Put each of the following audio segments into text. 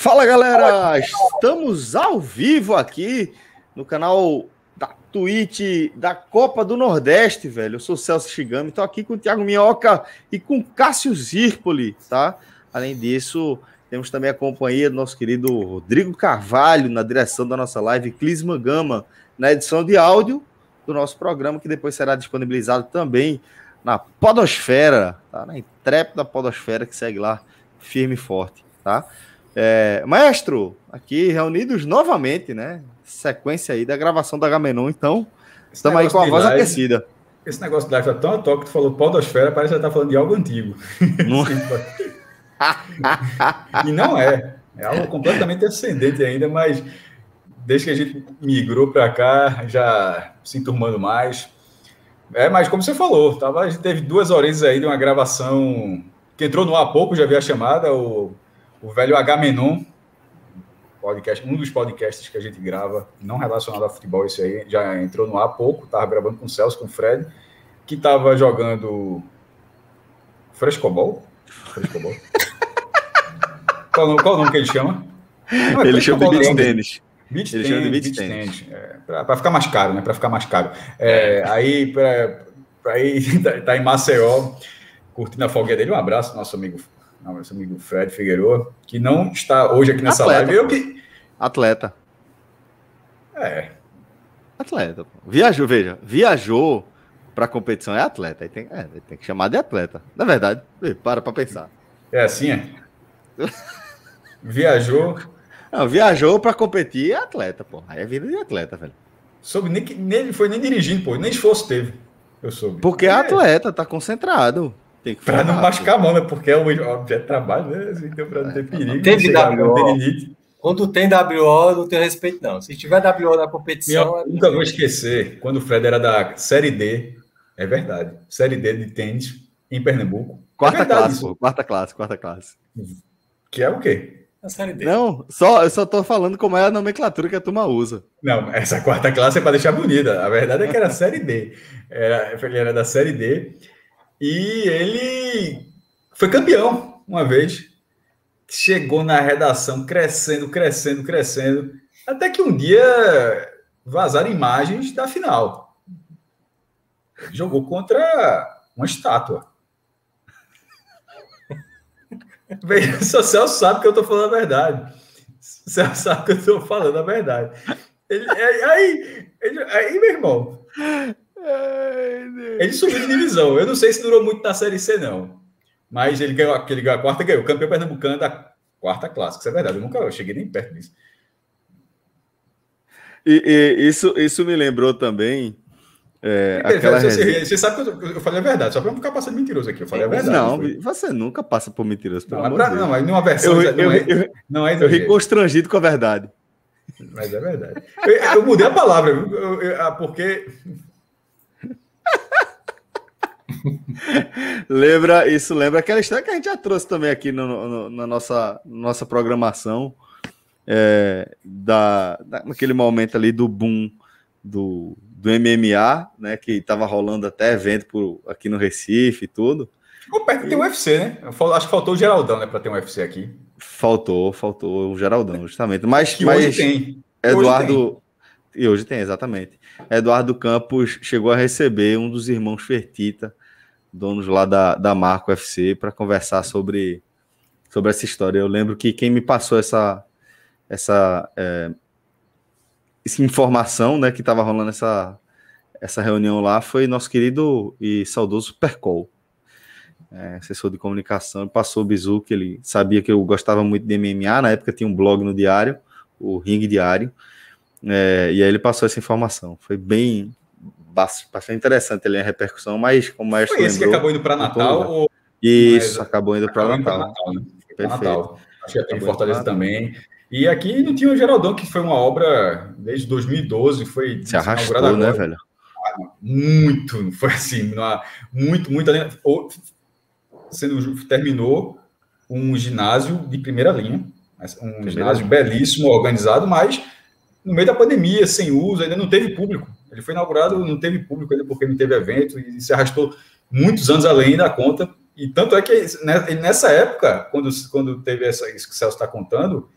Fala galera, estamos ao vivo aqui no canal da Twitch da Copa do Nordeste, velho. Eu sou o Celso Shigami, estou aqui com o Thiago Minhoca e com o Cássio Zirpoli, tá? Além disso, temos também a companhia do nosso querido Rodrigo Carvalho na direção da nossa live, Clisma Gama na edição de áudio do nosso programa, que depois será disponibilizado também na Podosfera, tá? Na intrépida Podosfera, que segue lá firme e forte, tá? Maestro, aqui reunidos novamente, né? Sequência aí da gravação da Agamenon, então estamos aí com a voz aquecida. Esse negócio de live tá tão atual que tu falou podosfera, parece que você tá falando de algo antigo. Não... E não é algo completamente ascendente ainda, mas desde que a gente migrou para cá, já se enturmando mais. Mas como você falou, a gente teve 2 horas aí de uma gravação que entrou no ar há pouco, já vi a chamada, o velho Agamenon, podcast, um dos podcasts que a gente grava, não relacionado a futebol, esse aí já entrou no ar há pouco, estava gravando com o Celso, com o Fred, que estava jogando Frescobol? Qual o nome que ele chama? Não, ele chama de beach tênis. Ele chama de beach tênis. Para ficar mais caro, né? Para ficar mais caro. Aí, para ir, tá em Maceió, curtindo a folga dele. Um abraço, nosso amigo Fred Figueiredo, que não está hoje aqui nessa live. Atleta. Atleta. Viajou para competição, é atleta. Aí tem que chamar de atleta. Na verdade, para pensar. É assim, é? Viajou para competir, é atleta, pô. Aí é vida de atleta, velho. Soube nem foi nem dirigindo, pô. Nem esforço teve. Eu soube. Porque é atleta, tá concentrado. Para não machucar a mão, né? Porque é um objeto de trabalho, né? Assim, então, para não ter perigo. Teve WO. Quando tem WO, eu não tenho respeito, não. Se tiver WO na competição... Eu nunca vou esquecer, quando o Fred era da Série D, é verdade, Série D de tênis, em Pernambuco. Quarta classe. Que é o quê? A Série D. Não, eu só tô falando como é a nomenclatura que a turma usa. Não, essa quarta classe é para deixar bonita. A verdade é que era a Série D. Ele era da Série D. E ele foi campeão uma vez. Chegou na redação crescendo. Até que um dia vazaram imagens da final. Ele jogou contra uma estátua. O Celso sabe que eu estou falando a verdade. O Celso sabe que eu estou falando a verdade. Aí, meu irmão... Ele subiu de divisão. Eu não sei se durou muito na Série C, não. Mas ele ganhou a quarta, ganhou. Campeão pernambucano da quarta classe. Isso é verdade. Eu cheguei nem perto disso. E isso me lembrou também... Você sabe que eu falei a verdade. Só para não ficar passando mentiroso aqui. Eu falei a verdade. Não, você nunca passa por mentiroso. Não, mas numa versão... Eu ri constrangido com a verdade. Mas é verdade. Eu mudei a palavra, porque... lembra aquela história que a gente já trouxe também aqui na nossa programação, naquele momento ali do boom do MMA, né, que estava rolando até evento aqui no Recife e tudo. Ficou perto de ter um UFC, né? Acho que faltou o Geraldão, né, para ter um UFC aqui. Faltou o Geraldão, justamente. Mas hoje tem. Eduardo... E hoje tem, exatamente. Eduardo Campos chegou a receber um dos irmãos Fertitta, donos lá da Marco UFC, para conversar sobre essa história. Eu lembro que quem me passou essa informação, né, que estava rolando essa reunião lá, foi nosso querido e saudoso Percol, assessor de comunicação. Ele passou o bizu, que ele sabia que eu gostava muito de MMA. Na época tinha um blog no diário, o Ring Diário, e aí ele passou essa informação. Foi bastante interessante ali a repercussão, mas como o maestro lembrou... Foi esse que acabou indo para Natal? Isso, acabou indo para Natal. Né? Perfeito. Natal. Acho que tem Fortaleza também. E aqui não tinha o Geraldão, que foi uma obra desde 2012, foi se arrastou, né, velho? Muito, foi assim, muito, terminou um ginásio de primeira linha, ginásio belíssimo, organizado, mas no meio da pandemia, sem uso, ainda não teve público. Ele foi inaugurado, não teve público ainda porque não teve evento, e se arrastou muitos anos além da conta. E tanto é que nessa época, quando teve isso que o Celso está contando,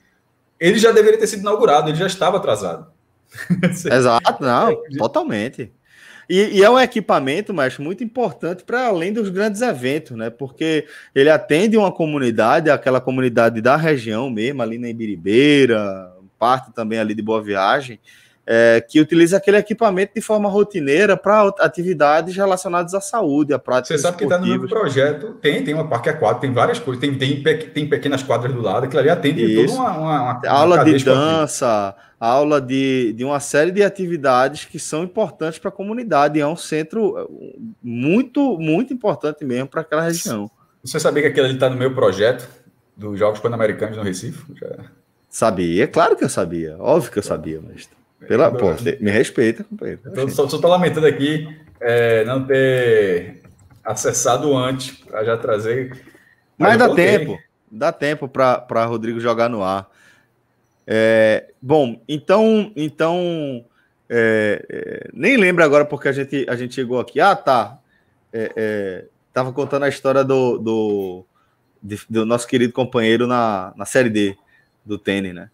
ele já deveria ter sido inaugurado, ele já estava atrasado. Exato, não, totalmente. E é um equipamento, mas muito importante para além dos grandes eventos, né? Porque ele atende uma comunidade, aquela comunidade da região mesmo, ali na Ibiribeira, parte também ali de Boa Viagem, que utiliza aquele equipamento de forma rotineira para atividades relacionadas à saúde, à prática. Você sabe que está no meu projeto, tem uma parque aquático, tem várias coisas, tem pequenas quadras do lado, aquilo ali atende toda uma aula de dança, aula de uma série de atividades que são importantes para a comunidade, é um centro muito, muito importante mesmo para aquela região. Você sabia que aquilo ali está no meu projeto dos Jogos Pan-Americanos no Recife? Já... Sabia, claro que eu sabia, óbvio que eu sabia, mas... me respeita, companheiro. Só estou lamentando aqui não ter acessado antes para já trazer. Mas dá tempo para Rodrigo jogar no ar. Bom, então nem lembro agora porque a gente chegou aqui. Tava contando a história do nosso querido companheiro na Série D do tênis, né?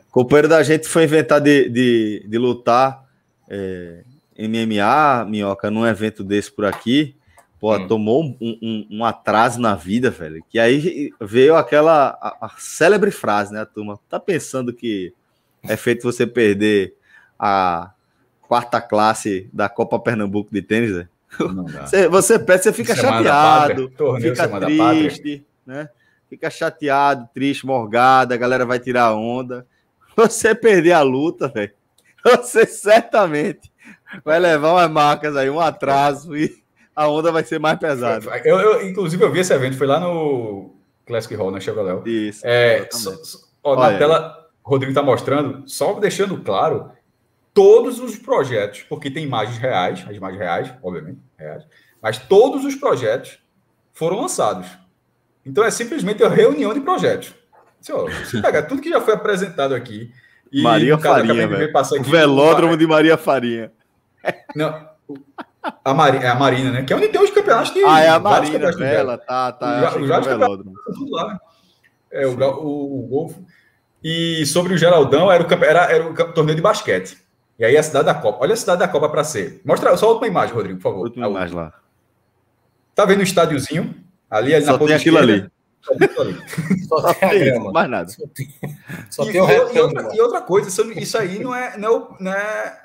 O companheiro da gente foi inventar de lutar MMA, Minhoca, num evento desse por aqui. Pô, tomou um atraso na vida, velho. Que aí veio a célebre frase, né, a turma? Tá pensando que é feito você perder a 4ª classe da Copa Pernambuco de tênis, né? Você perde, você fica chateado, fica triste, né? Fica chateado, triste, morgado, a galera vai tirar onda. Você perder a luta, velho, você certamente vai levar umas marcas aí, um atraso, e a onda vai ser mais pesada. Inclusive, eu vi esse evento, foi lá no Classic Hall, na Chevrolet. Isso. Na tela, o Rodrigo está mostrando, só deixando claro, todos os projetos, porque tem imagens reais, as imagens reais, obviamente, reais, mas todos os projetos foram lançados. Então, é simplesmente uma reunião de projetos. Se pegar tudo que já foi apresentado aqui... E Maria Farinha, velho. O velódromo de Maria Farinha. Não, a Marina, né? Que é onde tem os campeonatos de... é a Marina, ela tá. Os velódromo. Tudo lá, né? O Golfo. E sobre o Geraldão, era o torneio de basquete. E aí a cidade da Copa. Olha a cidade da Copa para ser. Mostra só a última imagem, Rodrigo, por favor. Última imagem lá. Tá vendo o estádiozinho? Ali só na ponta esquerda. Ali. Só tem a grama. Mais nada. Só tem o retângulo. E outra coisa, isso aí não é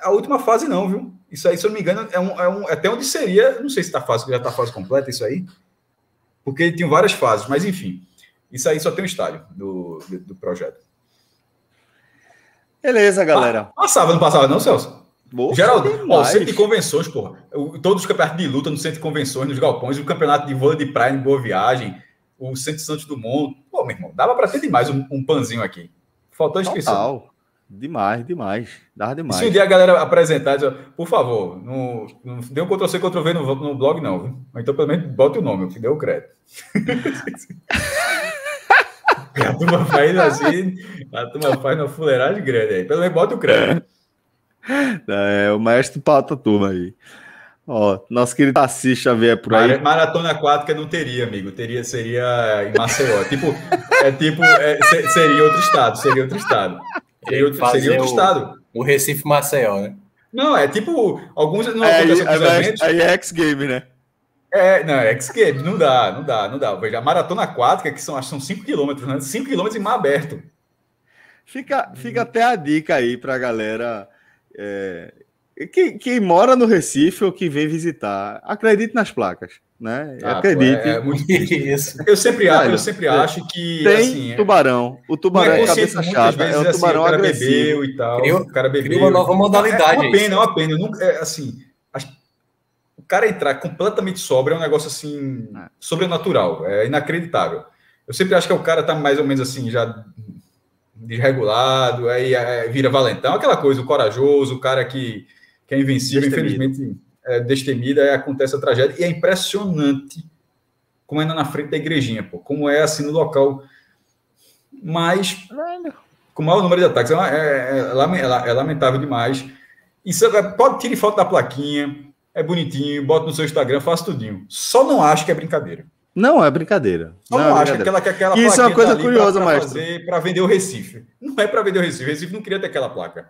a última fase, não, viu? Isso aí, se eu não me engano, até onde seria. Não sei se já está a fase completa, isso aí. Porque ele tinha várias fases, mas enfim. Isso aí só tem um estádio do projeto. Beleza, galera. Não passava, não, Celso? Geraldo, o centro de convenções, porra. Todos os campeonatos de luta no centro de convenções, nos galpões, o campeonato de vôlei de praia em Boa Viagem, o Centro Santos Dumont. Pô, meu irmão, dava para ter demais um panzinho aqui. Faltou inscrição. Total. Demais. Dava demais. E se um dia a galera apresentar, diz, por favor, não dê um Ctrl-C, Ctrl-V no blog, não. Viu? Então, pelo menos, bota o nome, que deu o crédito. A turma faz assim, a turma faz uma fuleiragem grande aí. Pelo menos, bota o crédito. O maestro pauta a turma aí. Nosso querido Assis Xavier por aí. Maratona aquática não teria, amigo. Seria em Maceió. Seria outro estado. Seria outro estado. O Recife Maceió, né? Não, alguns não eventos. Aí é X-Game, né? Não, X-Game, não dá. Veja, a maratona aquática, que acho que são 5 km, né? 5 km em mar aberto. Fica até a dica aí pra galera que mora no Recife ou que vem visitar. Acredite nas placas, né? Acredite. É muito isso. Eu sempre acho que tem assim, tubarão. O tubarão é cabeça chata. Vezes, é o tubarão o cara agressivo. Bebeu e tal. O cara bebeu. Criou uma nova modalidade. É uma pena. O cara entrar completamente sóbrio é um negócio assim sobrenatural. É inacreditável. Eu sempre acho que o cara tá mais ou menos assim, já desregulado, aí vira valentão, aquela coisa, o corajoso, o cara que é invencível, infelizmente destemido, aí acontece a tragédia, e é impressionante como é na frente da igrejinha, pô, como é assim no local, mas com o maior número de ataques, é lamentável demais, e pode tirar foto da plaquinha, é bonitinho, bota no seu Instagram, faça tudinho, só não acho que é brincadeira. Não é brincadeira. Só não acha que aquela isso é uma coisa curiosa, Maestro. Para vender o Recife. Não é para vender o Recife. O Recife não queria ter aquela placa.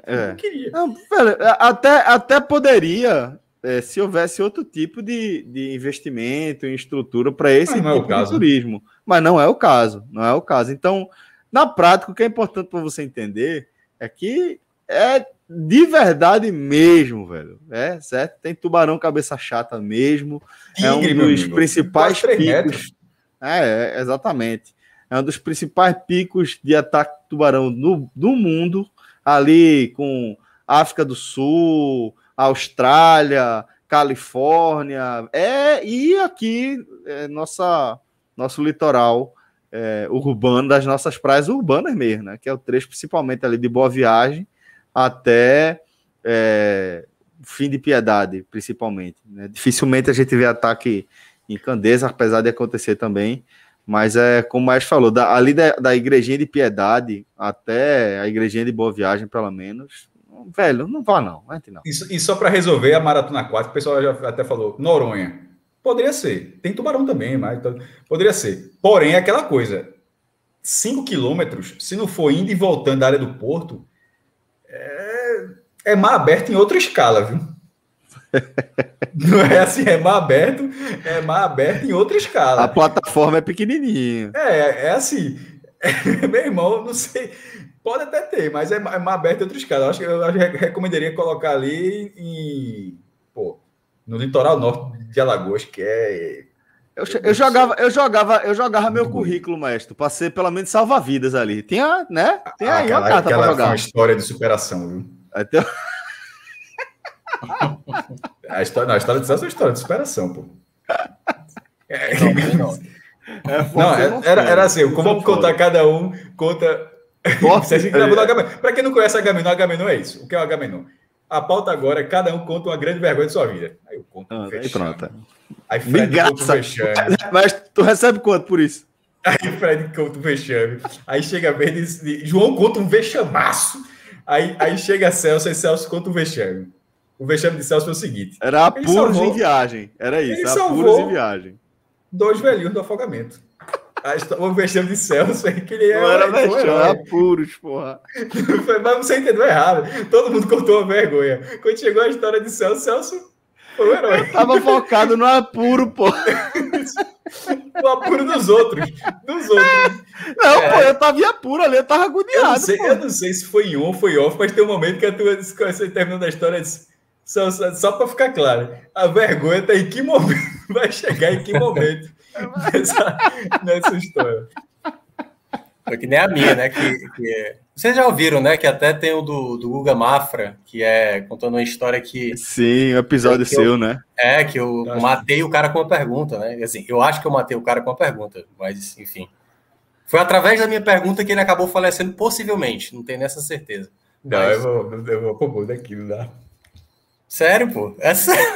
Não queria. Não, velho, até poderia, se houvesse outro tipo de investimento em estrutura para esse tipo de turismo. Mas não é o caso. Não é o caso. Então, na prática, o que é importante para você entender é que é de verdade mesmo, velho. Certo? Tem tubarão cabeça chata mesmo. Tigre, é um dos principais picos. Exatamente. É um dos principais picos de ataque de tubarão do mundo, ali com África do Sul, Austrália, Califórnia, e aqui nosso litoral urbano, das nossas praias urbanas mesmo, né? Que é o trecho principalmente ali de Boa Viagem até Fim de Piedade, principalmente, né? Dificilmente a gente vê ataque em Candeias, apesar de acontecer também, mas como o Maestro falou, ali da Igrejinha de Piedade até a Igrejinha de Boa Viagem, pelo menos, velho, não vá não. E só para resolver a maratona aquática, o pessoal já até falou, Noronha, poderia ser, tem tubarão também, mas poderia ser, porém é aquela coisa, 5 quilômetros, se não for indo e voltando da área do porto, é mar aberto em outra escala, viu? Não é assim, é mar aberto em outra escala. A plataforma é pequenininha. É assim. Meu irmão, não sei. Pode até ter, mas é mar aberto em outra escala. Eu recomendaria colocar ali no litoral norte de Alagoas, que é. Eu jogava meu currículo, Maestro, para ser pelo menos salva-vidas ali. Tinha, né? Tem aí uma carta para jogar. Foi uma história de superação, viu? Até... A história de Celso é uma história de superação, pô. Era assim, vamos contar cada um, conta. Para quem não conhece Agamenon é isso. O que é o Agamenon? A pauta agora é cada um conta uma grande vergonha de sua vida. Aí eu conto um vexame. Aí pronto. Aí Fred conta um vexame. Mas tu recebe quanto por isso? Aí Fred conta um vexame. Aí chega a vez de João conta um vexamaço. Aí chega Celso e Celso conta um vexame. O vexame de Celso foi o seguinte. Era apuros em viagem. Era isso, apuros em viagem. 2 velhinhos do afogamento. O vexame de Celso é que ele não era vexame, era apuros, porra. Mas você entendeu errado. Todo mundo contou uma vergonha. Quando chegou a história de Celso foi o herói. Eu tava focado no apuro, porra. O apuro dos outros. Não, pô, eu tava em apuro ali, eu tava agoniado. Eu não sei se foi em on ou foi off, mas tem um momento que você terminando a história disse, só para ficar claro, a vergonha tá em que momento, vai chegar em que momento nessa história. Foi que nem a minha, né? Vocês já ouviram, né? Que até tem o do Guga Mafra, que é contando uma história que... Sim, um episódio seu, né? Que eu matei o cara com uma pergunta, né? Assim, eu acho que eu matei o cara com uma pergunta, mas, enfim. Foi através da minha pergunta que ele acabou falecendo, possivelmente. Não tenho nessa certeza. Não, mas... eu vou pôr daqui, não dá. Sério, pô? É sério?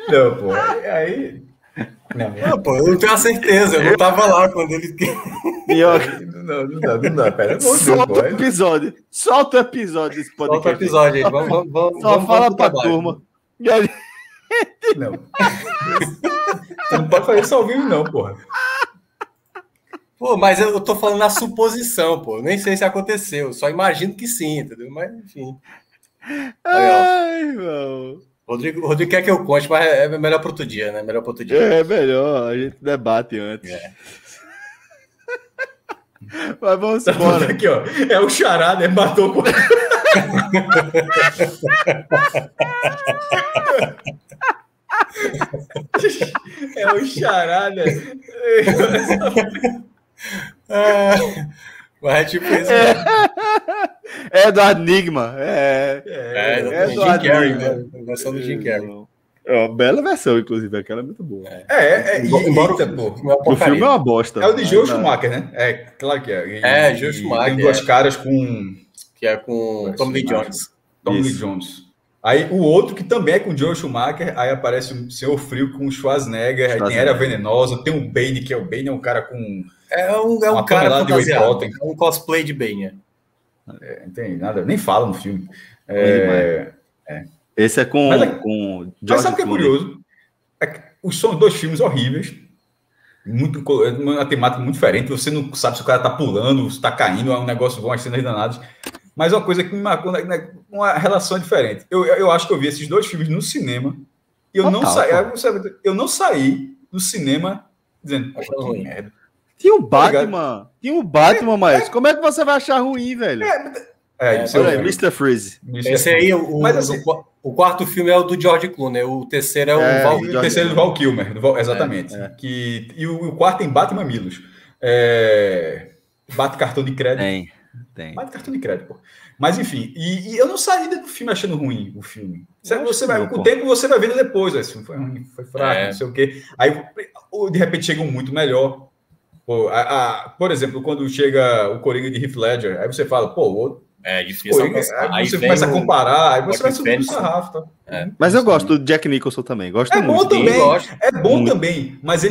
Não, pô. Aí... Não, pô, eu não tenho a certeza. Eu não tava lá quando ele... Não dá. Pera, solta o episódio. Solta o episódio desse podcast. Solta o episódio aí. Vamos, só fala pra turma. Não. Você não pode fazer isso ao vivo, não, porra. Pô, mas eu tô falando na suposição, pô. Nem sei se aconteceu. Só imagino que sim, entendeu? Mas, enfim. Ai, irmão. Rodrigo quer que eu conte, mas é melhor para outro dia, né? Melhor para outro dia. É melhor, a gente debate antes. Mas vamos embora. Aqui, ó. É o charada, matou com... É o charada. Mas é tipo isso. É do Enigma. É do Jim Carrey, né? A versão do Jim Carrey. É uma bela versão, inclusive. Aquela é muito boa. Embora o filme é uma bosta. É o de Joe Schumacher, né? É, claro que é. Joe Schumacher. Tem 2 caras com... Que é com Tom Lee Jones. Tom Lee Jones. Aí o outro, que também é com Joe Schumacher, aí aparece o Senhor Frio com o Schwarzenegger, aí tem Era Venenosa, tem o Bane, que é o Bane, é um cara com... É um cara fantasiado, é um cosplay de Bane. Não tem nada, nem fala no filme. Esse é com George Mas sabe o que é curioso? São 2 filmes horríveis, uma temática muito diferente. Você não sabe se o cara tá pulando, se tá caindo, é um negócio bom, as cenas danadas. Mas uma coisa que me marcou, uma relação diferente. Eu acho que eu vi esses 2 filmes no cinema e eu não saí do cinema dizendo, que merda. Tinha o Batman, mas como é que você vai achar ruim, velho? Olha aí, Mr. Freeze. Esse aí, o quarto filme é o do George Clooney, o terceiro é o Val Kilmer. O terceiro é do Val Kilmer, exatamente. E o quarto tem Batman Milos. Bate cartão de crédito. Tem. Bate cartão de crédito, pô. Mas enfim, e eu não saí do filme achando ruim o filme. Com o tempo você vai vendo depois, esse filme foi ruim, foi fraco, não sei o quê. Aí, de repente, chega um muito melhor. Por exemplo, quando chega o Coringa de Heath Ledger, aí você fala, difícil. Aí você começa a comparar, aí você vai subir o sarrafo. Tá? Mas eu gosto do Jack Nicholson também. Gosto muito. Bom também, mas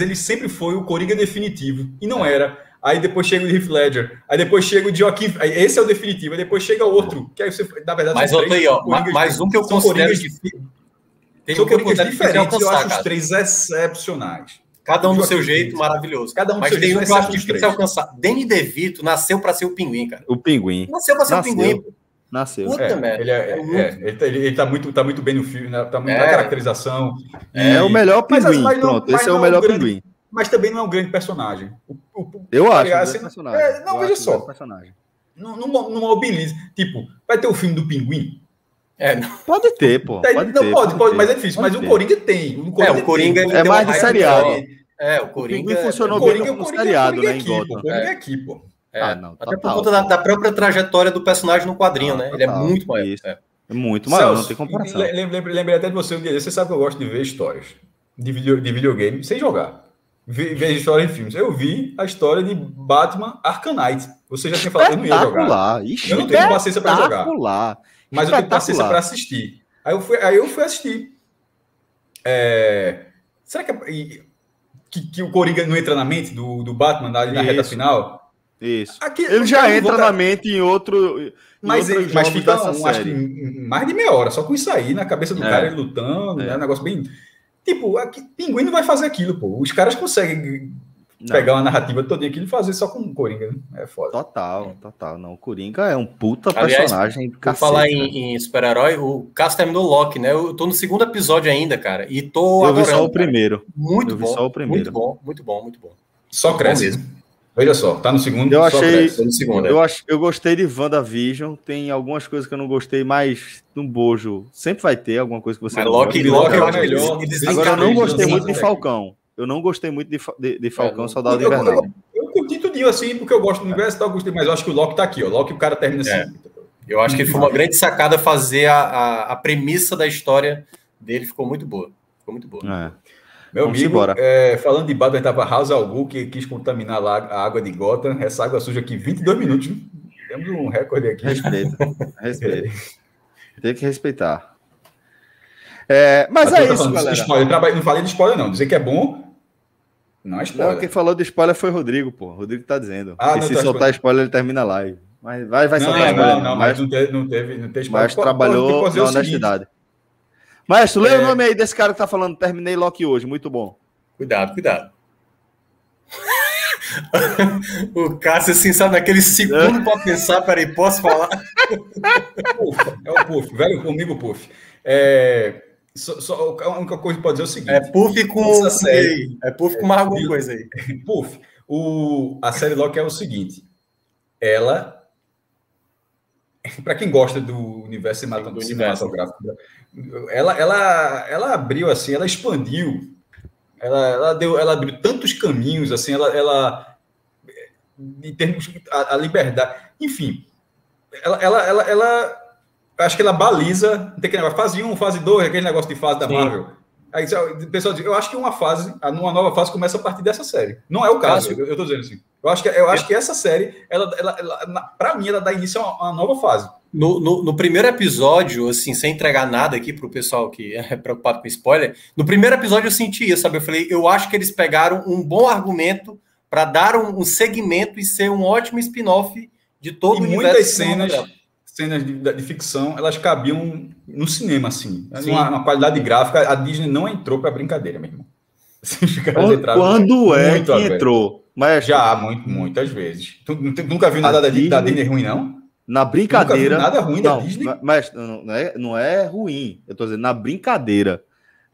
ele sempre foi o Coringa definitivo. E não era. Aí depois chega o Heath Ledger. Aí depois chega o Joaquin. Esse é o definitivo. Aí depois chega outro. Que aí você, na verdade, mas outro aí, ó. Mais um que eu considero são Coringas diferentes. Eu acho os 3 excepcionais. Cada um do seu jeito, maravilhoso. Mas tem um que eu acho difícil alcançar. Danny DeVito nasceu para ser o Pinguim, cara. O Pinguim. Nasceu para ser o Pinguim. Nasceu. Puta merda. Ele tá muito bem no filme, né? Tá muito na caracterização. É o melhor Pinguim. Pronto, esse é o melhor Pinguim. Mas também não é um grande personagem. Eu acho. Personagem. Não, veja só. Não mobiliza. Tipo, vai ter o filme do Pinguim? Pode ter, pô. Pode, mas é difícil. Mas o Coringa tem. O Coringa é mais de seriado. O Coringa funcionou bem no seriado, né? O Coringa é aqui, pô. Até por conta da própria trajetória do personagem no quadrinho, né? Ele é muito maior. É muito maior, não tem comparação. Lembrei até de você um dia. Você sabe que eu gosto de ver histórias de videogame sem jogar. Ver história em filmes. Eu vi a história de Batman Arkham Knight. Você já tinha falado que eu não ia jogar. Eu não tenho paciência para jogar. Mas eu tenho paciência para assistir. Aí eu fui assistir. Será que o Coringa não entra na mente do Batman na reta final? Isso. Ele já entra na mente em outro. Mas fica, acho que mais de meia hora, só com isso aí, na cabeça do cara, ele lutando, né? Um negócio bem. Tipo, Pinguim não vai fazer aquilo, pô. Os caras conseguem pegar uma narrativa todinha aqui e fazer só com o Coringa, né? É foda. Total. Não, o Coringa é um puta personagem. Por falar em super-herói, o Cássio terminou Loki, né? Eu tô no 2º episódio ainda, cara. E tô adorando. Eu vi só o primeiro. Muito bom. Muito bom. Só cresce mesmo. Veja só, tá no 2º. Eu achei. Eu gostei de WandaVision. Tem algumas coisas que eu não gostei, mas no bojo sempre vai ter alguma coisa que você não gosta. Loki é o melhor. Agora, eu não gostei muito de Falcão. Eu não gostei muito de Falcão Soldado Invernal. Eu curti tudinho assim, porque eu gosto do universo, eu gostei, mas eu acho que o Loki tá aqui, ó. Loki, o cara termina assim. Eu acho que foi uma grande sacada fazer a premissa da história dele, ficou muito boa. Meu amigo, falando de Batman, estava House al Ghul, que quis contaminar lá a água de Gotham. Essa água suja aqui, 22 minutos. Temos um recorde aqui. Respeito. Tem que respeitar. Mas é isso, galera. Spoiler. Não falei de spoiler, não. Dizer que é bom, não é spoiler. Não, quem falou de spoiler foi o Rodrigo, pô. O Rodrigo tá dizendo. E se soltar spoiler, ele termina a live. Mas vai soltar spoiler. Não, mas não teve spoiler. Mas trabalhou na honestidade. Maestro, lê o nome aí desse cara que tá falando. Terminei Loki hoje, muito bom. Cuidado. O Cássio, assim, sabe, naquele segundo para pensar, peraí, posso falar? É o Puff, velho amigo Puff. Só a única coisa que pode dizer é o seguinte. É Puff com série. É Puff com mais alguma coisa aí. Puff, a série Loki é o seguinte. Ela, para quem gosta do universo cinematográfico, ela abriu assim, ela expandiu, ela abriu tantos caminhos assim, ela em termos a liberdade, enfim, ela acho que ela baliza, tem que fase 1, fase 2, aquele negócio de fase da Marvel. Aí o pessoal diz, eu acho que uma nova fase começa a partir dessa série. Não é o caso, eu tô dizendo assim. Eu acho que essa série, ela para mim, ela dá início a uma nova fase. No primeiro episódio, assim, sem entregar nada aqui pro pessoal que é preocupado com spoiler, no primeiro episódio eu senti isso, sabe? Eu falei, eu acho que eles pegaram um bom argumento para dar um segmento e ser um ótimo spin-off de todo o universo. Muitas cenas de ficção, elas cabiam no cinema, assim. Uma qualidade gráfica, a Disney não entrou para brincadeira, meu irmão. Quando é que entrou? Mas já, muitas vezes. Tu nunca viu nada da Disney ruim, não? Na brincadeira. Nada ruim da Disney? Mas não é ruim. Eu tô dizendo, na brincadeira.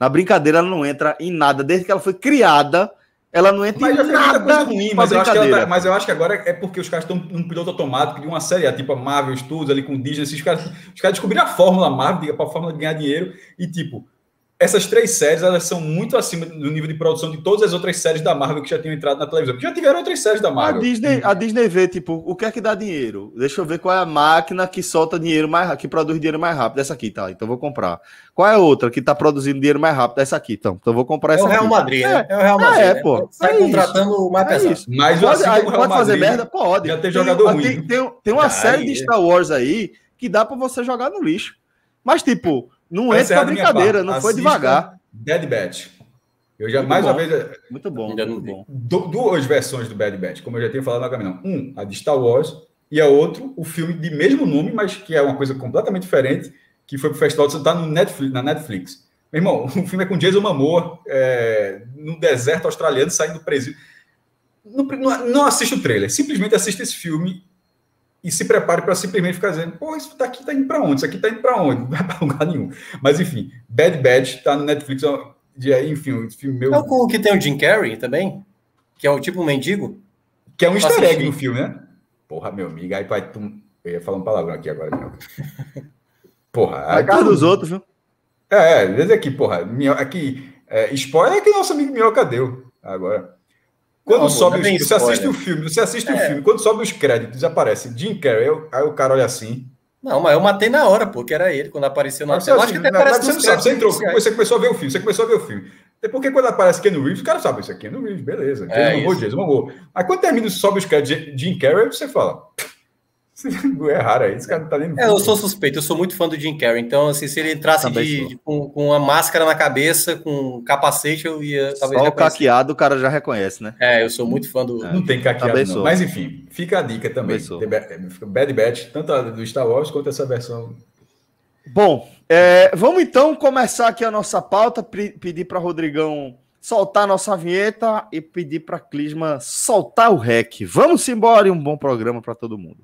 Na brincadeira, ela não entra em nada. Desde que ela foi criada, ela não entra em nada coisa ruim. Mas eu acho que agora é porque os caras estão num piloto automático de uma série, tipo a Marvel Studios ali com o Disney. Os caras descobriram a fórmula Marvel, a fórmula de ganhar dinheiro. E, tipo, essas 3 séries, elas são muito acima do nível de produção de todas as outras séries da Marvel que já tinham entrado na televisão. Porque já tiveram outras séries da Marvel. A Disney vê, tipo, o que é que dá dinheiro? Deixa eu ver qual é a máquina que solta dinheiro mais rápido, que produz dinheiro mais rápido. Essa aqui, tá? Então vou comprar. Qual é a outra que tá produzindo dinheiro mais rápido? Essa aqui, então vou comprar essa aqui. É o Real Madrid, né? É o Real Madrid, né? Pô. Sai contratando o mais pesado. Mas pode fazer merda? Pode. Já tem jogador ruim. Tem uma série de Star Wars aí que dá pra você jogar no lixo. Mas, tipo, não entra pra brincadeira, não foi devagar. Bad Batch. Eu já, mais uma vez... Muito bom. Duas versões do Bad Batch, como eu já tinha falado na caminhão. A de Star Wars e a outra, o filme de mesmo nome, mas que é uma coisa completamente diferente, que foi pro Festival de Santa na Netflix. Meu irmão, o filme é com Jason Momoa, no deserto australiano, saindo do presídio. Não assista o trailer, simplesmente assista esse filme e se prepare para simplesmente ficar dizendo, pô, isso daqui tá indo para onde? Isso aqui tá indo para onde? Não vai para lugar nenhum. Mas, enfim, Bad Batch tá no Netflix, enfim, um filme meu... É o que tem o Jim Carrey também? Que é o tipo um mendigo? Que é um easter egg no filme, né? Porra, meu amigo, aí pai, eu ia falar um palavrão aqui agora, meu. Porra... A cara dos outros, viu? Desde aqui, porra, aqui, spoiler é que nosso amigo Minhoca deu, agora... Quando você assiste o filme, quando sobe os créditos, aparece Jim Carrey, aí o cara olha assim. Não, mas eu matei na hora, pô, que era ele, quando apareceu na tela. Acho que até parece você não sabe, você entrou, você começou a ver o filme, É porque quando aparece Keanu Reeves, o cara sabe, isso aqui é Keanu Reeves, beleza. Jason Momoa. Aí quando termina, sobe os créditos de Jim Carrey, você fala... Não é raro aí, esse cara não tá nem... Eu sou suspeito, eu sou muito fã do Jim Carrey, então, assim, se ele entrasse com uma máscara na cabeça, com um capacete, eu ia... Talvez só o caqueado o cara já reconhece, né? Eu sou muito fã do... Não tem caqueado, não. Mas, enfim, fica a dica também. Bad Batch, tanto a do Star Wars quanto essa versão. Bom, vamos então começar aqui a nossa pauta, pedir para Rodrigão soltar a nossa vinheta e pedir para Clisma soltar o REC. Vamos embora e um bom programa para todo mundo.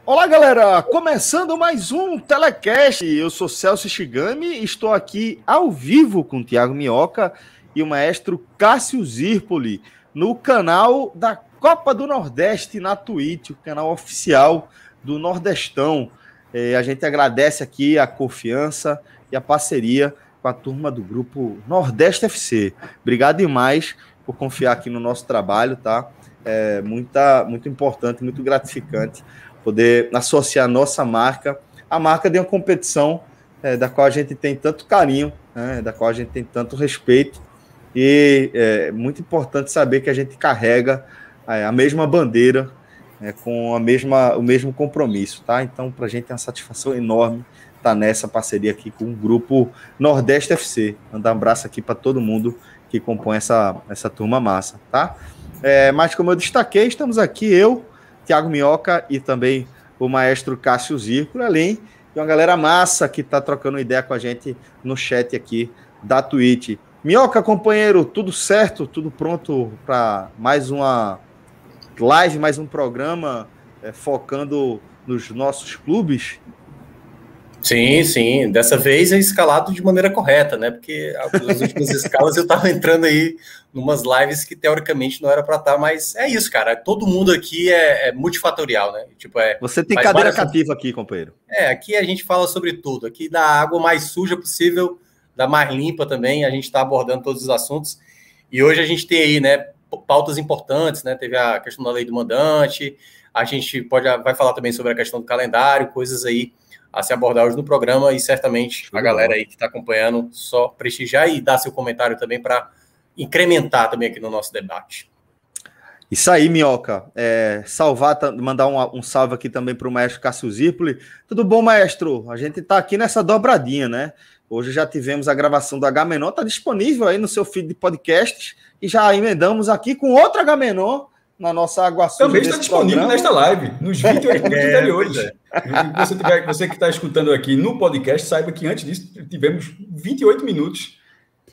Olá, galera! Começando mais um Telecast. Eu sou Celso Shigami e estou aqui ao vivo com o Thiago Minhoca e o maestro Cássio Zirpoli no canal da Copa do Nordeste na Twitch, o canal oficial do Nordestão. A gente agradece aqui a confiança e a parceria com a turma do grupo Nordeste FC. Obrigado demais por confiar aqui no nosso trabalho, tá? É muito importante, muito gratificante poder associar a nossa marca à marca de uma competição da qual a gente tem tanto carinho, né, da qual a gente tem tanto respeito, e é muito importante saber que a gente carrega a mesma bandeira, com o mesmo compromisso, tá? Então, para a gente é uma satisfação enorme estar nessa parceria aqui com o grupo Nordeste FC. Mandar um abraço aqui para todo mundo que compõe essa turma massa, tá? Mas como eu destaquei, estamos aqui eu, Thiago Minhoca e também o maestro Cássio Zirpoli, além de uma galera massa que está trocando ideia com a gente no chat aqui da Twitch. Minhoca, companheiro, tudo certo? Tudo pronto para mais uma live, mais um programa focando nos nossos clubes? Sim. Dessa vez é escalado de maneira correta, né? Porque as últimas escalas eu estava entrando aí numas lives que teoricamente não era para estar, mas é isso, cara. Todo mundo aqui é multifatorial, né? Tipo, você tem cadeira cativa aqui, companheiro. Aqui a gente fala sobre tudo. Aqui da água mais suja possível, da mais limpa também, a gente está abordando todos os assuntos. E hoje a gente tem aí, né, pautas importantes, né? Teve a questão da lei do mandante, a gente vai falar também sobre a questão do calendário, coisas aí a se abordar hoje no programa, e certamente a galera aí que está acompanhando, só prestigiar e dar seu comentário também para incrementar também aqui no nosso debate. Isso aí, Minhoca. Mandar um salve aqui também para o maestro Cássio Zirpoli. Tudo bom, maestro? A gente está aqui nessa dobradinha, né? Hoje já tivemos a gravação do Agamenon, está disponível aí no seu feed de podcasts, e já emendamos aqui com outro Agamenon na nossa Água Suja. Também está disponível nesta live, nos 28 minutos anteriores. Você que está escutando aqui no podcast, saiba que antes disso tivemos 28 minutos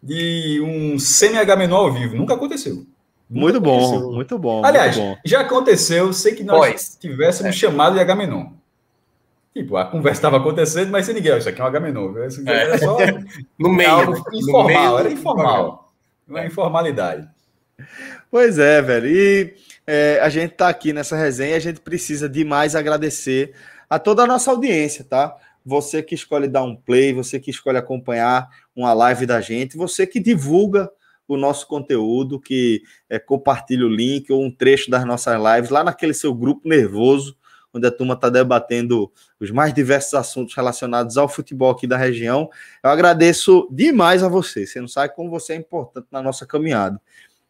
de um semi-Agamenon ao vivo. Nunca aconteceu. Muito bom, muito bom. Aliás, muito bom. Já aconteceu sem que nós tivéssemos chamado de Agamenon. Tipo, a conversa estava acontecendo, mas sem ninguém. Isso aqui é um Agamenon. Era só no meio. Algo informal, era informal. Não é informalidade. Pois é, velho. E a gente está aqui nessa resenha e a gente precisa demais agradecer a toda a nossa audiência, tá? Você que escolhe dar um play, você que escolhe acompanhar uma live da gente, você que divulga o nosso conteúdo, que compartilha o link ou um trecho das nossas lives lá naquele seu grupo nervoso, onde a turma está debatendo os mais diversos assuntos relacionados ao futebol aqui da região. Eu agradeço demais a você. Você não sabe como você é importante na nossa caminhada.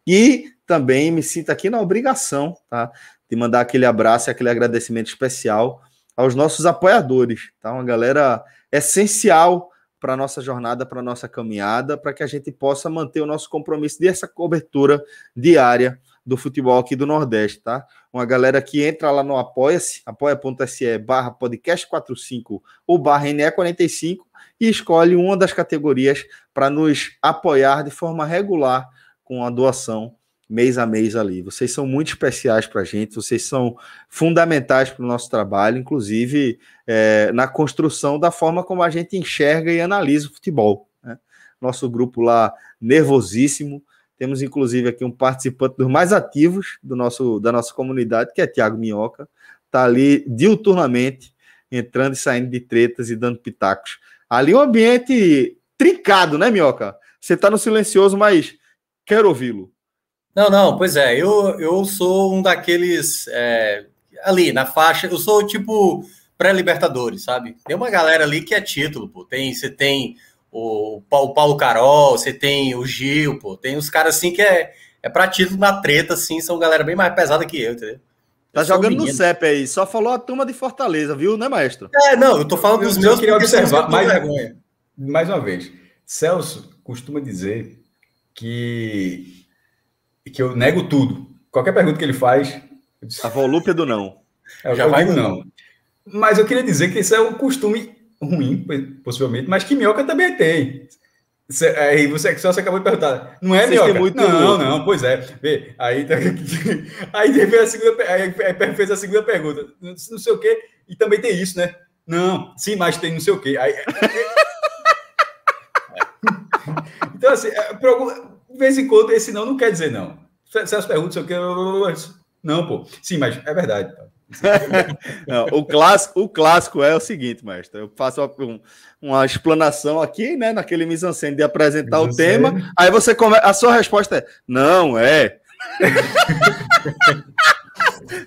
E também me sinto aqui na obrigação, tá, de mandar aquele abraço e aquele agradecimento especial aos nossos apoiadores, tá? Uma galera essencial para a nossa jornada, para a nossa caminhada, para que a gente possa manter o nosso compromisso dessa cobertura diária do futebol aqui do Nordeste, tá? Uma galera que entra lá no Apoia-se, apoia.se/podcast45 ou /NE45 e escolhe uma das categorias para nos apoiar de forma regular com a doação mês a mês ali. Vocês são muito especiais para a gente, vocês são fundamentais para o nosso trabalho, inclusive na construção da forma como a gente enxerga e analisa o futebol, né? Nosso grupo lá, nervosíssimo. Temos, inclusive, aqui um participante dos mais ativos da nossa comunidade, que é Thiago Minhoca. Está ali diuturnamente, entrando e saindo de tretas e dando pitacos. Ali um ambiente trincado, né, Minhoca? Você está no silencioso, mas quero ouvi-lo. Não, pois é. Eu sou um daqueles... ali, na faixa... Eu sou, tipo, pré-Libertadores, sabe? Tem uma galera ali que é título, pô. Você tem... O Paulo Carol, você tem o Gil, pô, tem uns caras assim que é pra título na treta, assim, são galera bem mais pesada que eu, entendeu? Tá jogando no CEP aí, só falou a turma de Fortaleza, viu, né, maestro? Não, eu tô falando dos meus. Eu queria observar, mais uma vez, Celso costuma dizer que eu nego tudo. Qualquer pergunta que ele faz... A volúpia do não. Já vai não. Mas eu queria dizer que isso é um costume ruim, possivelmente, mas que Minhoca também tem. Aí você acabou de perguntar, não é, Minhoca? Não, pois é. Vê, aí fez a segunda pergunta, não sei o quê, e também tem isso, né? Não, sim, mas tem não sei o quê. Aí, então, assim, de vez em quando, esse não quer dizer não. Se as perguntas, sei o quê, não, pô, sim, mas é verdade. Não, o clássico é o seguinte, mestre. Eu faço uma explanação aqui, né? Naquele mise-en-scène de apresentar o tema. Aí você a sua resposta é: não é.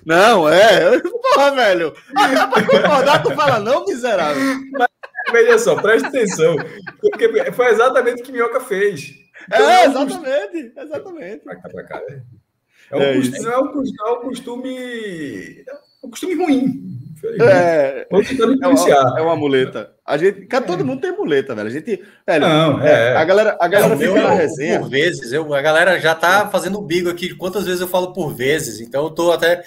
Não é. Porra, velho. Pra concordar, tu fala não, miserável. Mas, veja só, presta atenção. Porque foi exatamente o que Minhoca fez. Então, exatamente. Pra cá, né? É um costume ruim. É uma muleta. Todo mundo tem muleta, velho. A galera fica na resenha. Por vezes, a galera já tá fazendo o bico aqui de quantas vezes eu falo por vezes. Então eu tô até.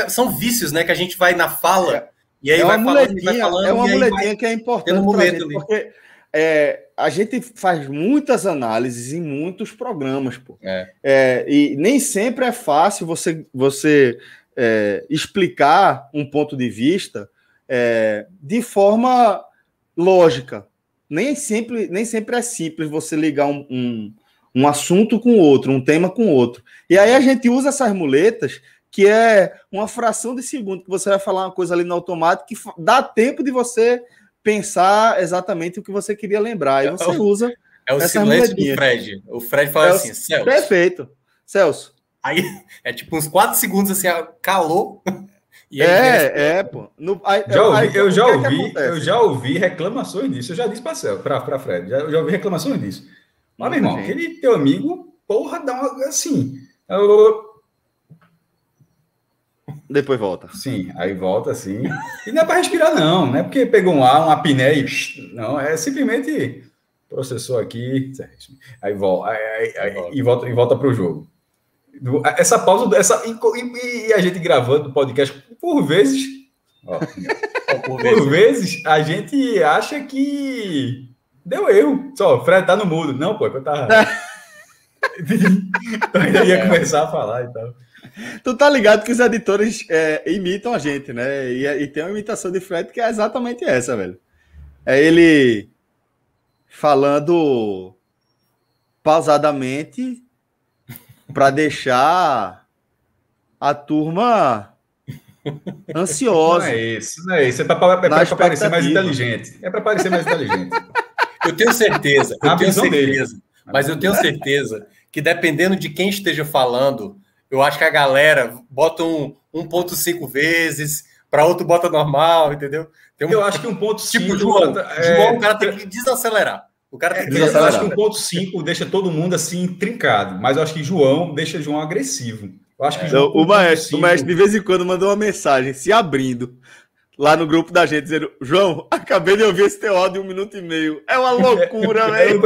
São vícios, né? Que a gente vai na fala e aí vai falando. É uma muletinha que é importante pra gente, porque a gente faz muitas análises em muitos programas, pô. E nem sempre é fácil você explicar um ponto de vista de forma lógica. Nem sempre é simples você ligar um assunto com outro, um tema com outro. E aí a gente usa essas muletas, que é uma fração de segundo, que você vai falar uma coisa ali no automático, que dá tempo de você pensar exatamente o que você queria lembrar. E você usa. É o silêncio do Fred. O Fred fala assim, Celso. Perfeito. Celso. Aí é tipo uns 4 segundos assim, calou. E pô. Eu já ouvi reclamações disso. Eu já disse para Fred. Já ouvi reclamações disso. Mas, meu irmão, aquele teu amigo porra, dá uma, assim... Depois volta. Sim, aí volta assim. E não é para respirar, não é porque pegou um ar, uma apneia e... Não, é simplesmente processou aqui, aí volta, e volta para o jogo. Essa pausa, e a gente gravando o podcast, por vezes, por vezes, a gente acha que deu erro. Só, o Fred tá no mudo. Não, pô, eu tava... Então ainda ia começar a falar e tal. Tu tá ligado que os editores imitam a gente, né? E tem uma imitação de Fred que é exatamente essa, velho. É ele falando pausadamente para deixar a turma ansiosa. Não é isso, não é isso. É para parecer mais inteligente. É para parecer mais inteligente. Eu tenho certeza, mas eu tenho certeza que dependendo de quem esteja falando, eu acho que a galera bota 1.5 vezes, para outro bota normal, entendeu? Eu acho que 1.5... Tipo, João, o cara tem que desacelerar. O cara tem que desacelerar. Eu acho que 1.5 deixa todo mundo assim trincado, mas eu acho que João deixa João agressivo. Eu acho que João, o maestro de vez em quando mandou uma mensagem se abrindo lá no grupo da gente, dizendo: João, acabei de ouvir esse teu áudio de 1 minuto e meio. É uma loucura, velho.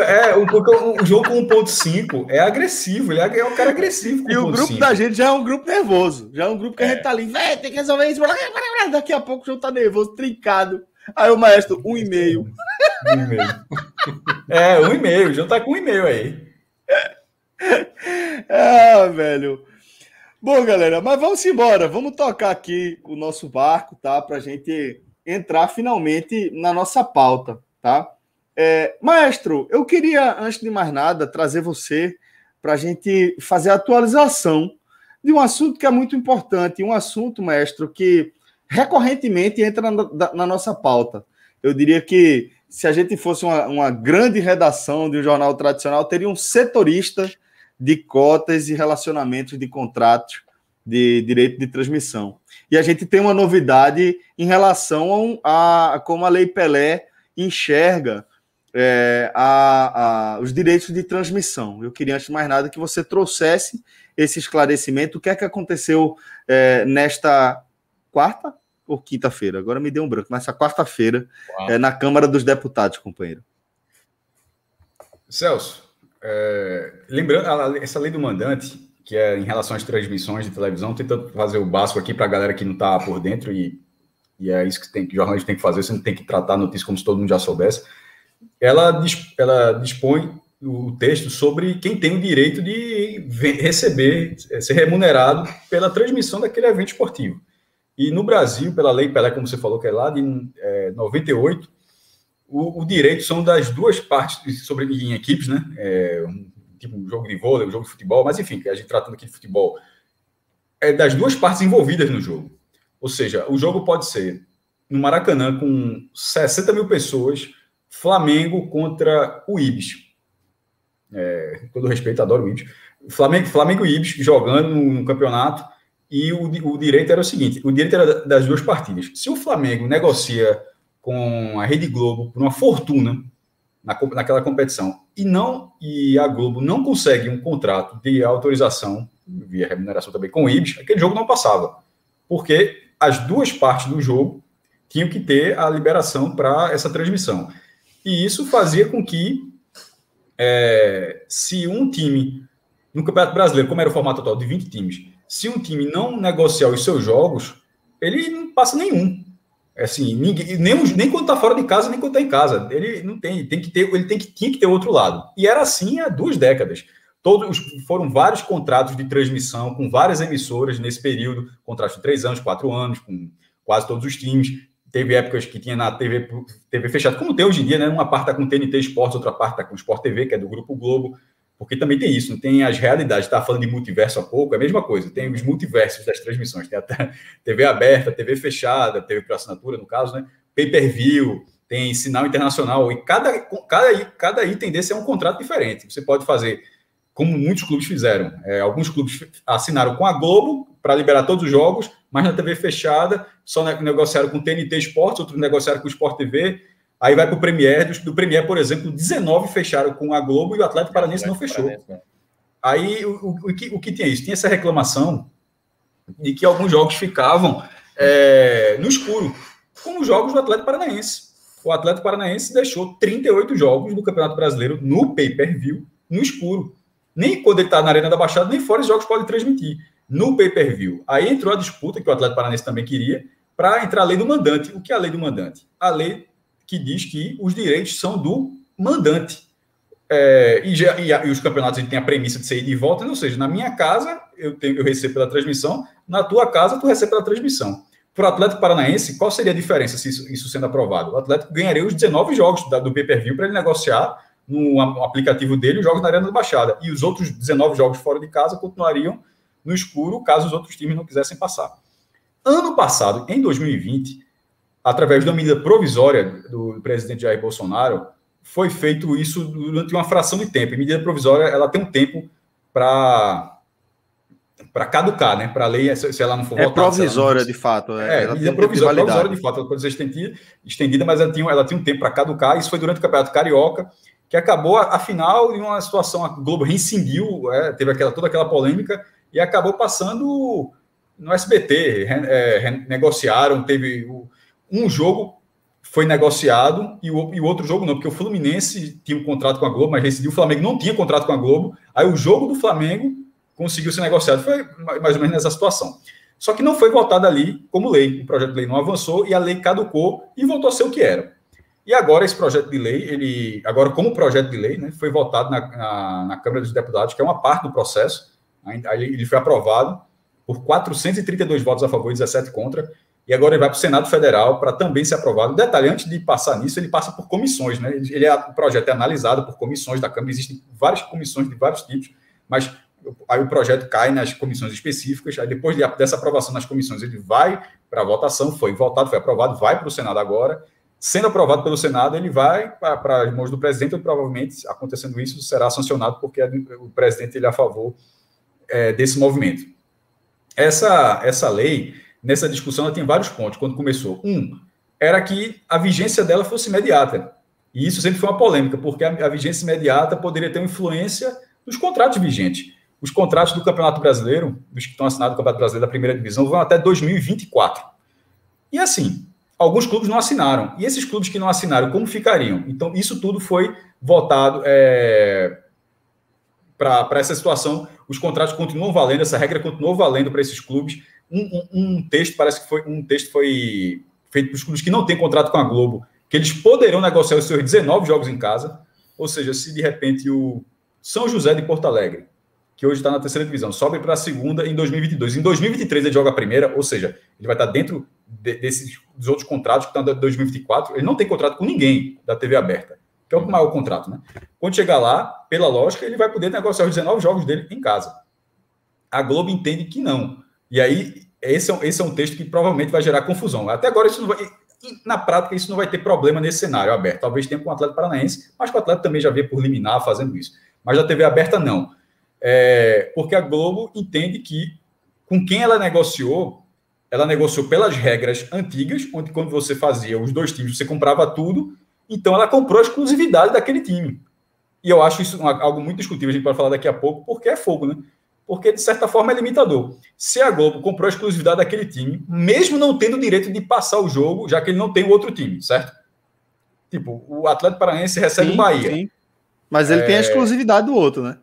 O jogo com 1.5 é agressivo, ele é um cara agressivo com 1.5. E o grupo da gente já é um grupo nervoso. Já é um grupo que a gente tá ali, velho, tem que resolver isso. Daqui a pouco o João tá nervoso, trincado. Aí o maestro, 1,5. 1,5. O João tá com 1,5 aí. Velho. Bom, galera, mas vamos embora. Vamos tocar aqui o nosso barco, tá? Pra gente entrar finalmente na nossa pauta, tá? Maestro, eu queria, antes de mais nada, trazer você pra gente fazer a atualização de um assunto que é muito importante. Um assunto, maestro, que recorrentemente entra na nossa pauta. Eu diria que se a gente fosse uma grande redação de um jornal tradicional, teria um setorista de cotas e relacionamentos de contratos de direito de transmissão. E a gente tem uma novidade em relação a como a Lei Pelé enxerga os direitos de transmissão. Eu queria, antes de mais nada, que você trouxesse esse esclarecimento. O que é que aconteceu nesta quarta ou quinta-feira? Agora me deu um branco. Nessa quarta-feira, na Câmara dos Deputados, companheiro. Celso, lembrando, essa lei do mandante, que é em relação às transmissões de televisão, tentando fazer o básico aqui para a galera que não está por dentro, e é isso que o jornalista tem que fazer, você não tem que tratar a notícia como se todo mundo já soubesse. Ela dispõe o texto sobre quem tem o direito de receber, ser remunerado pela transmissão daquele evento esportivo. E no Brasil, pela Lei Pelé, como você falou, que é lá de 98, o direito são das duas partes, em equipes, né? Tipo um jogo de vôlei, um jogo de futebol, mas enfim, a gente tratando aqui de futebol, é das duas partes envolvidas no jogo. Ou seja, o jogo pode ser no Maracanã com 60 mil pessoas, Flamengo contra o Ibis. Com todo respeito, adoro o Ibis. Flamengo e Ibis jogando no campeonato, e o direito era o seguinte: o direito era das duas partidas. Se o Flamengo negocia com a Rede Globo por uma fortuna naquela competição e a Globo não consegue um contrato de autorização via remuneração também com o Ibis, aquele jogo não passava, porque as duas partes do jogo tinham que ter a liberação para essa transmissão. E isso fazia com que se um time no Campeonato Brasileiro, como era o formato total de 20 times, se um time não negociar os seus jogos, ele não passa nenhum. Assim, nem quando está fora de casa, nem quando está em casa. Ele não tem, tinha que ter outro lado. E era assim há 2 décadas. Foram vários contratos de transmissão com várias emissoras nesse período, contratos de 3 anos, 4 anos, com quase todos os times. Teve épocas que tinha na TV fechada, como tem hoje em dia, né? Uma parte está com TNT Esportes, outra parte está com Sport TV, que é do Grupo Globo. Porque também tem isso, não tem as realidades. Estava falando de multiverso há pouco, é a mesma coisa. Tem os multiversos das transmissões. Tem até TV aberta, TV fechada, TV por assinatura, no caso, né? Pay-per-view, tem sinal internacional. E cada item desse é um contrato diferente. Você pode fazer, como muitos clubes fizeram. Alguns clubes assinaram com a Globo para liberar todos os jogos, mas na TV fechada só negociaram com o TNT Esportes, outros negociaram com o Sport TV. Aí vai para o Premier, do Premier, por exemplo, 19 fecharam com a Globo e o Atlético Paranaense não fechou. Aí o que tinha isso? Tinha essa reclamação de que alguns jogos ficavam no escuro, como os jogos do Atlético Paranaense. O Atlético Paranaense deixou 38 jogos do Campeonato Brasileiro no pay-per-view, no escuro. Nem quando ele está na Arena da Baixada, nem fora os jogos podem transmitir. No pay-per-view. Aí entrou a disputa, que o Atlético Paranaense também queria, para entrar a lei do mandante. O que é a lei do mandante? A lei que diz que os direitos são do mandante. E os campeonatos têm a premissa de ser ida e volta, ou seja, na minha casa eu recebo pela transmissão, na tua casa tu recebe pela transmissão. Para o Atlético Paranaense, qual seria a diferença se isso sendo aprovado? O Atlético ganharia os 19 jogos do pay-per-view para ele negociar no aplicativo dele os jogos na Arena da Baixada. E os outros 19 jogos fora de casa continuariam no escuro, caso os outros times não quisessem passar. Ano passado, em 2020, através de uma medida provisória do presidente Jair Bolsonaro, foi feito isso durante uma fração de tempo. A medida provisória, ela tem um tempo para caducar, né? Para a lei, se ela não for votada. Provisória, de fato. Medida provisória de fato. Ela pode ser estendida, mas ela tinha um tempo para caducar. Isso foi durante o Campeonato Carioca, que acabou, afinal, em uma situação, a Globo rescindiu, teve toda aquela polêmica, e acabou passando no SBT, negociaram, teve um jogo foi negociado e o outro jogo não, porque o Fluminense tinha um contrato com a Globo, mas rescindiu, o Flamengo não tinha contrato com a Globo, aí o jogo do Flamengo conseguiu ser negociado, foi mais ou menos nessa situação. Só que não foi votado ali como lei, o projeto de lei não avançou e a lei caducou e voltou a ser o que era. E agora esse projeto de lei, agora como projeto de lei, né, foi votado na Câmara dos Deputados, que é uma parte do processo. Ele foi aprovado por 432 votos a favor e 17 contra, e agora ele vai para o Senado Federal para também ser aprovado. Detalhe, antes de passar nisso, ele passa por comissões, né? O projeto é analisado por comissões da Câmara, existem várias comissões de vários tipos, mas aí o projeto cai nas comissões específicas, aí depois dessa aprovação nas comissões, ele vai para a votação, foi votado, foi aprovado, vai para o Senado agora. Sendo aprovado pelo Senado, ele vai para as mãos do presidente, e provavelmente, acontecendo isso, será sancionado, porque o presidente ele é a favor desse movimento. Essa lei, nessa discussão, ela tem vários pontos. Quando começou, era que a vigência dela fosse imediata. E isso sempre foi uma polêmica, porque a vigência imediata poderia ter uma influência nos contratos vigentes. Os contratos do Campeonato Brasileiro, dos que estão assinados no Campeonato Brasileiro da primeira divisão, vão até 2024. E assim, alguns clubes não assinaram. E esses clubes que não assinaram, como ficariam? Então, isso tudo foi votado para essa situação. Os contratos continuam valendo, essa regra continuou valendo para esses clubes. Um texto, parece que foi feito para os clubes que não têm contrato com a Globo, que eles poderão negociar os seus 19 jogos em casa. Ou seja, se de repente o São José de Porto Alegre, que hoje está na terceira divisão, sobe para a segunda em 2022. Em 2023 ele joga a primeira, ou seja, ele vai estar dentro dos outros contratos que estão em 2024. Ele não tem contrato com ninguém da TV aberta, que é o maior contrato, né? Quando chegar lá, pela lógica, ele vai poder negociar os 19 jogos dele em casa. A Globo entende que não. E aí, esse é um texto que provavelmente vai gerar confusão. Até agora, na prática, isso não vai ter problema nesse cenário aberto. Talvez tenha com o Atlético Paranaense, mas com o Atlético também já veio por liminar fazendo isso. Mas da TV aberta, não. Porque a Globo entende que com quem ela negociou pelas regras antigas, onde quando você fazia os dois times, você comprava tudo, então ela comprou a exclusividade daquele time. E eu acho isso algo muito discutível, a gente pode falar daqui a pouco, porque é fogo, né? Porque, de certa forma, é limitador. Se a Globo comprou a exclusividade daquele time, mesmo não tendo o direito de passar o jogo, já que ele não tem o outro time, certo? Tipo, o Atlético Paranaense recebe o Bahia. Sim. Mas ele tem a exclusividade do outro, né?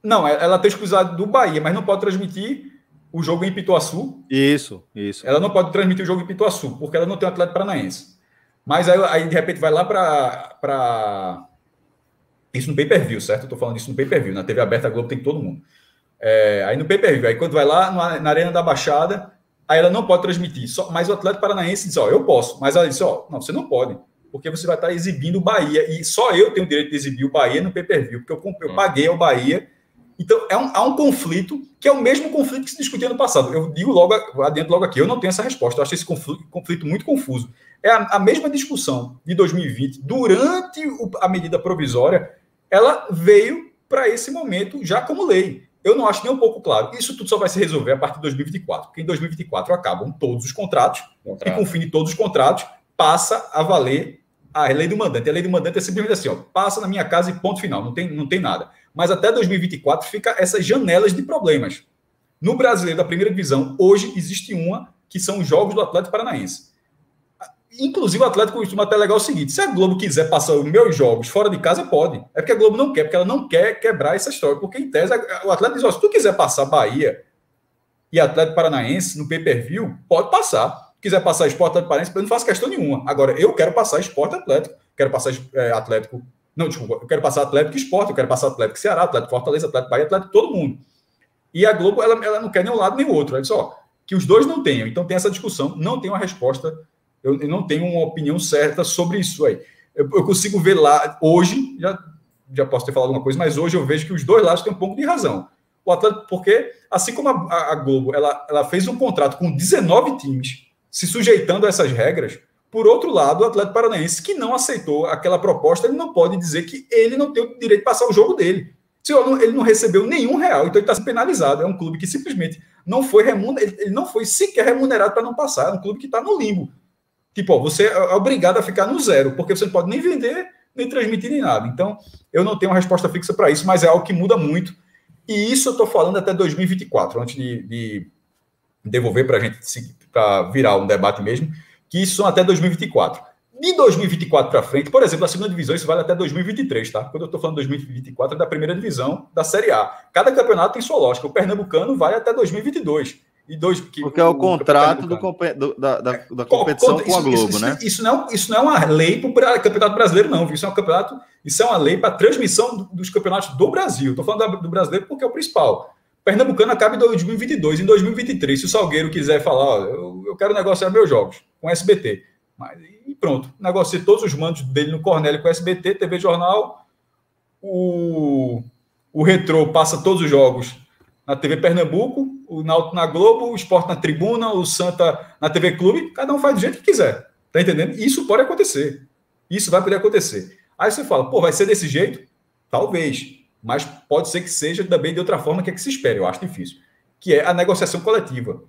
Não, ela tem a exclusividade do Bahia, mas não pode transmitir o jogo em Pituaçu. Isso. Ela não pode transmitir o jogo em Pituaçu, porque ela não tem o Atlético Paranaense. Mas aí de repente, vai lá para... Isso no pay-per-view, certo? Eu tô falando isso no pay-per-view. Na TV aberta, a Globo tem todo mundo. Aí no pay-per-view, aí quando vai lá na Arena da Baixada, aí ela não pode transmitir. Mas o Atlético Paranaense diz, eu posso. Mas ela disse, não, você não pode. Porque você vai estar exibindo o Bahia. E só eu tenho o direito de exibir o Bahia no pay-per-view, porque eu paguei ao Bahia. Então, há um conflito, que é o mesmo conflito que se discutia no passado. Eu digo adentro logo aqui, eu não tenho essa resposta. Eu acho esse conflito muito confuso. É a mesma discussão de 2020, durante a medida provisória, ela veio para esse momento já como lei. Eu não acho nem um pouco claro. Isso tudo só vai se resolver a partir de 2024, porque em 2024 acabam todos os contratos, e com o fim de todos os contratos, passa a valer a lei do mandante. A lei do mandante é simplesmente assim, passa na minha casa e ponto final, não tem nada. Mas até 2024 fica essas janelas de problemas. No Brasileiro da primeira divisão, hoje existe uma que são os jogos do Atlético Paranaense. Inclusive, o Atlético costuma até legal o seguinte: se a Globo quiser passar os meus jogos fora de casa, pode. É porque a Globo não quer, porque ela não quer quebrar essa história. Porque, em tese, o Atlético diz: se tu quiser passar Bahia e Atlético Paranaense no pay-per-view, pode passar. Se quiser passar Sport Atlético Paranaense, eu não faço questão nenhuma. Agora, eu quero passar Sport Atlético. Quero passar Atlético... Não, desculpa. Eu quero passar Atlético Sport, eu quero passar Atlético Ceará, Atlético Fortaleza, Atlético Bahia, Atlético todo mundo. E a Globo, ela não quer nem um lado nem o outro. Ela diz, que os dois não tenham. Então, tem essa discussão. Não tem uma resposta... Eu não tenho uma opinião certa sobre isso aí. Eu consigo ver lá, hoje, já posso ter falado alguma coisa, mas hoje eu vejo que os dois lados têm um pouco de razão. O Atlético, porque, assim como a Globo, ela fez um contrato com 19 times, se sujeitando a essas regras, por outro lado, o Atlético Paranaense, que não aceitou aquela proposta, ele não pode dizer que ele não tem o direito de passar o jogo dele. Se ele não recebeu nenhum real, então ele está sendo penalizado. É um clube que simplesmente não foi remunerado, ele não foi sequer remunerado para não passar. É um clube que está no limbo. Tipo, você é obrigado a ficar no zero, porque você não pode nem vender, nem transmitir, nem nada. Então, eu não tenho uma resposta fixa para isso, mas é algo que muda muito. E isso eu estou falando até 2024, antes de devolver para a gente, para virar um debate mesmo, que isso são até 2024. De 2024 para frente, por exemplo, a segunda divisão, isso vale até 2023, tá? Quando eu estou falando 2024, é da primeira divisão da Série A. Cada campeonato tem sua lógica. O Pernambucano vai até 2022. Porque é o contrato da competição com a Globo, né? Isso não é uma lei para o Campeonato Brasileiro, não. Isso é uma lei para transmissão dos campeonatos do Brasil. Estou falando do Brasileiro porque é o principal. O Pernambucano acaba em 2022. Em 2023, se o Salgueiro quiser falar, eu quero negociar meus jogos com o SBT. E pronto. Negocie todos os mandos dele no Cornélio com o SBT, TV Jornal. O Retrô passa todos os jogos na TV Pernambuco, o Náutico na Globo, o Sport na Tribuna, o Santa na TV Clube, cada um faz do jeito que quiser. Tá entendendo? Isso pode acontecer. Isso vai poder acontecer. Aí você fala, vai ser desse jeito? Talvez. Mas pode ser que seja também de outra forma que se espera. Eu acho difícil. Que é a negociação coletiva.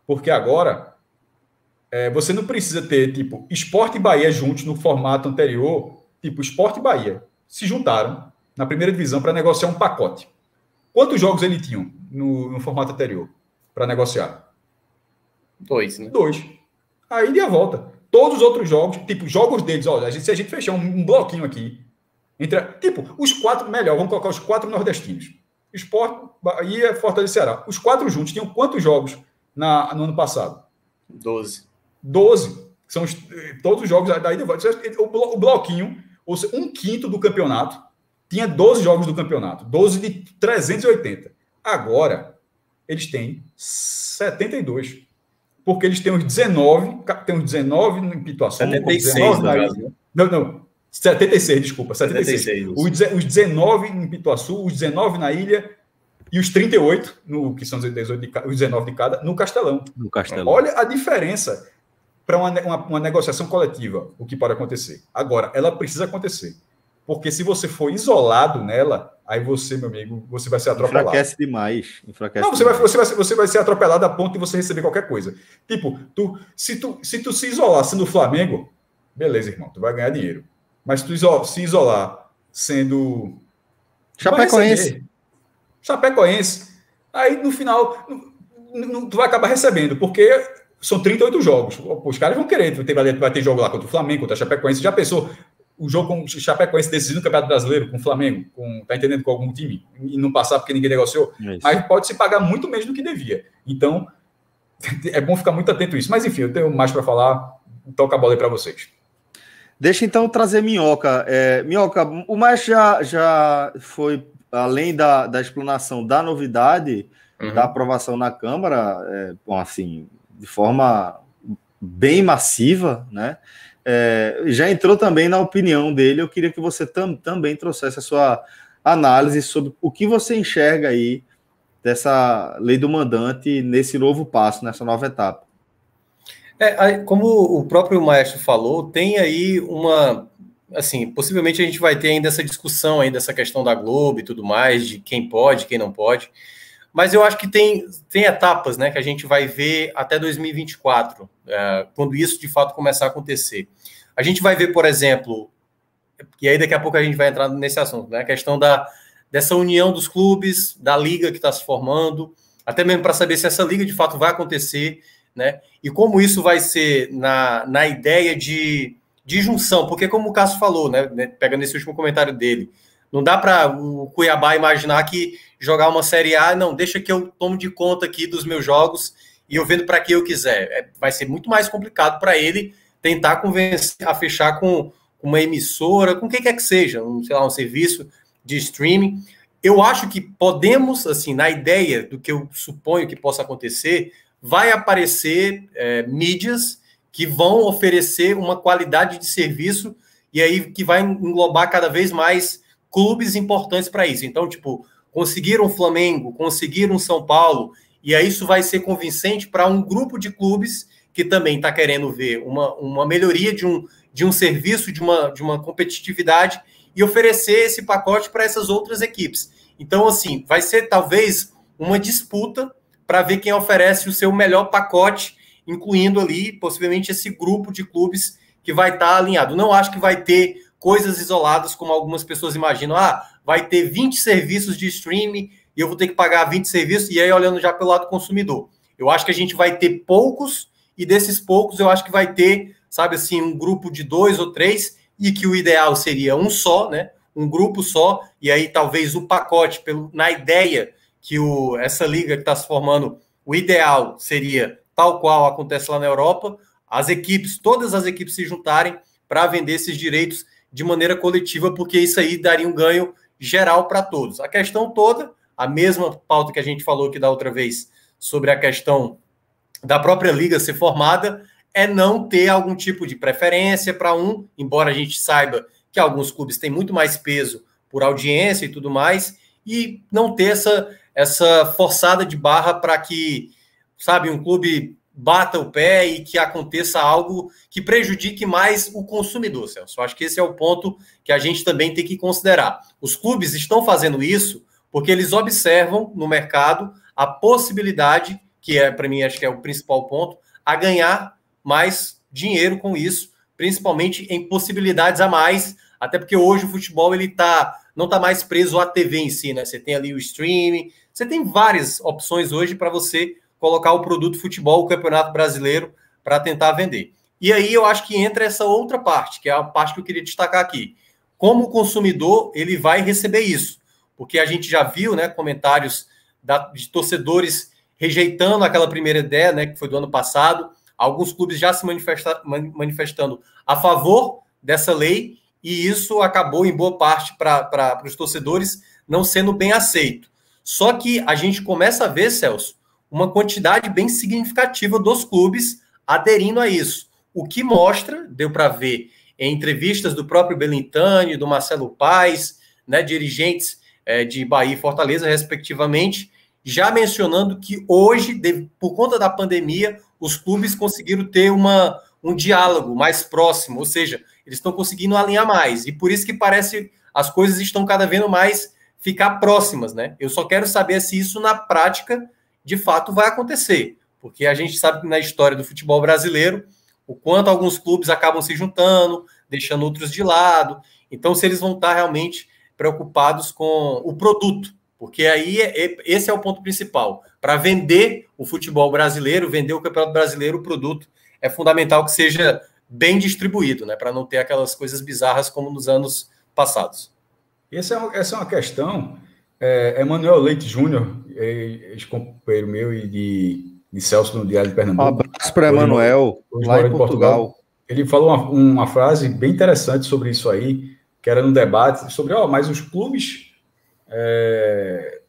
Porque agora, você não precisa ter, tipo, Sport e Bahia juntos no formato anterior. Tipo, Sport e Bahia se juntaram na primeira divisão para negociar um pacote. Quantos jogos eles tinham no formato anterior para negociar? 2, né? 2. Aí deu a volta. Todos os outros jogos, tipo, jogos deles, olha, se a gente fechar um bloquinho aqui, tipo, os 4, melhor, vamos colocar os 4 nordestinos. Sport, Bahia, Fortaleza e Ceará. Os 4 juntos tinham quantos jogos no ano passado? 12. 12. São todos os jogos, daí deu volta. O bloquinho, ou seja, 1/5 do campeonato, tinha 12 jogos do campeonato, 12 de 380. Agora, eles têm 72. Porque eles têm os 19, em Pituaçu. 76, Não, 76, desculpa. 76. Os 19 em Pituaçu, os 19 na Ilha e os 38, que são os 19 de cada, no Castelão. Olha a diferença para uma negociação coletiva, o que pode acontecer. Agora, ela precisa acontecer. Porque se você for isolado nela, aí você, meu amigo, você vai ser atropelado. Enfraquece demais. Não, você vai ser atropelado a ponto de você receber qualquer coisa. Tipo, se tu se isolar sendo Flamengo, beleza, irmão, tu vai ganhar dinheiro. Mas tu se isolar sendo Chapecoense, aí no final tu vai acabar recebendo, porque são 38 jogos. Os caras vão querer, vai ter jogo lá contra o Flamengo, contra a Chapecoense. Já pensou o jogo com o Chapecoense decidido no Campeonato Brasileiro, com o Flamengo, tá entendendo, com algum time, e não passar porque ninguém negociou? Mas pode se pagar muito menos do que devia. Então, é bom ficar muito atento a isso. Mas, enfim, eu tenho mais para falar, toca a bola aí para vocês. Deixa, então, trazer Minhoca. Minhoca, o mais já foi, além da explanação da novidade, da aprovação na Câmara, assim, de forma bem massiva, né? Já entrou também na opinião dele. Eu queria que você também trouxesse a sua análise sobre o que você enxerga aí dessa lei do mandante nesse novo passo, nessa nova etapa. Como o próprio Maestro falou, tem aí assim, possivelmente a gente vai ter ainda essa discussão aí dessa questão da Globo e tudo mais, de quem pode, quem não pode, mas eu acho que tem etapas, né, que a gente vai ver até 2024, quando isso de fato começar a acontecer. A gente vai ver, por exemplo, e aí daqui a pouco a gente vai entrar nesse assunto, né, a questão dessa união dos clubes, da liga que está se formando, até mesmo para saber se essa liga de fato vai acontecer, né? E como isso vai ser na ideia de junção, porque como o Cássio falou, né, pegando esse último comentário dele, não dá para o Cuiabá imaginar que jogar uma Série A, não, deixa que eu tomo de conta aqui dos meus jogos e eu vendo para quem eu quiser. Vai ser muito mais complicado para ele tentar convencer a fechar com uma emissora, com quem quer que seja, sei lá, um serviço de streaming. Eu acho que podemos, assim, na ideia do que eu suponho que possa acontecer, vai aparecer mídias que vão oferecer uma qualidade de serviço e aí que vai englobar cada vez mais clubes importantes para isso. Então, tipo, conseguiram o Flamengo, conseguiram o São Paulo, e aí isso vai ser convincente para um grupo de clubes que também está querendo ver uma melhoria de um serviço, de uma competitividade e oferecer esse pacote para essas outras equipes. Então, assim, vai ser talvez uma disputa para ver quem oferece o seu melhor pacote, incluindo ali, possivelmente, esse grupo de clubes que vai estar alinhado. Não acho que vai ter coisas isoladas, como algumas pessoas imaginam. Vai ter 20 serviços de streaming e eu vou ter que pagar 20 serviços, e aí olhando já pelo lado consumidor. Eu acho que a gente vai ter poucos, e desses poucos eu acho que vai ter, sabe assim, um grupo de 2 ou 3, e que o ideal seria um só, né? Um grupo só, e aí talvez o pacote, na ideia que essa liga que está se formando, o ideal seria tal qual acontece lá na Europa, todas as equipes se juntarem para vender esses direitos de maneira coletiva, porque isso aí daria um ganho geral para todos. A questão toda, a mesma pauta que a gente falou aqui da outra vez, sobre a questão da própria liga ser formada, é não ter algum tipo de preferência para embora a gente saiba que alguns clubes têm muito mais peso por audiência e tudo mais, e não ter essa forçada de barra para que, sabe, um clube bata o pé e que aconteça algo que prejudique mais o consumidor, Celso. Eu acho que esse é o ponto que a gente também tem que considerar. Os clubes estão fazendo isso porque eles observam no mercado a possibilidade, que para mim acho que é o principal ponto, a ganhar mais dinheiro com isso, principalmente em possibilidades a mais, até porque hoje o futebol ele não está mais preso à TV em si, né? Você tem ali o streaming, você tem várias opções hoje para você colocar o produto futebol, o Campeonato Brasileiro, para tentar vender. E aí eu acho que entra essa outra parte, que é a parte que eu queria destacar aqui. Como o consumidor, ele vai receber isso? Porque a gente já viu, né, comentários de torcedores rejeitando aquela primeira ideia, né, que foi do ano passado, alguns clubes já se manifestando a favor dessa lei, e isso acabou, em boa parte, para os torcedores não sendo bem aceito. Só que a gente começa a ver, Celso, uma quantidade bem significativa dos clubes aderindo a isso. O que mostra, deu para ver em entrevistas do próprio Belintani, do Marcelo Paes, né, dirigentes de Bahia e Fortaleza, respectivamente, já mencionando que hoje, por conta da pandemia, os clubes conseguiram ter um diálogo mais próximo, ou seja, eles estão conseguindo alinhar mais, e por isso que parece as coisas estão cada vez mais ficar próximas, né? Eu só quero saber se isso na prática de fato vai acontecer, porque a gente sabe que na história do futebol brasileiro, o quanto alguns clubes acabam se juntando, deixando outros de lado, então se eles vão estar realmente preocupados com o produto, porque aí esse é o ponto principal. Para vender o futebol brasileiro, vender o Campeonato Brasileiro, o produto é fundamental que seja bem distribuído, né? Para não ter aquelas coisas bizarras como nos anos passados. Essa é uma questão. Emanuel Leite Júnior, ex-companheiro meu e de Celso no Diário de Pernambuco. Um abraço para Emanuel, lá em Portugal. Ele falou uma frase bem interessante sobre isso aí, que era no debate, sobre, mas os clubes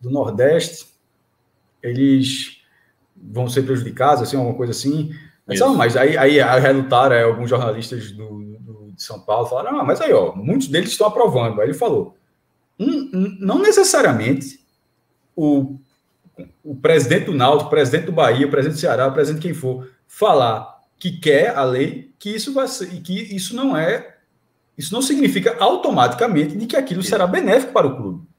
do Nordeste, eles vão ser prejudicados, assim, alguma coisa assim. Mas aí relutaram alguns jornalistas de São Paulo, falaram, mas aí, muitos deles estão aprovando. Aí ele falou, não necessariamente o presidente do Náutico, o presidente do Bahia, o presidente do Ceará, o presidente de quem for, falar que quer a lei, que isso vai ser, que isso não significa automaticamente de que aquilo será benéfico para o clube.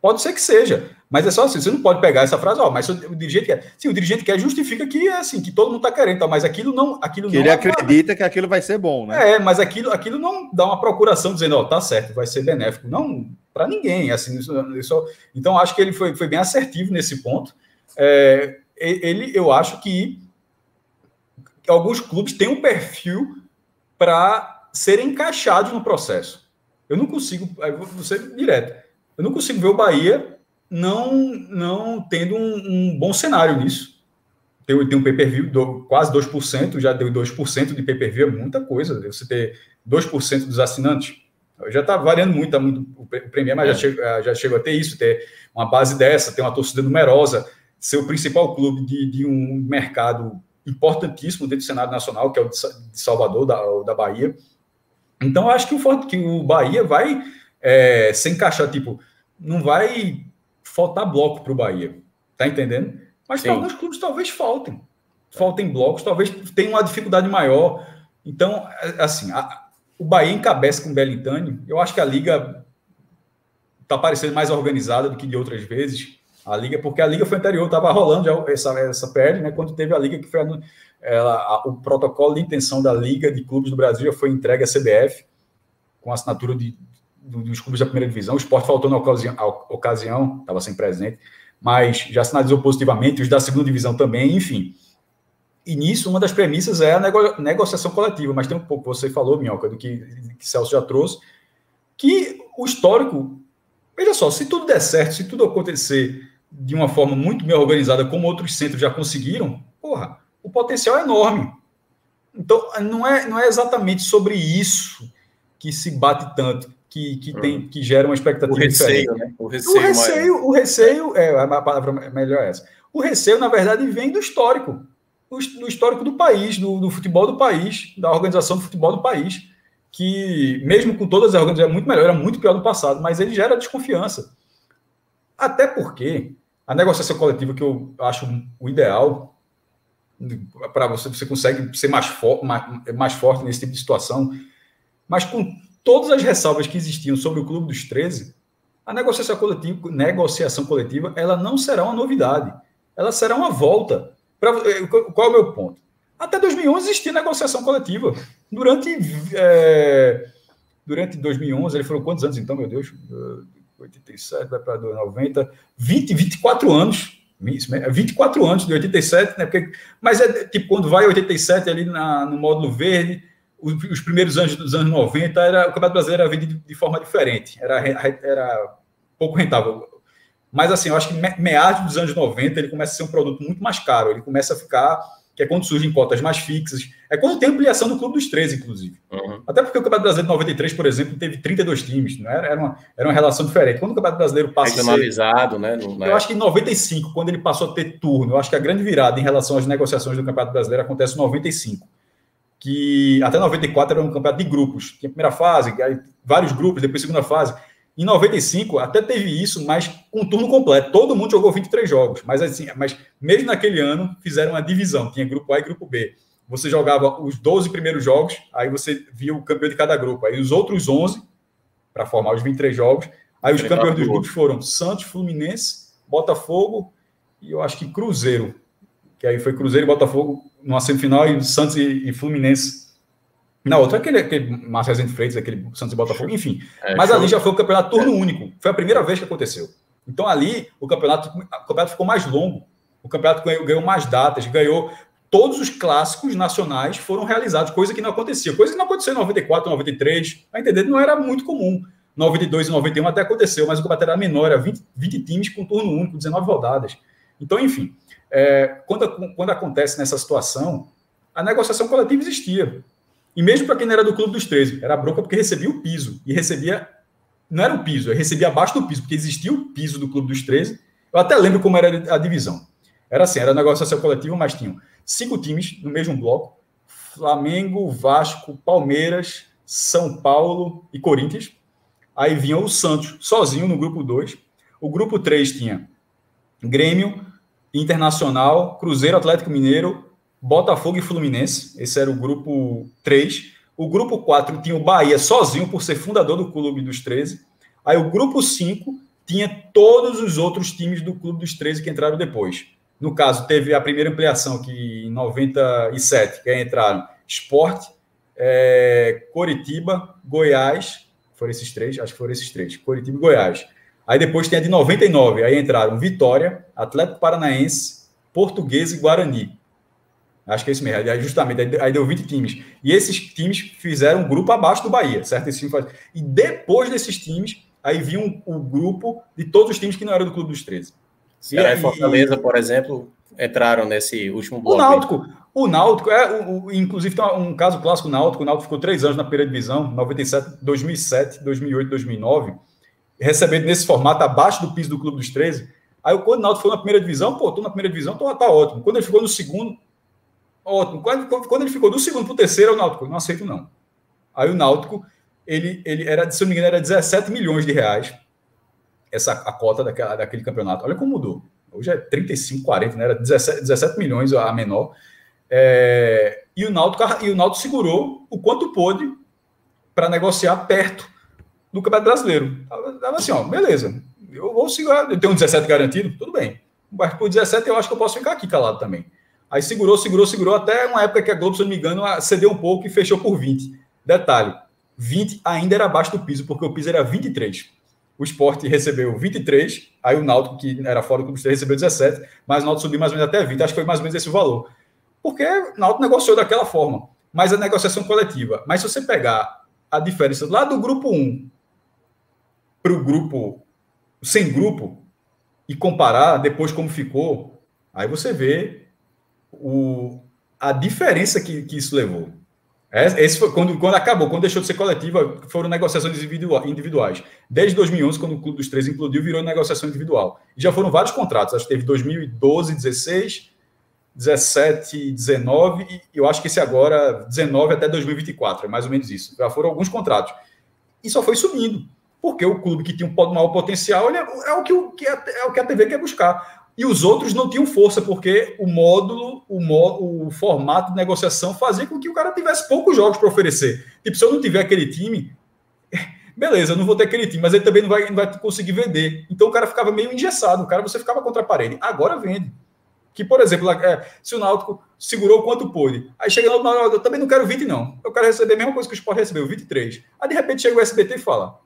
Pode ser que seja, mas é só assim, você não pode pegar essa frase, mas o dirigente quer. Sim, o dirigente quer, justifica que é assim, que todo mundo está querendo, mas aquilo não... Ele acredita que aquilo vai ser bom, né? Mas aquilo não dá uma procuração dizendo, tá certo, vai ser benéfico. Não, para ninguém. Assim, então, acho que ele foi bem assertivo nesse ponto. Eu acho que alguns clubes têm um perfil para serem encaixados no processo. Eu não consigo, vou ser direto, eu não consigo ver o Bahia não tendo um bom cenário nisso. Tem um pay-per-view, quase 2%, já deu 2% de pay-per-view, é muita coisa. Você ter 2% dos assinantes, já está variando muito, o Premier, mas já chegou a ter isso, ter uma base dessa, ter uma torcida numerosa, ser o principal clube de um mercado importantíssimo dentro do cenário nacional, que é o de Salvador, da Bahia. Então, eu acho que o Bahia vai se encaixar, tipo, não vai faltar bloco para o Bahia, tá entendendo? Mas para alguns clubes talvez faltem blocos, talvez tenha uma dificuldade maior. Então, assim, o Bahia encabeça com o Belintani. Eu acho que a Liga está parecendo mais organizada do que de outras vezes. Porque a Liga foi anterior, estava rolando já essa PL, né? Quando teve a Liga, que foi o protocolo de intenção da Liga de Clubes do Brasil já foi entregue à CBF, com a assinatura dos clubes da primeira divisão. O Sport faltou na ocasião, estava sem presente, mas já sinalizou positivamente, os da segunda divisão também, enfim. E nisso, uma das premissas é a negociação coletiva, mas tem um pouco, você falou, Minhoca, do que Celso já trouxe, que o histórico, veja só, se tudo der certo, se tudo acontecer de uma forma muito bem organizada, como outros centros já conseguiram, o potencial é enorme. Então, não é exatamente sobre isso que se bate tanto, que gera uma expectativa diferente. Né? O receio, a palavra melhor é essa. O receio, na verdade, vem do histórico. Do histórico do país, do futebol do país, da organização do futebol do país, que, mesmo com todas as organizações, é muito melhor, era muito pior do passado, mas ele gera desconfiança. Até porque a negociação coletiva, que eu acho o ideal, para você consegue ser mais forte nesse tipo de situação, mas com todas as ressalvas que existiam sobre o Clube dos 13, a negociação coletiva ela não será uma novidade, ela será uma volta. Qual é o meu ponto? Até 2011 existia negociação coletiva. Durante 2011, ele foram quantos anos então, meu Deus? 87, vai para 90, 24 anos. 24 anos de 87, né? Mas é tipo quando vai 87 ali no módulo verde, os primeiros anos dos anos 90, o Campeonato Brasileiro era vendido de forma diferente, era pouco rentável. Mas assim, eu acho que meados dos anos 90 ele começa a ser um produto muito mais caro, ele começa a ficar, que é quando surgem cotas mais fixas, é quando tem ampliação do Clube dos 13, inclusive. Uhum. Até porque o Campeonato Brasileiro de 93, por exemplo, teve 32 times, não era uma relação diferente. Quando o Campeonato Brasileiro passa regionalizado, a ser... né? Eu acho que em 95, quando ele passou a ter turno, eu acho que a grande virada em relação às negociações do Campeonato Brasileiro acontece em 95, que até 94 era um campeonato de grupos, tinha a primeira fase, vários grupos, depois segunda fase. Em 95, até teve isso, mas com turno completo. Todo mundo jogou 23 jogos. Mas mesmo naquele ano, fizeram uma divisão. Tinha grupo A e grupo B. Você jogava os 12 primeiros jogos, aí você via o campeão de cada grupo. Aí os outros 11, para formar os 23 jogos. Aí os campeões dos grupos foram Santos, Fluminense, Botafogo e eu acho que Cruzeiro. Que aí foi Cruzeiro e Botafogo numa semifinal e Santos e Fluminense. Na outra, aquele Márcio Rezende Freitas, aquele Santos e Botafogo, enfim. Mas ali já foi o campeonato turno único. Foi a primeira vez que aconteceu. Então, ali, o campeonato ficou mais longo. O campeonato ganhou mais datas, ganhou... Todos os clássicos nacionais foram realizados, coisa que não acontecia. Coisa que não aconteceu em 94, 93. A entender, não era muito comum. 92 e 91 até aconteceu, mas o campeonato era menor, era 20 times com turno único, 19 rodadas. Então, enfim, quando acontece nessa situação, a negociação coletiva existia. E mesmo para quem não era do Clube dos 13, era bronca porque recebia o piso. E recebia... Não era o piso, recebia abaixo do piso, porque existia o piso do Clube dos 13. Eu até lembro como era a divisão. Era assim, era negociação coletiva, mas tinham 5 times no mesmo bloco. Flamengo, Vasco, Palmeiras, São Paulo e Corinthians. Aí vinha o Santos sozinho no grupo 2. O grupo 3 tinha Grêmio, Internacional, Cruzeiro, Atlético Mineiro, Botafogo e Fluminense, esse era o grupo 3. O grupo 4 tinha o Bahia sozinho, por ser fundador do Clube dos 13. Aí o grupo 5 tinha todos os outros times do Clube dos 13 que entraram depois. No caso, teve a primeira ampliação, que em 97, que aí entraram Sport, Coritiba, Goiás, Foram esses três? Acho que foram esses três. Coritiba e Goiás. Aí depois tem a de 99. Aí entraram Vitória, Atlético Paranaense, Portuguesa e Guarani. Acho que é isso mesmo. Aí justamente, aí deu 20 times. E esses times fizeram um grupo abaixo do Bahia, certo? E depois desses times, aí vinha o grupo de todos os times que não eram do Clube dos 13. Ceará e Fortaleza, por exemplo, entraram nesse último bloco. O Náutico, inclusive tem um caso clássico do Náutico. O Náutico ficou 3 anos na primeira divisão, 2007, 2008, 2009, recebendo nesse formato abaixo do piso do Clube dos 13. Aí quando o Náutico foi na primeira divisão, tô na primeira divisão, tá ótimo. Quando ele ficou no segundo, ótimo. Quando ele ficou do segundo para o terceiro, o Náutico, não aceito não. Aí o Náutico, ele era, se eu não me engano, era 17 milhões de reais a cota daquele campeonato. Olha como mudou. Hoje é 35, 40, né? Era 17 milhões a menor. E o Náutico segurou o quanto pôde para negociar perto do Campeonato Brasileiro. Tava assim, ó, beleza. Eu vou segurar. Eu tenho um 17 garantido, tudo bem. Mas por 17 eu acho que eu posso ficar aqui calado também. Aí segurou, até uma época que a Globo, se eu não me engano, cedeu um pouco e fechou por 20. Detalhe, 20 ainda era abaixo do piso, porque o piso era 23. O Sport recebeu 23, aí o Náutico, que era fora do Clube, recebeu 17, mas o Náutico subiu mais ou menos até 20, acho que foi mais ou menos esse o valor. Porque o Náutico negociou daquela forma, mas a negociação coletiva. Mas se você pegar a diferença lá do grupo 1 para o grupo sem grupo e comparar depois como ficou, aí você vê a diferença que isso levou. Esse foi quando acabou, quando deixou de ser coletiva, foram negociações individuais. Desde 2011, quando o Clube dos 13 implodiu, virou negociação individual. E já foram vários contratos, acho que teve 2012, 16, 17, 19, e eu acho que esse agora, 19 até 2024, é mais ou menos isso. Já foram alguns contratos. E só foi subindo, porque o clube que tinha um maior potencial é o que a TV quer buscar. E os outros não tinham força, porque o formato de negociação fazia com que o cara tivesse poucos jogos para oferecer. Tipo, se eu não tiver aquele time, beleza, eu não vou ter aquele time, mas ele também não vai conseguir vender. Então o cara ficava meio engessado, você ficava contra a parede. Agora vende. Que, por exemplo, se o Náutico segurou o quanto pôde, aí chega no Náutico, eu também não quero 20, não. Eu quero receber a mesma coisa que o Sport recebeu, 23. Aí, de repente, chega o SBT e fala: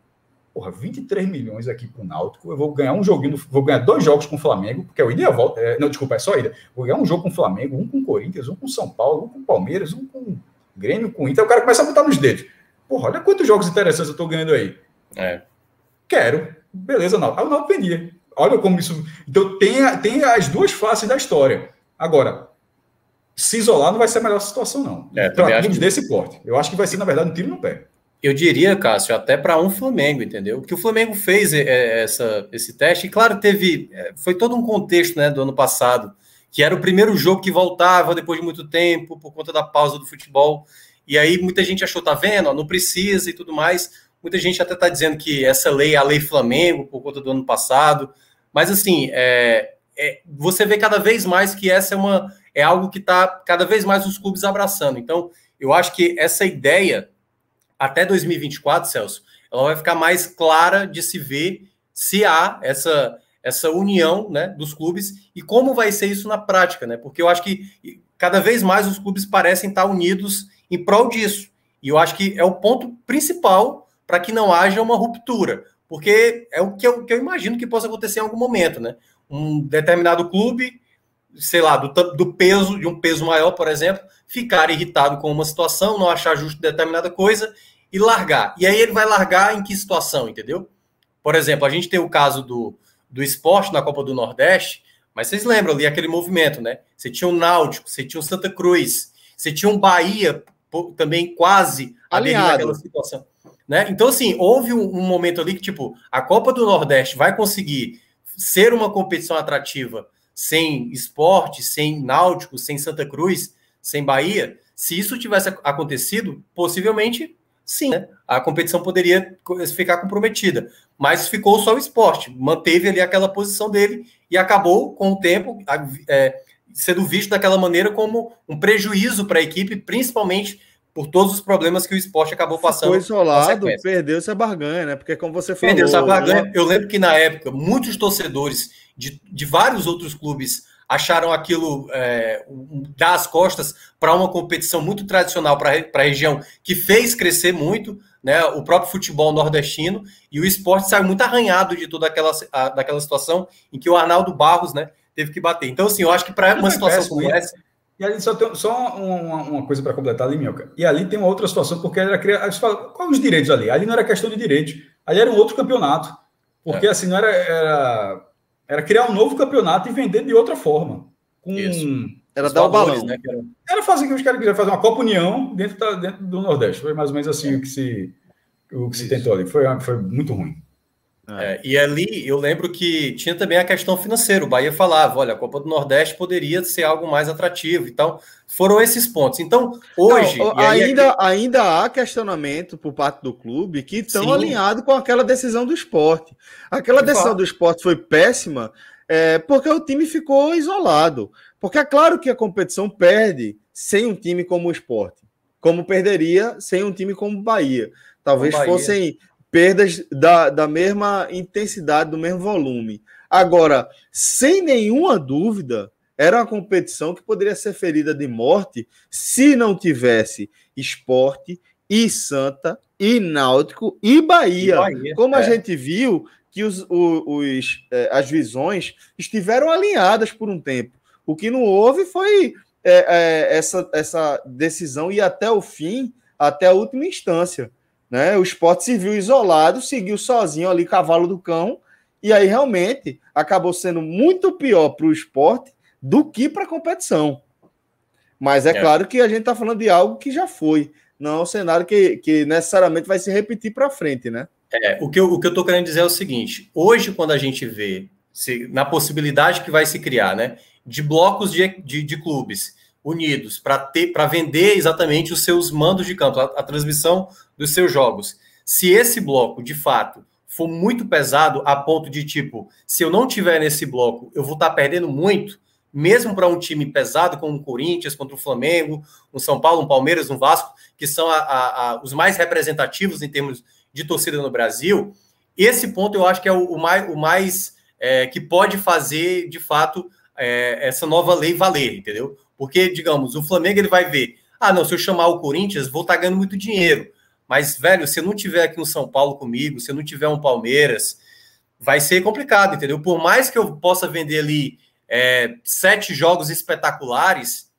porra, 23 milhões aqui pro Náutico, eu vou ganhar um joguinho, vou ganhar 2 jogos com o Flamengo, porque é o ida e a volta, não, desculpa, é só a ida. Vou ganhar um jogo com o Flamengo, um com o Corinthians, um com o São Paulo, um com o Palmeiras, um com o Grêmio, com o Inter. O cara começa a botar nos dedos. Porra, olha quantos jogos interessantes eu tô ganhando aí. Quero. Beleza, Náutico. Aí o Náutico vendia. Olha como isso... Então, tem as duas faces da história. Agora, se isolar não vai ser a melhor situação, não. Para clubes desse porte. Eu acho que vai ser, na verdade, um tiro no pé. Eu diria, Cássio, até para um Flamengo, entendeu? Porque o Flamengo fez esse teste, e claro, foi todo um contexto, né, do ano passado, que era o primeiro jogo que voltava depois de muito tempo, por conta da pausa do futebol, e aí muita gente achou, tá vendo, ó, não precisa e tudo mais, muita gente até tá dizendo que essa lei é a lei Flamengo, por conta do ano passado, mas assim, você vê cada vez mais que essa é algo que tá cada vez mais os clubes abraçando. Então, eu acho que essa ideia até 2024, Celso, ela vai ficar mais clara de se ver se há essa união, né, dos clubes e como vai ser isso na prática, né? Porque eu acho que cada vez mais os clubes parecem estar unidos em prol disso. E eu acho que é o ponto principal para que não haja uma ruptura, porque é o que eu imagino que possa acontecer em algum momento, né? Um determinado clube, sei lá, de um peso maior, por exemplo, ficar irritado com uma situação, não achar justo determinada coisa e largar. E aí ele vai largar em que situação, entendeu? Por exemplo, a gente tem o caso do Sport na Copa do Nordeste, mas vocês lembram ali aquele movimento, né? Você tinha o Náutico, você tinha o Santa Cruz, você tinha um Bahia também quase aderindo naquela situação, né? Então, assim, houve um momento ali que, tipo, a Copa do Nordeste vai conseguir ser uma competição atrativa sem Sport, sem Náutico, sem Santa Cruz, sem Bahia. Se isso tivesse acontecido, possivelmente, sim, né? A competição poderia ficar comprometida. Mas ficou só o Sport, manteve ali aquela posição dele e acabou, com o tempo, sendo visto daquela maneira como um prejuízo para a equipe, principalmente por todos os problemas que o Sport acabou passando. Foi isolado, perdeu essa barganha, né? Porque, como você falou... Perdeu essa barganha. Eu lembro que, na época, muitos torcedores de vários outros clubes acharam aquilo dar as costas para uma competição muito tradicional para a região, que fez crescer muito. né, o próprio futebol nordestino, e o Sport saiu muito arranhado de toda daquela situação em que o Arnaldo Barros, né, teve que bater. Então, assim, eu acho que para uma situação como essa... E ali só uma coisa para completar ali, Minhoca. E ali tem uma outra situação, porque era criar. Quais os direitos ali? Ali não era questão de direitos. Ali era um outro campeonato. Porque assim, não era criar um novo campeonato e vender de outra forma. Era dar o balão. Né? Era fazer o que os caras quiseram fazer, uma Copa União dentro do Nordeste. Foi mais ou menos assim o que se tentou ali. Foi muito ruim. E ali eu lembro que tinha também a questão financeira. O Bahia falava, olha, a Copa do Nordeste poderia ser algo mais atrativo. Então, foram esses pontos. Então, hoje... Não, ainda há questionamento por parte do clube que estão alinhados com aquela decisão do Sport. Aquela decisão do Sport foi péssima porque o time ficou isolado. Porque é claro que a competição perde sem um time como o Sport. Como perderia sem um time como o Bahia. Talvez fossem... perdas da mesma intensidade, do mesmo volume. Agora, sem nenhuma dúvida, era uma competição que poderia ser ferida de morte se não tivesse Sport, e Santa, e Náutico, e Bahia. Como a gente viu que as visões estiveram alinhadas por um tempo. O que não houve foi essa decisão ir até o fim, até a última instância. Né? O Sport se viu isolado, seguiu sozinho ali, cavalo do cão, e aí realmente acabou sendo muito pior para o Sport do que para a competição. Mas claro que a gente está falando de algo que já foi, não é um cenário que necessariamente vai se repetir para frente, né? O que eu estou querendo dizer é o seguinte, hoje quando a gente vê na possibilidade que vai se criar, né, de blocos de clubes unidos para vender exatamente os seus mandos de campo, a transmissão dos seus jogos. Se esse bloco, de fato, for muito pesado a ponto de, tipo, se eu não tiver nesse bloco, eu vou estar perdendo muito, mesmo para um time pesado como o Corinthians, contra o Flamengo, um São Paulo, um Palmeiras, um Vasco, que são os mais representativos em termos de torcida no Brasil, esse ponto eu acho que é o mais que pode fazer, de fato, essa nova lei valer, entendeu? Porque, digamos, o Flamengo ele vai ver, não, se eu chamar o Corinthians, vou estar ganhando muito dinheiro. Mas, velho, se eu não tiver aqui um São Paulo comigo, se eu não tiver um Palmeiras, vai ser complicado, entendeu? Por mais que eu possa vender ali 7 jogos espetaculares,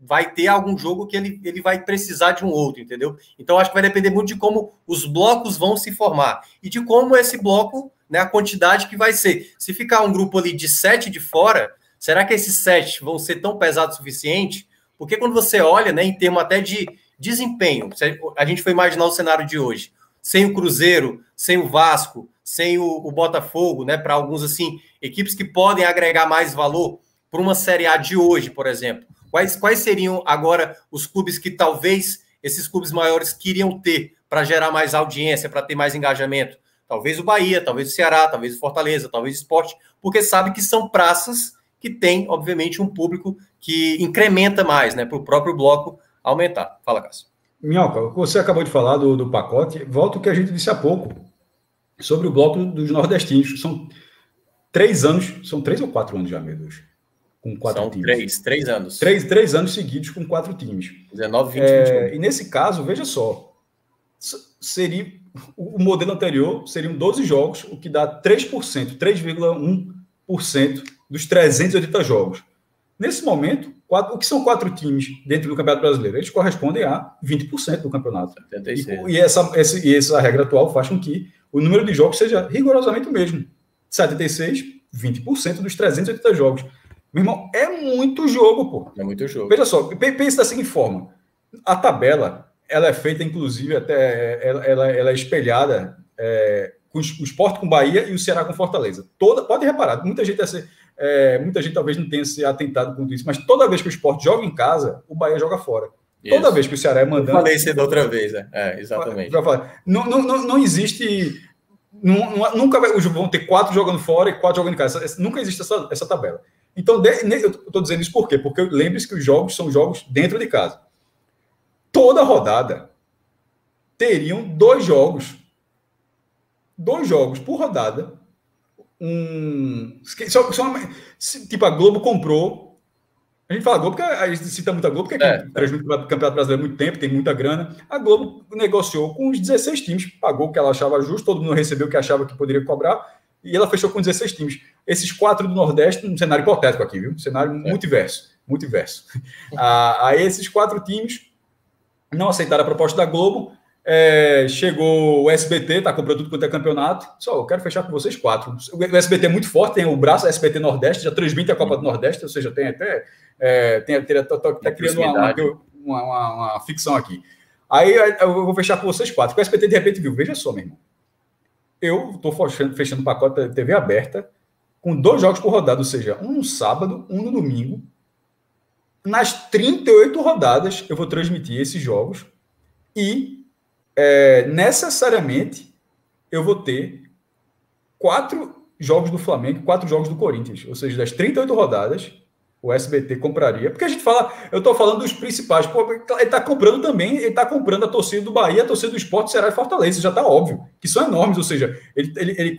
vai ter algum jogo que ele vai precisar de um outro, entendeu? Então, acho que vai depender muito de como os blocos vão se formar e de como esse bloco, né, a quantidade que vai ser. Se ficar um grupo ali de 7 de fora, será que esses 7 vão ser tão pesados o suficiente? Porque quando você olha, né, em termos até de desempenho, a gente foi imaginar o cenário de hoje, sem o Cruzeiro, sem o Vasco, sem o Botafogo, né, para alguns, assim, equipes que podem agregar mais valor para uma Série A de hoje, por exemplo. Quais seriam agora os clubes que talvez esses clubes maiores queriam ter para gerar mais audiência, para ter mais engajamento? Talvez o Bahia, talvez o Ceará, talvez o Fortaleza, talvez o Sport, porque sabe que são praças que tem, obviamente, um público que incrementa mais, né, para o próprio bloco aumentar. Fala, Cássio. Minhoca, você acabou de falar do pacote, volta o que a gente disse há pouco, sobre o bloco dos nordestinos. São 3 anos, são 3 ou 4 anos já, meu Deus, com 4 times. São 3 anos. 3 anos seguidos com 4 times. 19, 20, 21. E nesse caso, veja só, seria o modelo anterior, seriam 12 jogos, o que dá 3%, 3,1% dos 380 jogos. Nesse momento, o que são 4 times dentro do Campeonato Brasileiro? Eles correspondem a 20% do campeonato. E essa regra atual faz com que o número de jogos seja rigorosamente o mesmo. 76, 20% dos 380 jogos. Meu irmão, é muito jogo, pô. É muito jogo. Veja só, pensa da seguinte forma. A tabela, ela é feita, inclusive, até ela é espelhada com o Sport com Bahia e o Ceará com Fortaleza. Pode reparar, muita gente talvez não tenha se atentado com isso, mas toda vez que o Sport joga em casa, o Bahia joga fora. Isso. Toda vez que o Ceará é mandante... Eu falei isso da outra vez, exatamente. Não existe... Nunca vão ter 4 jogando fora e 4 jogando em casa. Nunca existe essa tabela. Então, eu estou dizendo isso por quê? Porque lembre-se que os jogos são jogos dentro de casa. Toda rodada teriam 2 jogos. 2 jogos por rodada. Tipo, a Globo comprou A gente fala Globo porque a gente cita muita Globo, porque transmite o Campeonato Brasileiro há muito tempo, tem muita grana. A Globo negociou com os 16 times, pagou o que ela achava justo, todo mundo recebeu o que achava que poderia cobrar, e ela fechou com 16 times. Esses 4 do Nordeste, um cenário hipotético aqui, viu? Um cenário multiverso. Aí esses 4 times não aceitaram a proposta da Globo. Chegou o SBT, tá comprando tudo quanto é campeonato. Eu quero fechar com vocês 4. O SBT é muito forte, tem o braço SBT Nordeste, já transmite a Copa do Nordeste, ou seja, tem até criando uma ficção aqui. Aí eu vou fechar com vocês 4. O SBT de repente viu, veja só, meu irmão. Eu estou fechando o pacote da TV aberta com 2 jogos por rodada, ou seja, um no sábado, um no domingo. Nas 38 rodadas eu vou transmitir esses jogos e necessariamente eu vou ter 4 jogos do Flamengo, 4 jogos do Corinthians. Ou seja, das 38 rodadas, o SBT compraria. Porque a gente fala, eu estou falando dos principais. Pô, ele está comprando também, ele está comprando a torcida do Bahia, a torcida do Sport, Ceará e Fortaleza. Já está óbvio, que são enormes. Ou seja, ele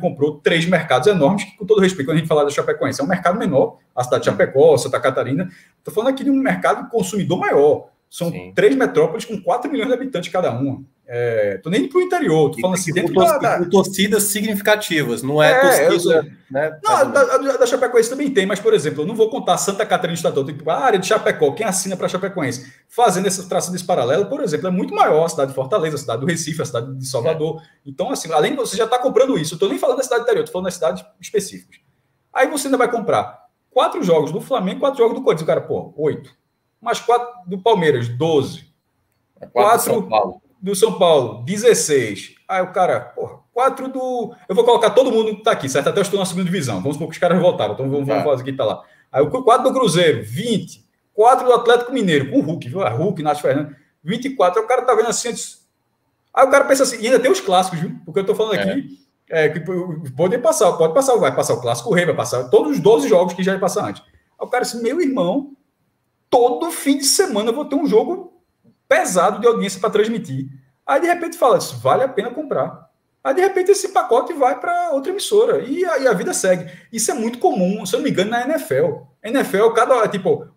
comprou 3 mercados enormes, que, com todo respeito, quando a gente fala da Chapecoense, é um mercado menor, a cidade de Chapecó, Santa Catarina. Estou falando aqui de um mercado consumidor maior. São 3 metrópoles com 4 milhões de habitantes cada uma. Tô nem para o interior, tô falando assim, dentro com torcidas significativas, não é torcida. Né, não, da Chapecoense também tem, mas, por exemplo, eu não vou contar Santa Catarina Estadual, tipo, a área de Chapecó, quem assina para Chapecoense, fazendo essa traço desse paralelo, por exemplo, é muito maior a cidade de Fortaleza, a cidade do Recife, a cidade de Salvador. Então, assim, além de você já está comprando isso, eu estou nem falando da cidade interior, estou falando das cidades específicas. Aí você ainda vai comprar 4 jogos do Flamengo, 4 jogos do Corinthians, o cara, 8. Mais 4 do Palmeiras, 12. 4 do São Paulo, 16. Aí o cara, 4 do... Eu vou colocar todo mundo que tá aqui, certo? Até eu estou na segunda divisão. Vamos supor que os caras voltaram. Então vamos fazer aqui, tá lá. Aí o 4 do Cruzeiro, 20. 4 do Atlético Mineiro, com o Hulk, viu? Hulk, Nath Fernandes, 24. Aí o cara tá vendo assim... Aí o cara pensa assim, e ainda tem os clássicos, viu? Porque eu tô falando aqui, que pode passar, vai passar o Clássico Rei, vai passar todos os 12 jogos que já ia passar antes. Aí o cara assim, meu irmão, todo fim de semana eu vou ter um jogo pesado de audiência para transmitir. Aí, de repente, fala, isso vale a pena comprar. Aí, de repente, esse pacote vai para outra emissora. E a vida segue. Isso é muito comum, se eu não me engano, na NFL. NFL,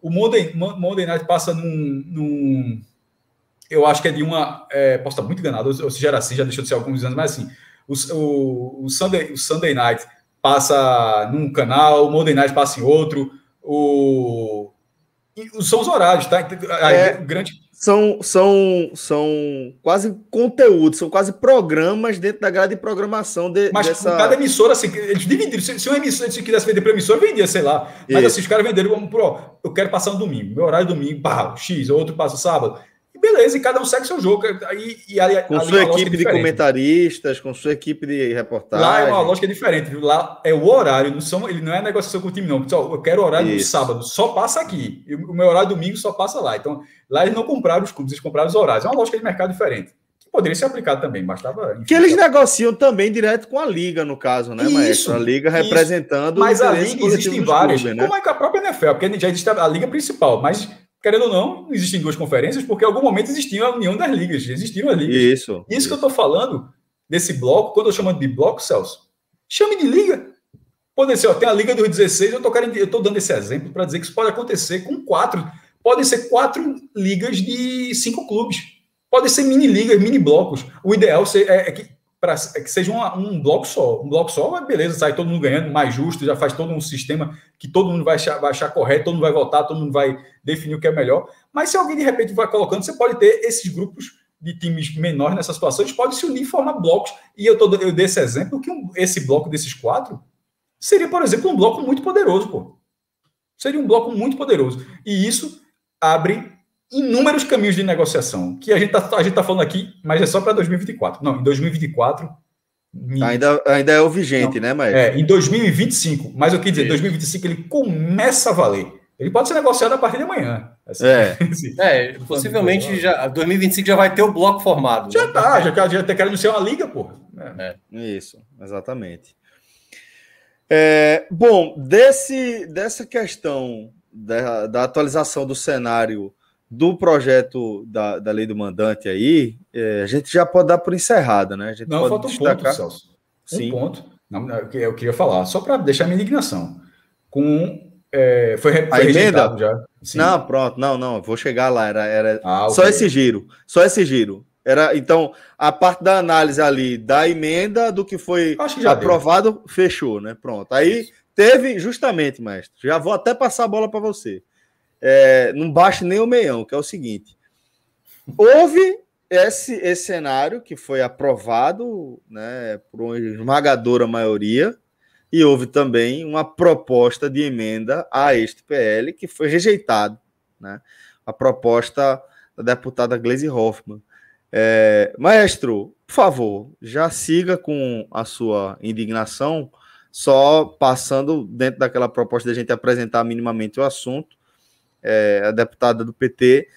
o Monday Night passa num eu acho que é de uma... posso estar muito enganado, ou se já era assim, já deixou de ser há alguns anos, mas assim, o Sunday Night passa num canal, o Monday Night passa em outro, são os horários, tá? São quase conteúdos, são quase programas dentro da grade de programação mas cada emissora, assim, eles dividiram. Se uma emissora, se quisesse vender para emissora, vendia, sei lá. Mas assim, os caras venderam como, eu quero passar no domingo, meu horário domingo, X, outro passa sábado. E beleza, e cada um segue seu jogo. Com sua equipe de comentaristas, com sua equipe de reportagem. Lá é uma lógica diferente, viu? Lá é o horário, ele não é negociação com o time, não. Pessoal, eu quero o horário do sábado, só passa aqui. E o meu horário domingo só passa lá. Então, lá eles não compraram os clubes, eles compraram os horários. É uma lógica de mercado diferente. Que poderia ser aplicado também, bastava... Que eles negociam também direto com a Liga, no caso, né, Maestro? A Liga representando... Mas a Liga existem várias, clubes, né? Como é que a própria NFL, porque já existe a Liga principal, mas... Querendo ou não, existem 2 conferências, porque em algum momento existia a união das ligas, existiram as ligas. Isso que eu estou falando desse bloco, quando eu chamo de bloco, Celso, chame de liga. Pode ser, tem a Liga dos 16, eu estou dando esse exemplo para dizer que isso pode acontecer com 4. Podem ser 4 ligas de 5 clubes. Podem ser mini-ligas, mini-blocos. O ideal é que seja um bloco só. Um bloco só, beleza, sai todo mundo ganhando, mais justo, já faz todo um sistema que todo mundo vai achar correto, todo mundo vai votar, todo mundo vai definir o que é melhor. Mas se alguém, de repente, vai colocando, você pode ter esses grupos de times menores nessa situação, eles podem se unir e formar blocos. E eu dei esse exemplo, que esse bloco desses 4 seria, por exemplo, um bloco muito poderoso, pô. Seria um bloco muito poderoso. E isso abre inúmeros caminhos de negociação, que a gente tá falando aqui, mas é só para 2024. Não, em 2024... Ainda é o vigente, né, Maestro? Em 2025. Mas eu queria dizer, em 2025 ele começa a valer. Ele pode ser negociado a partir de amanhã. Assim, possivelmente, 2025 já vai ter o bloco formado. Já quer anunciar uma liga, pô. Isso, exatamente. Bom, dessa questão da atualização do cenário do projeto da lei do mandante aí, a gente já pode dar por encerrada, né? A gente pode falta destacar... ponto, Celso. Sim. Um ponto. Eu queria falar, só para deixar minha indignação. Com Foi rejeitado já. Sim. Não, pronto, não, vou chegar lá. Era só okay. Só esse giro. Então, a parte da análise ali da emenda do que foi aprovado, fechou, né? Pronto. Aí teve, justamente, mestre, já vou até passar a bola para você. Não baixe nem o meião, que é o seguinte. Houve esse cenário que foi aprovado, né, por uma esmagadora maioria, e houve também uma proposta de emenda a este PL que foi rejeitado, né? A proposta da deputada Gleisi Hoffmann. Maestro, por favor, já siga com a sua indignação, só passando dentro daquela proposta de a gente apresentar minimamente o assunto. A deputada do PT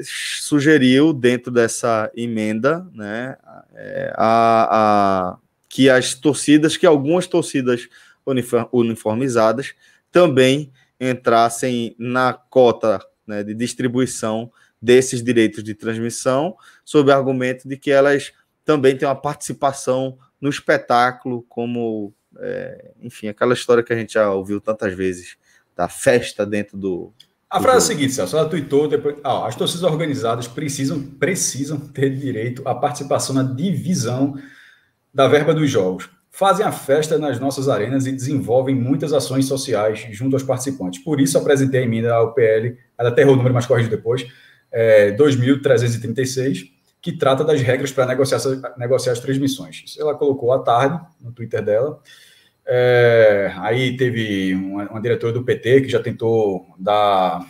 sugeriu, dentro dessa emenda, né, que as torcidas, que algumas torcidas uniformizadas também entrassem na cota, né, de distribuição desses direitos de transmissão, sob o argumento de que elas também têm uma participação no espetáculo, como, enfim, aquela história que a gente já ouviu tantas vezes, da festa dentro do... A frase é a seguinte, Celso, ela tweetou depois, as torcidas organizadas precisam ter direito à participação na divisão da verba dos jogos. Fazem a festa nas nossas arenas e desenvolvem muitas ações sociais junto aos participantes. Por isso, apresentei a emenda ao PL, ela até errou o número, mas corrigiu depois, 2.336, que trata das regras para negociar as transmissões. Isso ela colocou à tarde no Twitter dela. Aí teve uma diretora do PT que já tentou dar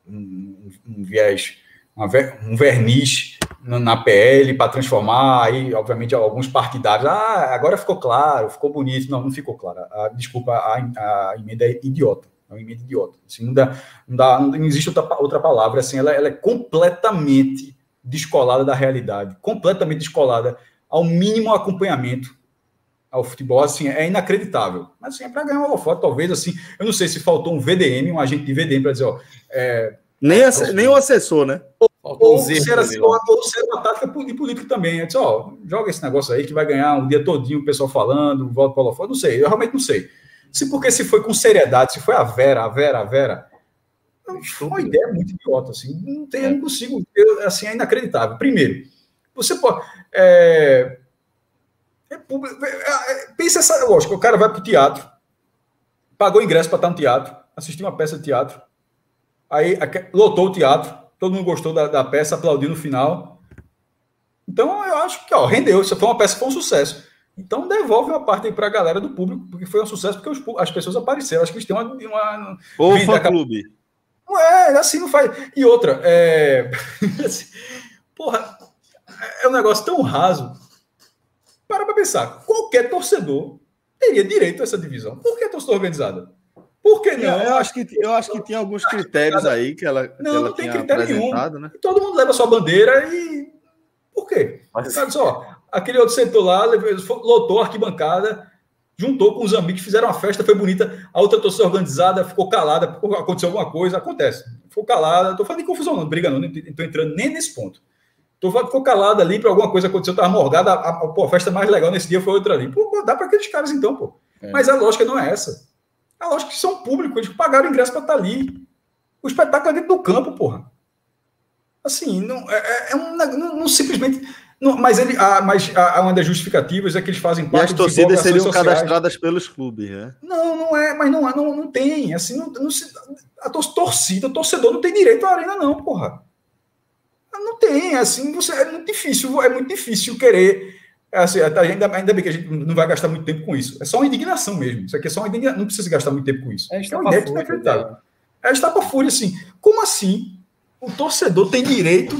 um viés, um verniz na PL para transformar, aí obviamente alguns partidários, agora ficou claro, ficou bonito. Não ficou claro, desculpa, a emenda é idiota, é uma emenda idiota, assim, não existe outra palavra, assim, ela é completamente descolada da realidade, completamente descolada ao mínimo acompanhamento ao futebol, assim, é inacreditável. Mas, assim, é para ganhar uma holofote, talvez, assim, eu não sei se faltou um agente de VDM para dizer, nem o assessor, né? Ou se era uma tática de política também. Eu disse, joga esse negócio aí que vai ganhar um dia todinho o pessoal falando, volta para o holofote, não sei, eu realmente não sei. Porque se foi com seriedade, se foi a Vera, foi uma ideia muito idiota, assim, eu não consigo, assim, é inacreditável. Primeiro, você pode... pensa essa lógica, o cara vai para o teatro, pagou ingresso para estar no teatro, assistiu uma peça de teatro, aí lotou o teatro, todo mundo gostou da peça, aplaudiu no final. Então eu acho que rendeu, isso foi uma peça que foi um sucesso. Então devolve uma parte aí para a galera do público, porque foi um sucesso, porque as pessoas apareceram. Acho que eles têm uma ou fã-clube. Não assim não faz. E outra, assim, porra, é um negócio tão raso. Para pensar, qualquer torcedor teria direito a essa divisão. Por que a torcida organizada? Por que não? Eu acho que tinha alguns critérios aí que ela não tem tinha critério apresentado, nenhum. Né? Todo mundo leva sua bandeira e... Por quê? Olha só, aquele outro setor lá lotou a arquibancada, juntou com os amigos, fizeram uma festa, foi bonita. A outra torcida organizada ficou calada, aconteceu alguma coisa, acontece. Ficou calada, estou falando de confusão, não briga não estou entrando nem nesse ponto. Ficou calado ali para alguma coisa acontecer, estava morgada, a festa mais legal nesse dia foi outra ali. Dá para aqueles caras então, pô. Mas a lógica não é essa. A lógica é que são públicos, eles pagaram o ingresso para estar ali. O espetáculo é dentro do campo, porra. Assim, não simplesmente... Não, mas uma das justificativas é que eles fazem parte... E as torcidas seriam cadastradas pelos clubes, né? Não é, mas não tem. Assim, a torcida, o torcedor não tem direito à arena não, porra. Não tem, assim, é muito difícil querer, assim, ainda bem que a gente não vai gastar muito tempo com isso, é só uma indignação mesmo, isso aqui é só uma indignação, não precisa gastar muito tempo com isso, é uma ideia inacreditável. É estapafúria, assim, como assim o torcedor tem direito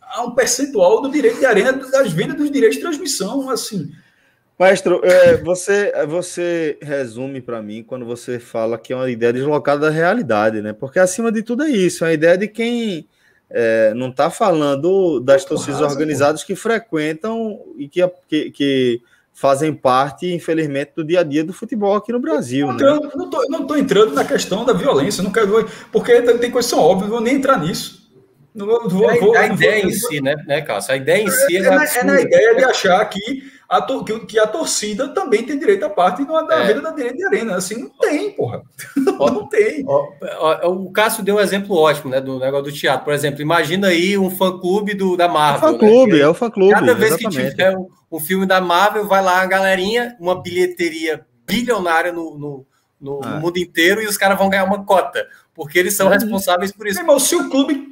a um percentual do direito de arena das vendas dos direitos de transmissão, assim... Maestro, você resume para mim quando você fala que é uma ideia deslocada da realidade, né, porque acima de tudo é isso, é a ideia de quem... não está falando das torcidas organizadas que frequentam e que fazem parte, infelizmente, do dia a dia do futebol aqui no Brasil. Não estou entrando na questão da violência, não quero, porque tem coisas que são óbvias, não vou nem entrar nisso. A ideia em si, né, Cássio? A ideia em si é na ideia de achar que a torcida também tem direito à parte da venda da direito de arena. Assim, não tem, porra. Não tem. O Cássio deu um exemplo ótimo, né, do negócio do teatro. Por exemplo, imagina aí um fã-clube da Marvel. É o fã-clube. Cada vez que tiver um filme da Marvel, vai lá a galerinha, uma bilheteria bilionária no mundo inteiro, e os caras vão ganhar uma cota, porque eles são responsáveis por isso. Irmão, se o clube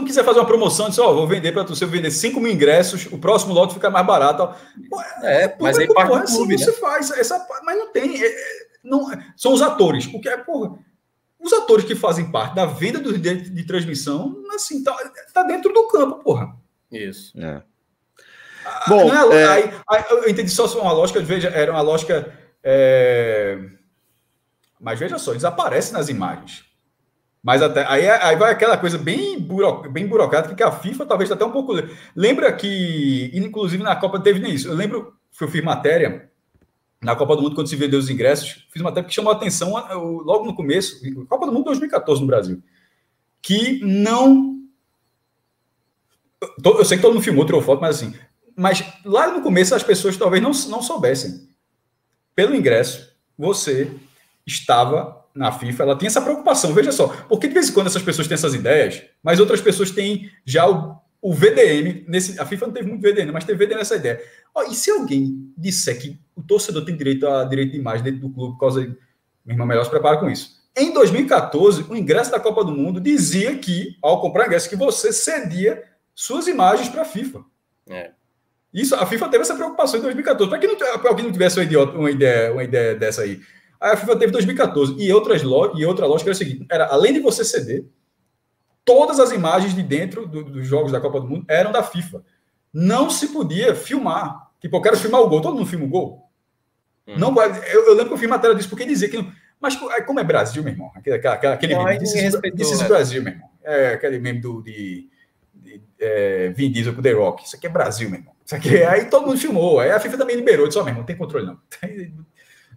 quiser fazer uma promoção, diz, vou vender para você, vender 5 mil ingressos, o próximo lote fica mais barato. Mas aí parte do clube, você faz mas não tem. São os atores. Porque os atores que fazem parte da venda dos direitos de transmissão, assim, tá dentro do campo, porra. Isso. Bom, eu entendi só uma lógica, veja, era uma lógica. Mas veja só, eles aparecem nas imagens. Mas aí vai aquela coisa bem burocrática que a FIFA talvez até um pouco. Lembra que, inclusive, na Copa teve nem isso. Eu lembro que eu fiz matéria na Copa do Mundo, quando se vendeu os ingressos, fiz matéria que chamou a atenção logo no começo, Copa do Mundo 2014 no Brasil, que não. Eu sei que todo mundo filmou, tirou foto, mas lá no começo as pessoas talvez não soubessem. Pelo ingresso, você estava na FIFA, ela tinha essa preocupação, veja só, porque de vez em quando essas pessoas têm essas ideias, mas outras pessoas têm já o VDM, a FIFA não teve muito VDM, mas teve VDM nessa ideia. E se alguém disser que o torcedor tem direito de imagem dentro do clube, por causa de... Meu irmão, melhor se prepara com isso. Em 2014, o ingresso da Copa do Mundo dizia que, ao comprar ingresso, que você cedia suas imagens para a FIFA. Isso, a FIFA teve essa preocupação em 2014. Para que alguém não tivesse uma ideia dessa aí. A FIFA teve 2014. E outra lógica era o seguinte: além de você ceder, todas as imagens de dentro dos jogos da Copa do Mundo eram da FIFA. Não se podia filmar. Tipo, eu quero filmar o gol. Todo mundo filma o gol? Não, eu lembro que eu fiz matéria disso, porque dizia que não. Mas como é Brasil, meu irmão? Aquele meme. This is Brasil, meu irmão. Aquele meme de Vin Diesel com The Rock. Isso aqui é Brasil, meu irmão. Isso aqui aí todo mundo filmou. Aí a FIFA também liberou. Disse, meu irmão, não tem controle, não.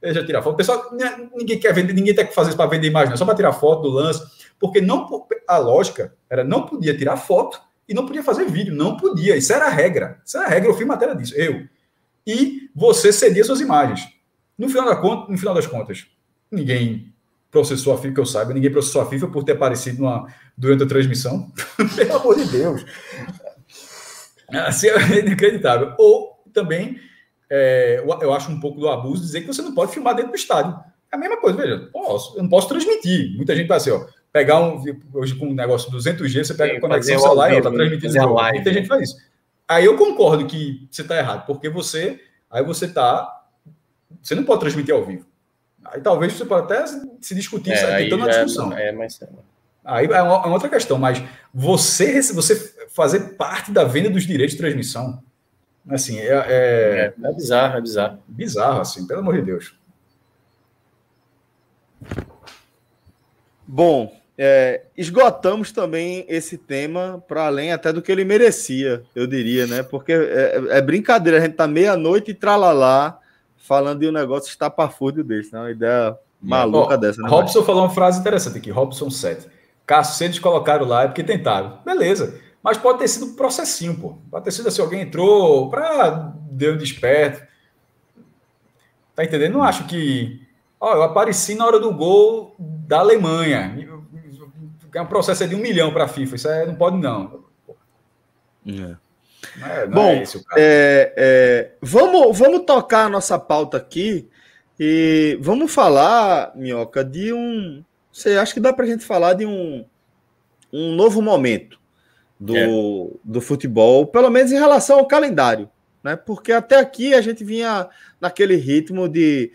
Deixa eu tirar foto. O pessoal, ninguém quer vender, ninguém tem que fazer isso para vender imagem, não. Só para tirar foto do lance. Porque a lógica era não podia tirar foto e não podia fazer vídeo. Não podia. Isso era a regra. Eu fiz matéria disso. E você cedia suas imagens. No final das contas, ninguém processou a FIFA, que eu saiba, ninguém processou a FIFA por ter aparecido durante a transmissão. Pelo amor de Deus. Assim, é inacreditável. Ou também, eu acho um pouco do abuso dizer que você não pode filmar dentro do estádio. É a mesma coisa, veja, eu não posso transmitir. Muita gente vai assim, pegar hoje com um negócio 200G, você pega a conexão celular e tá transmitindo live. Muita gente faz isso. Aí eu concordo que você está errado, porque você não pode transmitir ao vivo. Aí talvez você pode até se discutir isso aí, tentando uma discussão. Aí é uma outra questão, mas você fazer parte da venda dos direitos de transmissão, assim, é bizarro, Bizarro, assim, pelo amor de Deus. Bom, esgotamos também esse tema para além até do que ele merecia, eu diria, né? Porque é brincadeira, a gente tá meia-noite e tralalá falando de um negócio estapafúrdio desse, né? Uma ideia maluca dessa, né? Robson falou uma frase interessante aqui, Robson 7. Cacetes colocaram lá, porque tentaram. Beleza. Mas pode ter sido um processinho, pô. Pode ter sido assim, alguém entrou deu um desperto. Tá entendendo? Não acho que... eu apareci na hora do gol da Alemanha. É um processo de 1 milhão para a FIFA. Isso não pode, não. Bom, é esse o caso. Vamos tocar a nossa pauta aqui e vamos falar, Minhoca, de Você acha que dá para a gente falar de um novo momento do futebol, pelo menos em relação ao calendário, né? Porque até aqui a gente vinha naquele ritmo de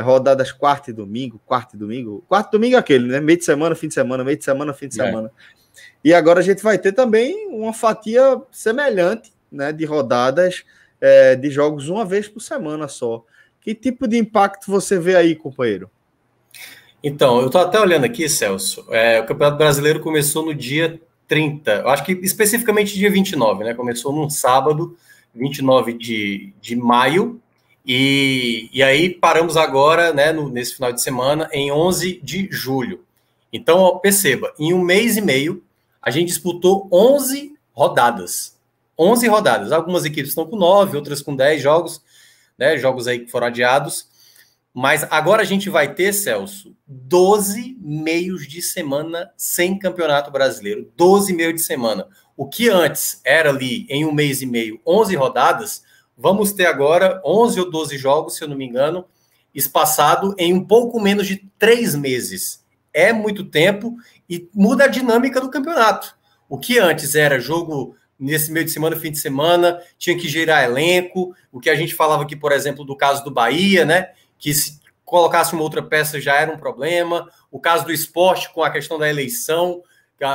rodadas quarta e domingo. Quarto e domingo é aquele, né? Meio de semana, fim de semana, meio de semana, fim de semana. E agora a gente vai ter também uma fatia semelhante, né, de rodadas de jogos uma vez por semana só. Que tipo de impacto você vê aí, companheiro? Então, eu estou até olhando aqui, Celso. O Campeonato Brasileiro começou no dia 30, eu acho que especificamente dia 29, né? Começou num sábado, 29 de maio, e aí paramos agora, né, nesse final de semana, em 11 de julho. Então, perceba, em 1 mês e meio, a gente disputou 11 rodadas. 11 rodadas. Algumas equipes estão com 9, outras com 10 jogos, né? Jogos aí que foram adiados. Mas agora a gente vai ter, Celso, 12 meios de semana sem Campeonato Brasileiro. 12 meios de semana. O que antes era ali, em um mês e meio, 11 rodadas, vamos ter agora 11 ou 12 jogos, se eu não me engano, espaçado em um pouco menos de 3 meses. É muito tempo e muda a dinâmica do campeonato. O que antes era jogo nesse meio de semana, fim de semana, tinha que gerar elenco, o que a gente falava aqui, por exemplo, do caso do Bahia, né? Que se colocasse uma outra peça já era um problema. O caso do Sport com a questão da eleição,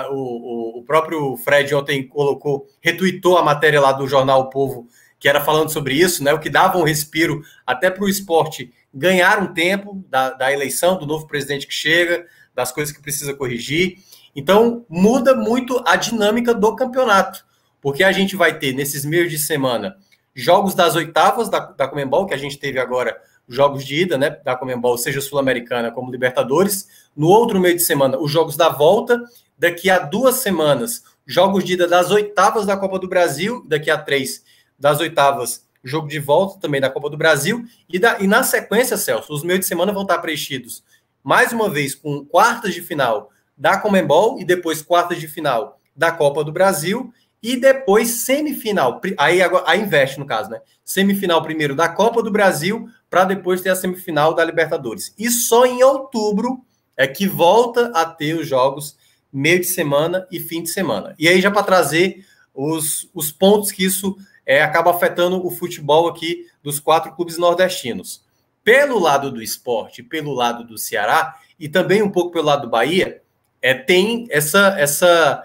o próprio Fred ontem retuitou a matéria lá do jornal O Povo, que era falando sobre isso, né? O que dava um respiro até para o Sport ganhar um tempo da eleição, do novo presidente que chega, das coisas que precisa corrigir. Então, muda muito a dinâmica do campeonato, porque a gente vai ter, nesses meios de semana, jogos das oitavas da Conmebol, que a gente teve agora, jogos de ida, né, da Conmebol, seja Sul-Americana como Libertadores. No outro meio de semana, os jogos da volta. Daqui a 2 semanas, jogos de ida das oitavas da Copa do Brasil. Daqui a 3, das oitavas, jogo de volta também da Copa do Brasil. E na sequência, Celso, os meios de semana vão estar preenchidos, mais uma vez, com quartas de final da Conmebol e depois quartas de final da Copa do Brasil e depois semifinal. Aí inverte, no caso, né? Semifinal primeiro da Copa do Brasil para depois ter a semifinal da Libertadores. E só em outubro é que volta a ter os jogos meio de semana e fim de semana. E aí já para trazer os pontos que isso acaba afetando o futebol aqui dos 4 clubes nordestinos. Pelo lado do Sport, pelo lado do Ceará e também um pouco pelo lado do Bahia, tem essa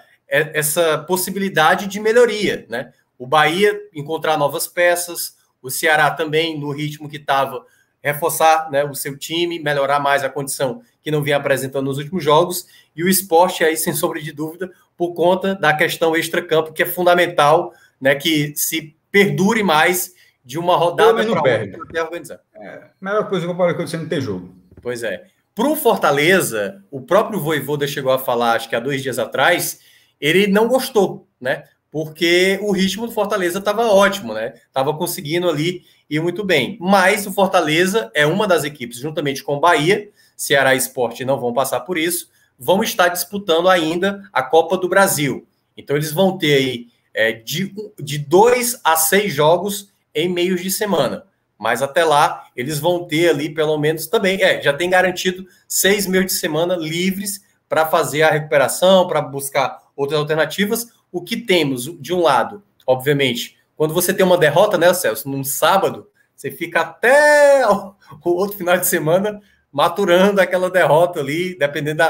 possibilidade de melhoria, né? O Bahia encontrar novas peças, o Ceará também, no ritmo que estava, reforçar, né, o seu time, melhorar mais a condição que não vinha apresentando nos últimos jogos, e o Sport aí, sem sombra de dúvida, por conta da questão extracampo, que é fundamental, né, que se perdure mais de uma rodada para outra até organizar. A melhor coisa que eu pode acontecer não ter jogo. Pois é. Para o Fortaleza, o próprio Vojvoda chegou a falar, acho que há 2 dias atrás, ele não gostou, né? Porque o ritmo do Fortaleza estava ótimo, né? Estava conseguindo ali ir muito bem. Mas o Fortaleza é uma das equipes, juntamente com o Bahia, Ceará e Sport não vão passar por isso, vão estar disputando ainda a Copa do Brasil. Então eles vão ter aí de 2 a 6 jogos em meios de semana. Mas até lá, eles vão ter ali, pelo menos, também, já tem garantido 6 meios de semana livres para fazer a recuperação, para buscar outras alternativas. O que temos, de um lado, obviamente, quando você tem uma derrota, né, Celso, num sábado, você fica até o outro final de semana maturando aquela derrota ali, dependendo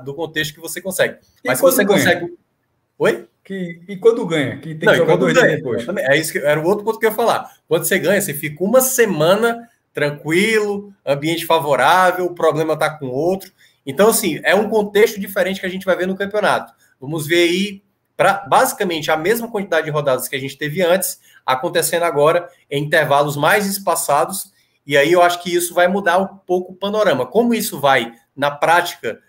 do contexto que você consegue. Mas se você consegue... Oi? E quando ganha? Que tem que jogar 2 dias depois. É isso que era o outro ponto que eu ia falar. Quando você ganha, você fica uma semana tranquilo, ambiente favorável, o problema está com outro. Então, assim, é um contexto diferente que a gente vai ver no campeonato. Vamos ver aí, basicamente, a mesma quantidade de rodadas que a gente teve antes, acontecendo agora em intervalos mais espaçados, e aí eu acho que isso vai mudar um pouco o panorama. Como isso vai, na prática,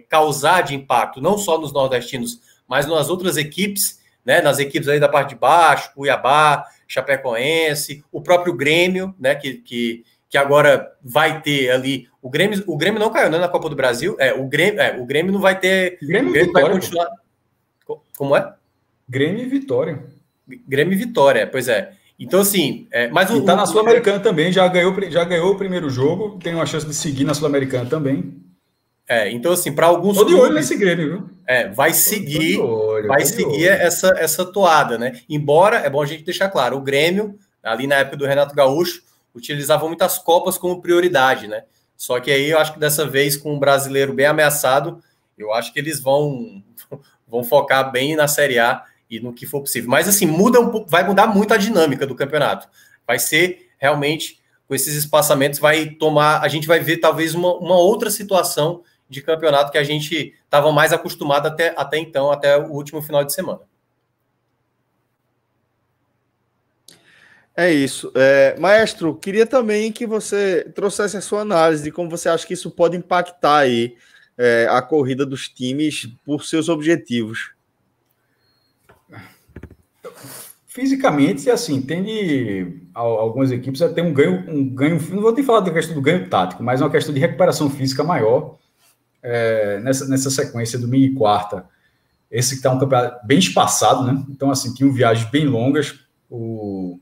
causar de impacto, não só nos nordestinos, mas nas outras equipes, né, nas equipes aí da parte de baixo, Cuiabá, Chapecoense, o próprio Grêmio, né, que agora vai ter ali... O Grêmio não caiu, né, na Copa do Brasil. O Grêmio não vai ter... O Grêmio vai continuar... Como é? Grêmio e Vitória. Grêmio e Vitória, pois é. Então, assim... mas e tá na Sul-Americana também, já ganhou o primeiro jogo, tem uma chance de seguir na Sul-Americana também. Então, assim, para alguns clubes... Tô de olho nesse Grêmio, viu? Vai seguir essa toada, né? Embora, é bom a gente deixar claro, o Grêmio, ali na época do Renato Gaúcho, utilizava muitas Copas como prioridade, né? Só que aí eu acho que dessa vez, com um brasileiro bem ameaçado, eu acho que eles vão focar bem na Série A e no que for possível. Mas, assim, vai mudar muito a dinâmica do campeonato. Vai ser, realmente, com esses espaçamentos, a gente vai ver, talvez, uma outra situação de campeonato que a gente estava mais acostumado até então, até o último final de semana. É isso. Maestro, queria também que você trouxesse a sua análise de como você acha que isso pode impactar aí a corrida dos times por seus objetivos. fisicamente, assim, tende algumas equipes a ter um ganho, não vou nem falar da questão do ganho tático, mas uma questão de recuperação física maior nessa sequência domingo e quarta. Esse que está um campeonato bem espaçado, né? Então, assim, tinham viagens bem longas. O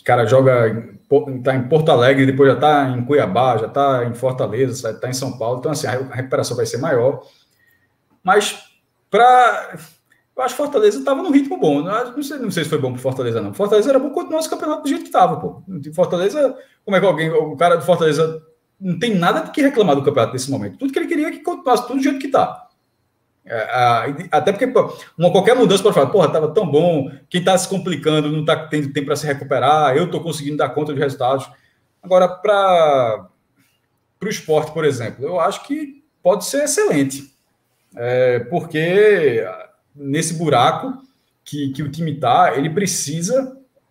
cara está em Porto Alegre, depois já está em Cuiabá, já está em Fortaleza, está em São Paulo. Então, assim, a recuperação vai ser maior. Mas, eu acho que Fortaleza estava num ritmo bom. Não sei se foi bom para Fortaleza, não. Fortaleza era bom continuar esse campeonato do jeito que estava, pô. Fortaleza, como é que o cara do Fortaleza não tem nada de que reclamar do campeonato nesse momento. Tudo que ele queria é que continuasse tudo do jeito que está. Até porque qualquer mudança pode falar, porra, estava tão bom, quem está se complicando não está tendo tempo para se recuperar, eu estou conseguindo dar conta dos resultados. Agora, para o esporte, por exemplo, eu acho que pode ser excelente, porque nesse buraco que o time está, ele precisa,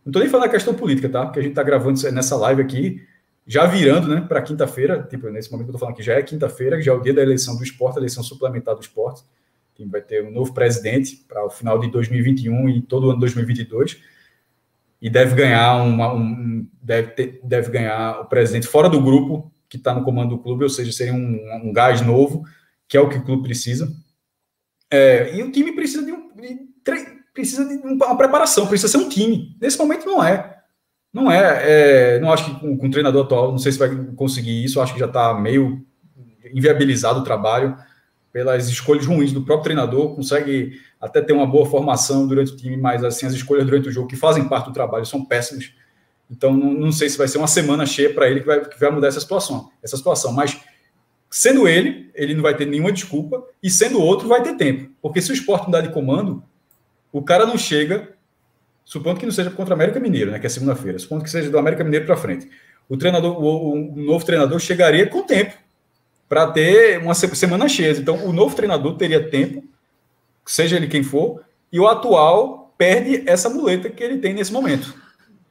não estou nem falando da questão política, tá? Porque a gente está gravando nessa live aqui, já virando, né, para quinta-feira, tipo, nesse momento que eu estou falando aqui, já é quinta-feira, já é o dia da eleição do esporte, a eleição suplementar do esporte. O time vai ter um novo presidente para o final de 2021 e todo o ano de 2022, e deve ganhar deve ganhar o presidente fora do grupo que está no comando do clube, ou seja, seria um gás novo, que é o que o clube precisa. E o time precisa de uma preparação, precisa ser um time. Nesse momento não é. Não acho que com o treinador atual, não sei se vai conseguir isso, acho que já está meio inviabilizado o trabalho pelas escolhas ruins do próprio treinador, consegue até ter uma boa formação durante o time, mas assim, as escolhas durante o jogo que fazem parte do trabalho são péssimas. Então não sei se vai ser uma semana cheia para ele que vai mudar essa situação. Mas sendo ele não vai ter nenhuma desculpa, e sendo outro vai ter tempo, porque se o Sport mudar de comando, o cara não chega, supondo que não seja contra o América Mineiro, né, que é segunda-feira, supondo que seja do América Mineiro para frente, o novo treinador chegaria com tempo para ter uma semana cheia. Então, o novo treinador teria tempo, seja ele quem for, e o atual perde essa muleta que ele tem nesse momento.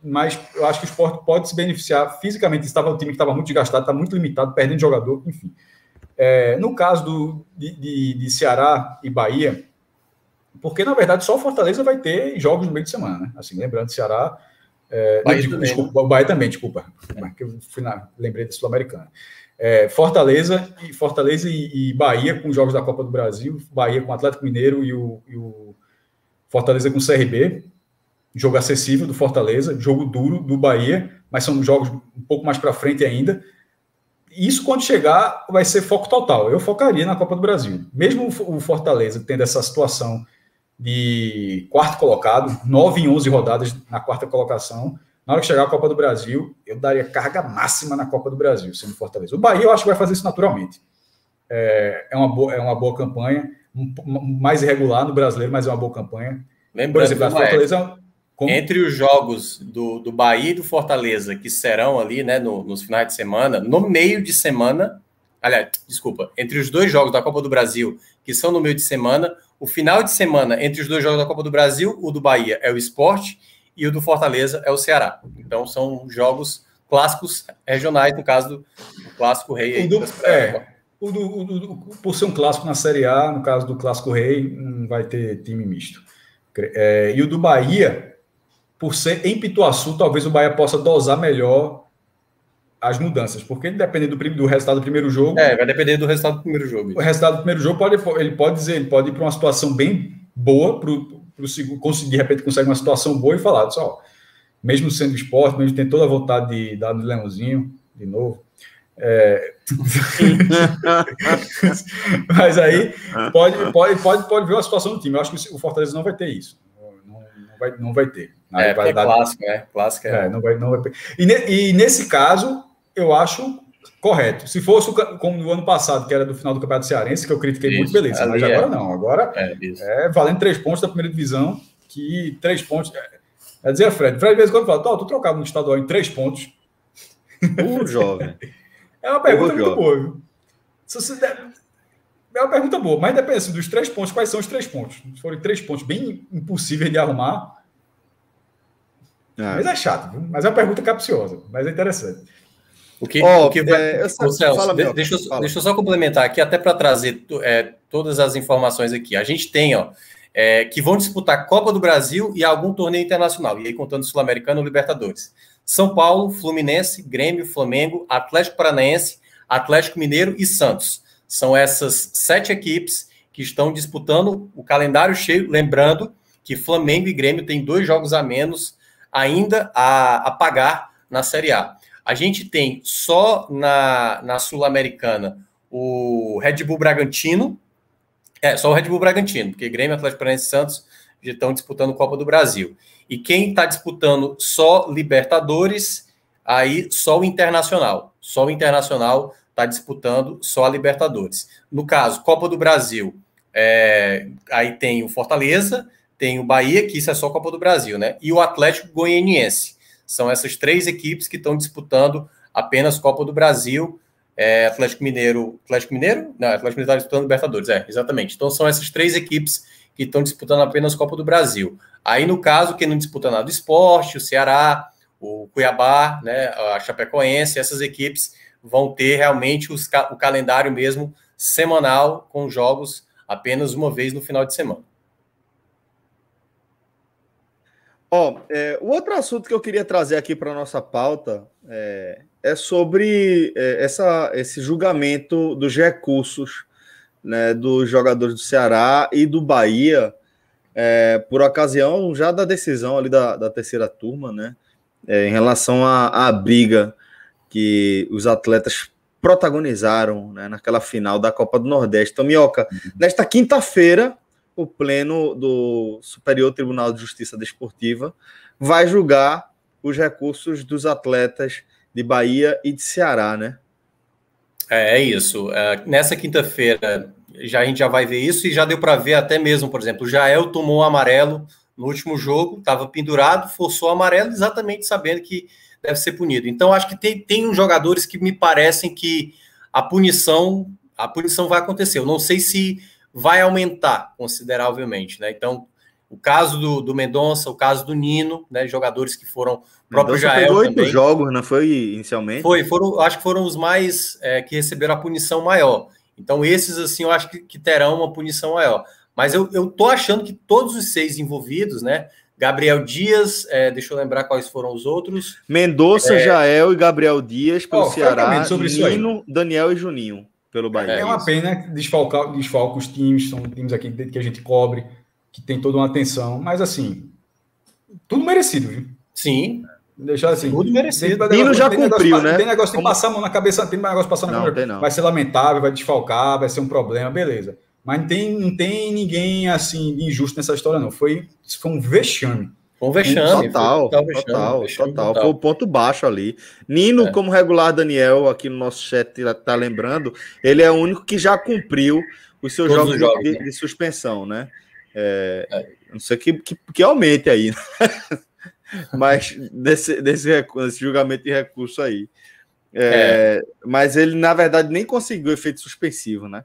Mas eu acho que o Sport pode se beneficiar fisicamente. Estava um time que estava muito desgastado, está muito limitado, perdendo jogador, enfim. No caso de Ceará e Bahia, porque, na verdade, só o Fortaleza vai ter jogos no meio de semana, né? Assim, lembrando, Ceará... o Bahia também, desculpa. Que eu lembrei da Sul-Americana. Fortaleza e Bahia com os jogos da Copa do Brasil, Bahia com o Atlético Mineiro e o Fortaleza com o CRB, jogo acessível do Fortaleza, jogo duro do Bahia, mas são jogos um pouco mais para frente ainda. Isso, quando chegar, vai ser foco total. Eu focaria na Copa do Brasil. Mesmo o Fortaleza tendo essa situação de quarto colocado, 9 em 11 rodadas na quarta colocação, na hora que chegar a Copa do Brasil, eu daria carga máxima na Copa do Brasil, sendo Fortaleza. O Bahia, eu acho que vai fazer isso naturalmente. É uma boa campanha, mais irregular no brasileiro, mas é uma boa campanha. Lembrando, por exemplo, a Fortaleza... Entre os jogos do Bahia e do Fortaleza, que serão ali, né, nos finais de semana, no meio de semana... Aliás, desculpa, entre os dois jogos da Copa do Brasil, que são no meio de semana, o final de semana, entre os dois jogos da Copa do Brasil, o do Bahia é o Sport e o do Fortaleza é o Ceará. Então, são jogos clássicos regionais, no caso do Clássico Rei. Por ser um clássico na Série A, no caso do Clássico Rei, não vai ter time misto. E o do Bahia, por ser em Pituaçu, talvez o Bahia possa dosar melhor as mudanças, porque dependendo do resultado do primeiro jogo... vai depender do resultado do primeiro jogo. O resultado do primeiro jogo ele pode ir para uma situação bem boa, de repente consegue uma situação boa e falar, só, mesmo sendo esporte, mesmo tendo toda a vontade de dar no Leãozinho, de novo, mas aí pode ver uma situação do time. Eu acho que o Fortaleza não vai ter isso. Não vai ter. Clássico. Não vai ter. E nesse caso, eu acho correto. Se fosse como no ano passado, que era do final do Campeonato Cearense, que eu critiquei muito, beleza. Mas agora não. Agora valendo 3 pontos da primeira divisão, que 3 pontos... dizer a Fred, de vez em quando fala, tu trocava no estadual em 3 pontos. Jovem. É uma pergunta muito boa, viu? É uma pergunta boa, mas depende assim, dos 3 pontos, quais são os 3 pontos? Se forem 3 pontos bem impossíveis de arrumar, mas é chato, viu? Mas é uma pergunta capciosa, mas é interessante. Celso, deixa eu só complementar aqui, até para trazer todas as informações aqui. A gente tem, que vão disputar Copa do Brasil e algum torneio internacional, e aí contando Sul-Americano ou Libertadores. São Paulo, Fluminense, Grêmio, Flamengo, Atlético Paranaense, Atlético Mineiro e Santos. São essas 7 equipes que estão disputando o calendário cheio, lembrando que Flamengo e Grêmio têm 2 jogos a menos ainda a pagar na Série A. A gente tem só na Sul-Americana o Red Bull Bragantino, só o Red Bull Bragantino, porque Grêmio, Atlético Paranaense e Santos já estão disputando Copa do Brasil. E quem está disputando só Libertadores, aí só o Internacional. Só o Internacional está disputando só a Libertadores. No caso, Copa do Brasil, aí tem o Fortaleza, tem o Bahia, que isso é só Copa do Brasil, né? E o Atlético Goianiense. São essas 3 equipes que estão disputando apenas Copa do Brasil. Atlético Mineiro? Não, Atlético Mineiro está disputando Libertadores, exatamente. Então são essas 3 equipes que estão disputando apenas Copa do Brasil. Aí, no caso, quem não disputa nada, o Sport, o Ceará, o Cuiabá, né, a Chapecoense, essas equipes vão ter realmente o calendário mesmo semanal, com jogos apenas uma vez no final de semana. O outro assunto que eu queria trazer aqui para a nossa pauta é sobre esse julgamento dos recursos, né, dos jogadores do Ceará e do Bahia, por ocasião já da decisão ali da terceira turma, né, em relação à briga que os atletas protagonizaram, né, naquela final da Copa do Nordeste. Então, Minhoca, nesta quinta-feira, o pleno do Superior Tribunal de Justiça Desportiva vai julgar os recursos dos atletas de Bahia e de Ceará, né? É isso. Nessa quinta-feira, a gente já vai ver isso, e já deu para ver até mesmo, por exemplo, o Jael tomou um amarelo no último jogo, estava pendurado, forçou o amarelo, exatamente sabendo que deve ser punido. Então, acho que tem uns jogadores que me parecem que a punição vai acontecer. Eu não sei se vai aumentar consideravelmente, né? Então, o caso do Mendonça, o caso do Nino, né? Jogadores que foram... O próprio Jael pegou também. 8 jogos, não foi inicialmente? Acho que foram os mais que receberam a punição maior. Então, esses, assim, eu acho que terão uma punição maior. Mas eu tô achando que todos os 6 envolvidos, né? Gabriel Dias, deixa eu lembrar quais foram os outros. Mendonça, Jael e Gabriel Dias pelo Ceará, Nino, Daniel e Juninho pelo Bahia. É uma pena desfalcar os times, são times aqui que a gente cobre, que tem toda uma atenção, mas assim, tudo merecido, viu? Sim. Deixar assim. Tudo merecido. Nino já cumpriu, né? Tem negócio de passar a mão na cabeça, tem negócio de passar na cabeça. Vai ser lamentável, vai desfalcar, vai ser um problema, beleza. Mas não tem ninguém assim de injusto nessa história, não. Foi um vexame. Foi um vexame. Total. Foi o ponto baixo ali. Nino, como regular Daniel, aqui no nosso chat tá lembrando, ele é o único que já cumpriu os seus jogos de suspensão, né? Não sei que aumente aí, né? Mas desse julgamento de recurso aí. Mas ele, na verdade, nem conseguiu efeito suspensivo, né?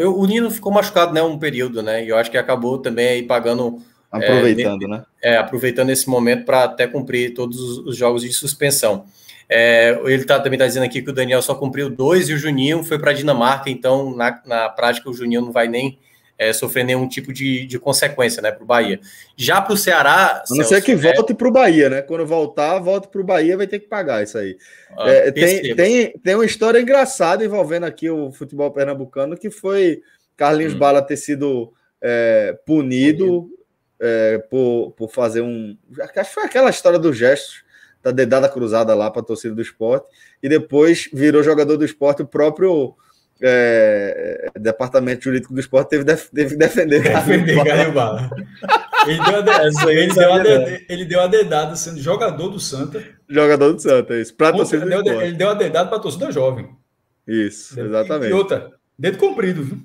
O Nino ficou machucado, né, um período, né? E eu acho que acabou também aí pagando... Aproveitando, né? Aproveitando esse momento para até cumprir todos os jogos de suspensão. Ele também está dizendo aqui que o Daniel só cumpriu 2 e o Juninho foi para a Dinamarca, então na prática o Juninho não vai nem sofrer nenhum tipo de consequência, né, para o Bahia. Já para o Ceará... A não ser que volte para o Bahia, né? Quando volta para o Bahia, vai ter que pagar isso aí. Tem uma história engraçada envolvendo aqui o futebol pernambucano, que foi Carlinhos Bala ter sido punido por fazer acho que foi aquela história dos gestos, da dedada cruzada lá para a torcida do Sport, e depois virou jogador do Sport. O próprio departamento jurídico do Sport teve que defender Carlinhos Bala. Ele deu a dedada sendo jogador do Santa. Jogador do Santa, isso. Pra torcida do Sport. Ele deu a dedada para a torcida jovem. Isso, exatamente. E outra, dedo comprido, viu?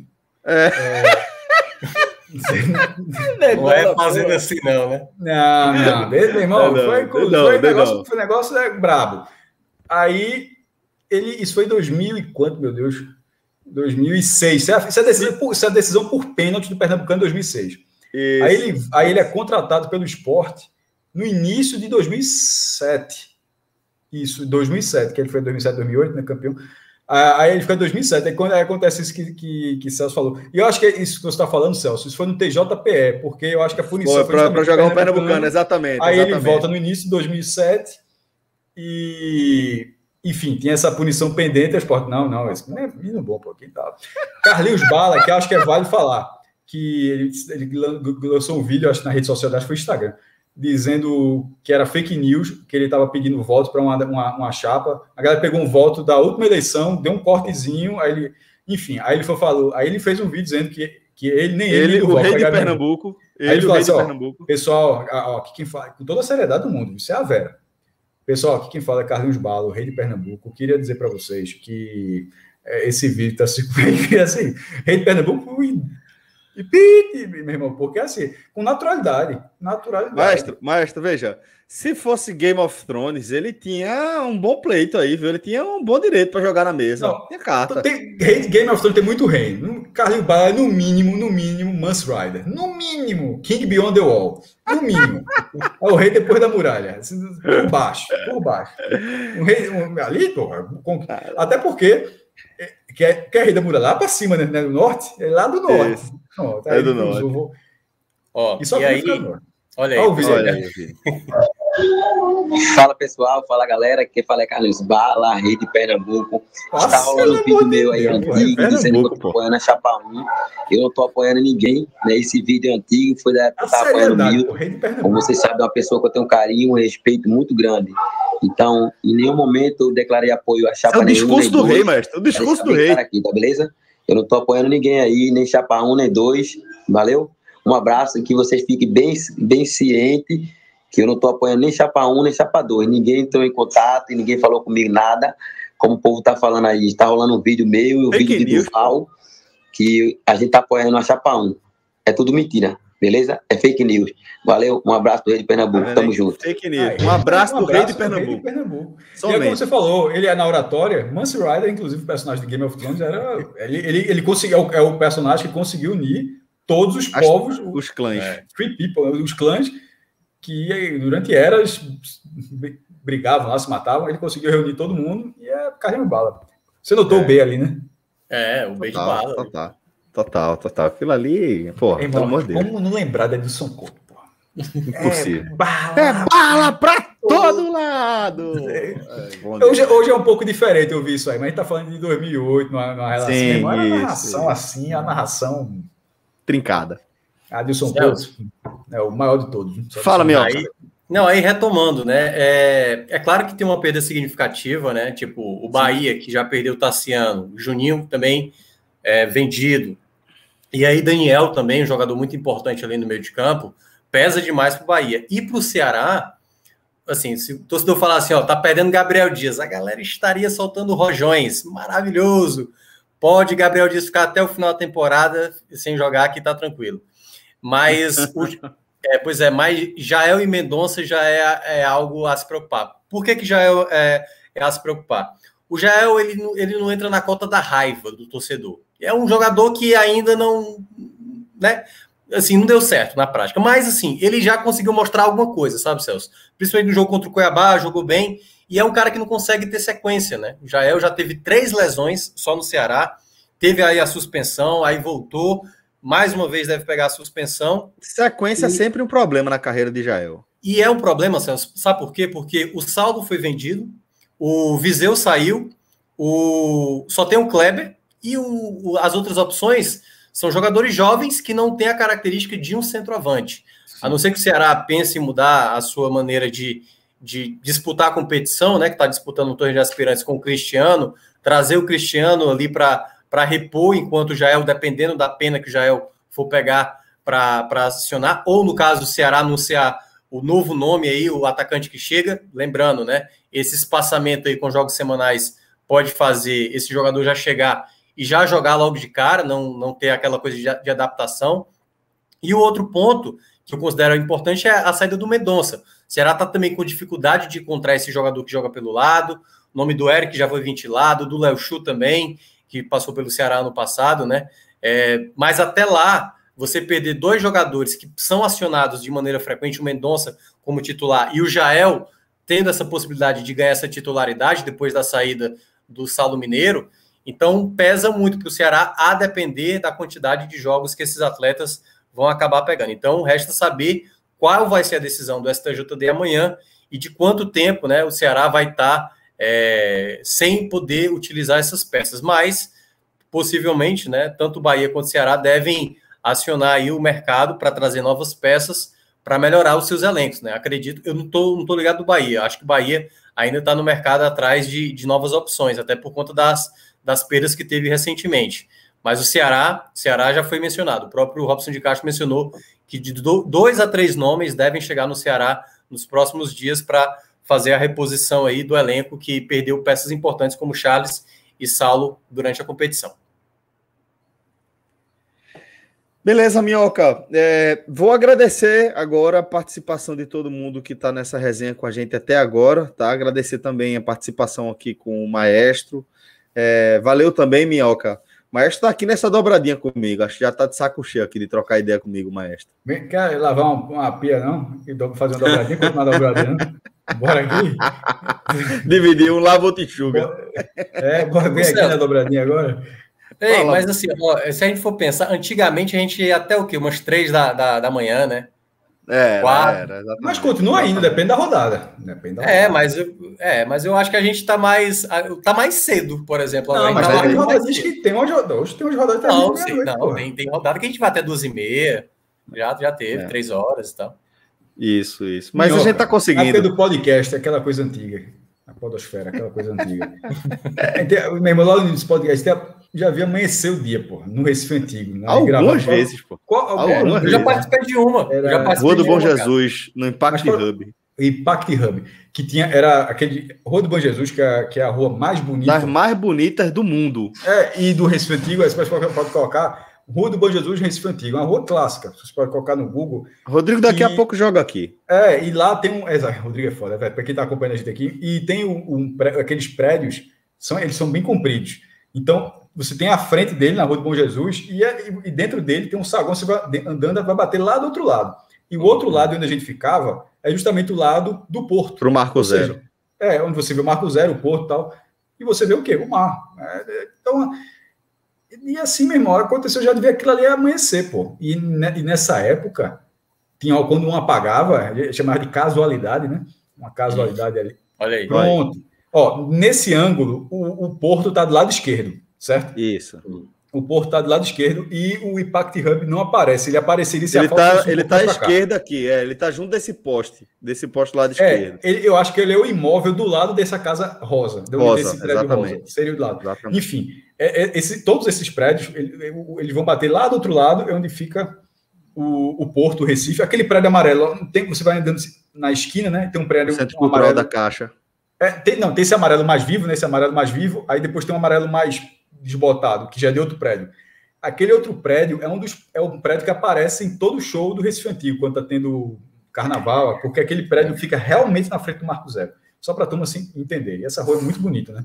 Não é fazendo assim, não, né? Não, meu irmão, foi negócio brabo. Aí, isso foi em 2000 e quanto, meu Deus? 2006. Isso é a decisão por pênalti do Pernambucano em 2006. Aí ele é contratado pelo Sport no início de 2007. Isso, 2007, que ele foi em 2007, 2008, né, campeão. Aí ele fica em 2007. Aí quando acontece isso que Celso falou. E eu acho que é isso que você está falando, Celso. Isso foi no TJPE, porque eu acho que a punição foi para jogar o Pernambucano, exatamente. Aí ele volta no início de 2007 e... Enfim, tinha essa punição pendente. O Sport, não, esse não é menino bom, pô, quem tá. Carlinhos Bala, que eu acho que é válido falar, que ele lançou um vídeo, acho que na rede social, acho que foi Instagram, dizendo que era fake news, que ele estava pedindo voto para uma chapa. A galera pegou um voto da última eleição, deu um cortezinho, aí ele falou, aí ele fez um vídeo dizendo que ele nem ele o rei de Pernambuco, aí ele falou assim, pessoal, aqui quem fala, com toda a seriedade do mundo, isso é a Vera. Pessoal, aqui quem fala é Carlinhos Bala, o rei de Pernambuco. Eu queria dizer para vocês que esse vídeo está circulando assim, rei de Pernambuco e pite, meu irmão, porque assim, com naturalidade. Maestro, veja, se fosse Game of Thrones, ele tinha um bom pleito aí, viu? Ele tinha um bom direito para jogar na mesa. Não, tinha carta. Game of Thrones tem muito rei. Carlinhos Bala é no mínimo, Mance Rider. No mínimo, King Beyond the Wall. No mínimo. É o rei depois da muralha. Assim, por baixo. Um rei ali, porra. Até porque que é rei da muralha lá para cima, né? No norte? É lá do norte. É do norte. E aí, olha aí. Fala pessoal, fala galera, quem fala é Carlinhos Bala, rei de Pernambuco. Está rolando um vídeo meu aí antigo, dizendo que eu tô apoiando a Chapa 1. Eu não tô apoiando ninguém, né? Esse vídeo antigo foi da época que eu tava apoiando o Milton. Como vocês sabem, é uma pessoa que eu tenho um carinho, um respeito muito grande. Então, em nenhum momento eu declarei apoio a Chapa 1. É o discurso do rei, mestre. O discurso do rei. Aqui, tá beleza? Eu não tô apoiando ninguém aí, nem Chapa 1, nem 2. Valeu? Um abraço e que vocês fiquem bem cientes que eu não estou apoiando nem Chapa 1, nem Chapa 2. Ninguém entrou em contato e ninguém falou comigo nada. Como o povo está falando aí, está rolando um vídeo meu e um vídeo de Duval, que a gente está apoiando a Chapa 1. É tudo mentira, beleza? É fake news. Valeu, um abraço do Rei de Pernambuco, tamo junto. Fake news. Um abraço do Rei de Pernambuco. E aí, como você falou, ele é na oratória. Mance Rider, inclusive o personagem de Game of Thrones, ele conseguiu, é o personagem que conseguiu unir todos os povos, os clãs. Free people, os clãs, que durante eras brigavam lá, se matavam, ele conseguiu reunir todo mundo e é Carlinhos Bala. Você notou o B ali, né? O B de bala. Total. Aquilo ali, porra, pelo amor de Deus. Como não lembrar da Edson Couto, porra? Impossível. Bala pra todo lado! Hoje é um pouco diferente eu vi isso aí, mas a gente tá falando de 2008, numa relação. Sim, a narração assim, a narração trincada. Adilson Couto é o maior de todos. Fala, meu. Aí retomando, né? É claro que tem uma perda significativa, né? Tipo, o Bahia, que já perdeu o Tassiano, o Juninho também vendido. E aí, Daniel também, um jogador muito importante ali no meio de campo, pesa demais pro Bahia. E pro Ceará, assim, se o torcedor falar assim, tá perdendo Gabriel Dias, a galera estaria soltando rojões. Maravilhoso. Pode Gabriel Dias ficar até o final da temporada sem jogar, que tá tranquilo. Mas, mas Jael e Mendonça já é algo a se preocupar. Por que Jael é a se preocupar? O Jael, ele não entra na cota da raiva do torcedor. É um jogador que ainda não, né, assim, não deu certo na prática. Mas, assim, ele já conseguiu mostrar alguma coisa, sabe, Celso? Principalmente no jogo contra o Cuiabá, jogou bem. E é um cara que não consegue ter sequência, né? O Jael já teve 3 lesões só no Ceará. Teve aí a suspensão, aí voltou. Mais uma vez deve pegar a suspensão. Sequência é sempre um problema na carreira de Jael. E é um problema, Celso, sabe por quê? Porque o Saldo foi vendido, o Viseu saiu, só tem o Kleber, e as outras opções são jogadores jovens que não têm a característica de um centroavante. A não ser que o Ceará pense em mudar a sua maneira de disputar a competição, né, que está disputando o torneio de aspirantes com o Cristiano, trazer o Cristiano ali para repor, enquanto o Jael, dependendo da pena que o Jael for pegar para acionar, ou no caso do Ceará anunciar o novo nome aí, o atacante que chega, lembrando, né, esse espaçamento aí com jogos semanais pode fazer esse jogador já chegar e já jogar logo de cara, não ter aquela coisa de adaptação. E o outro ponto que eu considero importante é a saída do Mendonça. O Ceará está também com dificuldade de encontrar esse jogador que joga pelo lado, o nome do Eric já foi ventilado, do Léo Chu também, que passou pelo Ceará ano passado, né? Mas até lá, você perder 2 jogadores que são acionados de maneira frequente, o Mendonça como titular e o Jael tendo essa possibilidade de ganhar essa titularidade depois da saída do Saulo Mineiro, Então, pesa muito para o Ceará, a depender da quantidade de jogos que esses atletas vão acabar pegando. Então, resta saber qual vai ser a decisão do STJD amanhã e de quanto tempo, né, o Ceará vai estar sem poder utilizar essas peças. Mas, possivelmente, né, tanto o Bahia quanto o Ceará devem acionar aí o mercado para trazer novas peças para melhorar os seus elencos, né? Acredito, eu não tô ligado do Bahia, acho que o Bahia ainda está no mercado atrás de novas opções, até por conta das perdas que teve recentemente. Mas o Ceará já foi mencionado, o próprio Robson de Castro mencionou que de 2 a 3 nomes devem chegar no Ceará nos próximos dias para fazer a reposição aí do elenco que perdeu peças importantes como Charles e Saulo durante a competição. Beleza, Minhoca. Vou agradecer agora a participação de todo mundo que está nessa resenha com a gente até agora, tá? Agradecer também a participação aqui com o Maestro. Valeu também, Minhoca. O Maestro está aqui nessa dobradinha comigo. Acho que já está de saco cheio aqui de trocar ideia comigo, Maestro. Quer lavar uma pia, não? Fazer uma dobradinha, continuar dobradinha, não? Bora aqui. Dividir, um lava, outro enxuga. Bora vir aqui na dobradinha agora. Ei, mas assim, ó, se a gente for pensar, antigamente a gente ia até o quê? Umas 3 da manhã, né? 4. Mas continua ainda, depende da rodada. Mas eu acho que a gente tá mais cedo, por exemplo. Não, mas tem rodadas que tem hoje tem umas rodadas que tem rodada que a gente vai até 2h30. Já teve 3 horas e tal. Isso. Mas a gente tá conseguindo. A do podcast, aquela coisa antiga. A podosfera, aquela coisa antiga. Mesmo lá no podcast, já vi amanhecer o dia, pô, no Recife Antigo. Né? Algumas vezes, pô. Eu já participei de uma. Rua do Bom Jesus, no Impact Hub. Impact Hub, que era aquele Rua do Bom Jesus, que é a rua mais bonita. Das mais bonitas do mundo. E do Recife Antigo, aí você pode colocar Rua do Bom Jesus, Recife Antigo, uma rua clássica. Você pode colocar no Google. Rodrigo daqui a pouco joga aqui. E lá tem Rodrigo é foda, velho, para quem tá acompanhando a gente aqui. E tem aqueles prédios, eles são bem compridos. Então, você tem a frente dele, na Rua do Bom Jesus, e dentro dele tem um saguão, você vai andando, vai bater lá do outro lado. E o outro lado onde a gente ficava é justamente o lado do porto. Para o Marco Zero. Onde você vê o Marco Zero, o porto e tal. E você vê o quê? O mar. Então, e assim mesmo, aconteceu já de ver aquilo ali amanhecer, pô. E nessa época, quando um apagava, chamava de casualidade, né? Uma casualidade ali. Olha aí. Pronto. Ó, nesse ângulo, o porto está do lado esquerdo, certo? Isso. O porto está do lado esquerdo e o Impact Hub não aparece. Ele apareceria se ele tá à esquerda aqui, ele tá junto desse poste do lado esquerdo. Eu acho que ele é o imóvel do lado dessa casa rosa. Desse prédio rosa. Seria do lado. Exatamente. Enfim, todos esses prédios, eles vão bater lá do outro lado, é onde fica o Porto, o Recife. Aquele prédio amarelo, você vai andando na esquina, né? Tem um prédio Centro Cultural amarelo da Caixa. Tem esse amarelo mais vivo, né? Esse amarelo mais vivo, aí depois tem um amarelo mais desbotado, que já é de outro prédio. Aquele outro prédio é um prédio que aparece em todo show do Recife Antigo, quando está tendo carnaval, porque aquele prédio fica realmente na frente do Marco Zero. Só para a turma assim, entender. E essa rua é muito bonita, né?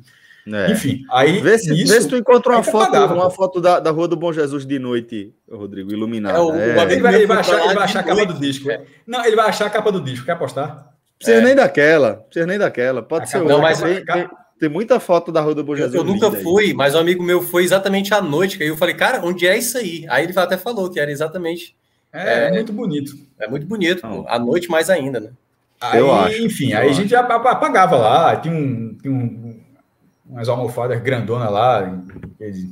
Enfim, aí... Vê se tu encontrou uma foto da Rua do Bom Jesus de noite, Rodrigo, iluminada. Ele vai achar a capa do disco. Não, ele vai achar a capa do disco. Quer apostar? Precisa nem daquela. Pode ser outra. Mas tem muita foto da Rua do Bom Jesus. Eu nunca fui, mas um amigo meu foi exatamente à noite. Aí eu falei, cara, onde é isso aí? Aí ele até falou que era exatamente... É muito bonito. É muito bonito. À noite mais ainda, né? Eu acho. Enfim, aí a gente já apagava lá. Tinha umas almofadas grandonas lá. Aí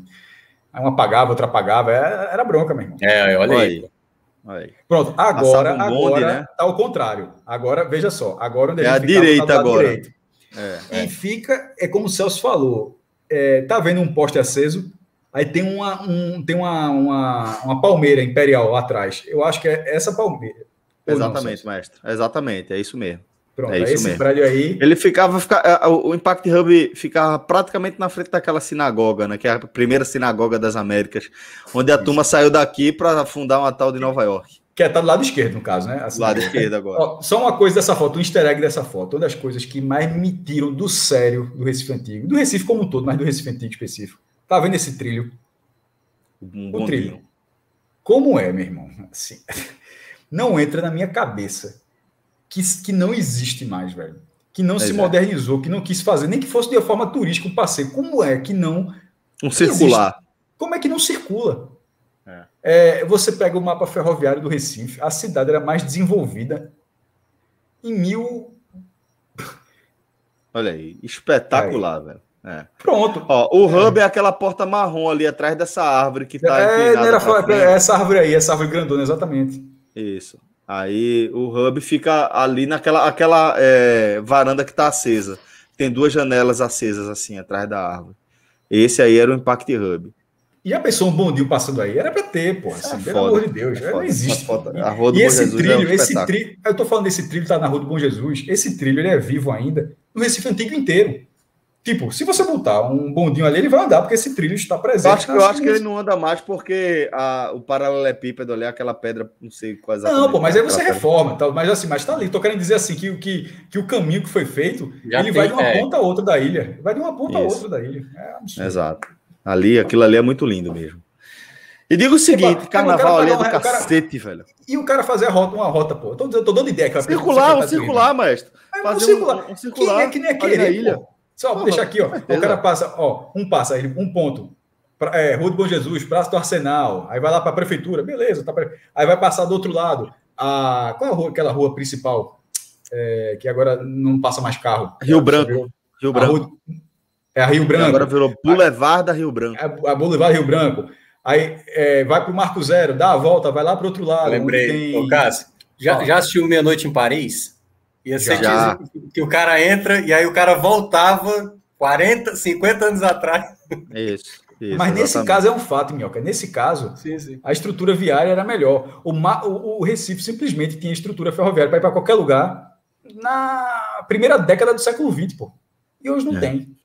uma apagava, outra apagava. Era bronca mesmo. Olha aí. Pronto, agora né? Tá ao contrário. Agora, veja só. Agora onde a direita agora. E fica, como o Celso falou, tá vendo um poste aceso, aí tem uma palmeira imperial lá atrás. Eu acho que é essa palmeira. Exatamente, mestre. Exatamente, é isso mesmo. Pronto, esse prédio aí... Ele o Impact Hub ficava praticamente na frente daquela sinagoga, né? Que é a primeira sinagoga das Américas, onde a turma saiu daqui para fundar uma tal de Nova York. Que tá do lado esquerdo, no caso, né? Do lado esquerdo agora. Ó, só uma coisa dessa foto, um easter egg dessa foto. Uma das coisas que mais me tiram do sério do Recife Antigo. Do Recife como um todo, mas do Recife Antigo específico. Tá vendo esse trilho? O trilho. Como é, meu irmão? Assim, não entra na minha cabeça que não existe mais, velho. Que não se modernizou, que não quis fazer, nem que fosse de uma forma turística um passeio. Como é que não Um circular. Como é que não circula? Você pega o mapa ferroviário do Recife, a cidade era mais desenvolvida em 1000... Olha aí, espetacular, velho. Pronto. Ó, o hub é aquela porta marrom ali atrás dessa árvore que tá essa árvore aí, essa árvore grandona, exatamente. Isso. Aí o hub fica ali naquela varanda que tá acesa. Tem 2 janelas acesas assim, atrás da árvore. Esse aí era o Impact Hub. E a pessoa, um bondinho passando aí, era pra ter, pô. Assim, pelo amor de Deus, não existe. A Rua do Bom Jesus esse trilho, eu tô falando desse trilho, tá na Rua do Bom Jesus. Esse trilho, ele é vivo ainda no Recife Antigo inteiro. Tipo, se você botar um bondinho ali, ele vai andar, porque esse trilho está presente. Eu acho que ele não anda mais porque o paralelepípedo ali, aquela pedra, não sei quais. Não, pô, mas aí você reforma, tal, mas tá ali. Tô querendo dizer assim, que o caminho que foi feito, ele vai de uma ponta a outra da ilha. Vai de uma ponta a outra da ilha. É absurdo. Exato. Aquilo ali é muito lindo mesmo. E digo o seguinte, carnaval ali é do cacete, velho. E o cara fazer uma rota, pô. Tô dando ideia. Circular, mestre. Fazer um circular. Que nem aquele na ilha. Só vou deixar aqui, ó. O cara passa, passa um ponto. Rua do Bom Jesus, Praça do Arsenal. Aí vai lá para a prefeitura, beleza. Aí vai passar do outro lado. Qual é a rua, aquela rua principal? Que agora não passa mais carro. Rio Branco. A Rio Branco. Agora virou Boulevard da Rio Branco. A Boulevard Rio Branco. Aí vai para o Marco Zero, dá a volta, vai lá para o outro lado. Lembrei. Ô, Cássio, já assistiu Meia Noite em Paris? Ia ser que o cara entra e aí o cara voltava 40, 50 anos atrás. Isso. Mas nesse caso é um fato, Minhoca. Nesse caso, sim. A estrutura viária era melhor. O Recife simplesmente tinha estrutura ferroviária para ir para qualquer lugar na primeira década do século XX, pô. E hoje não tem.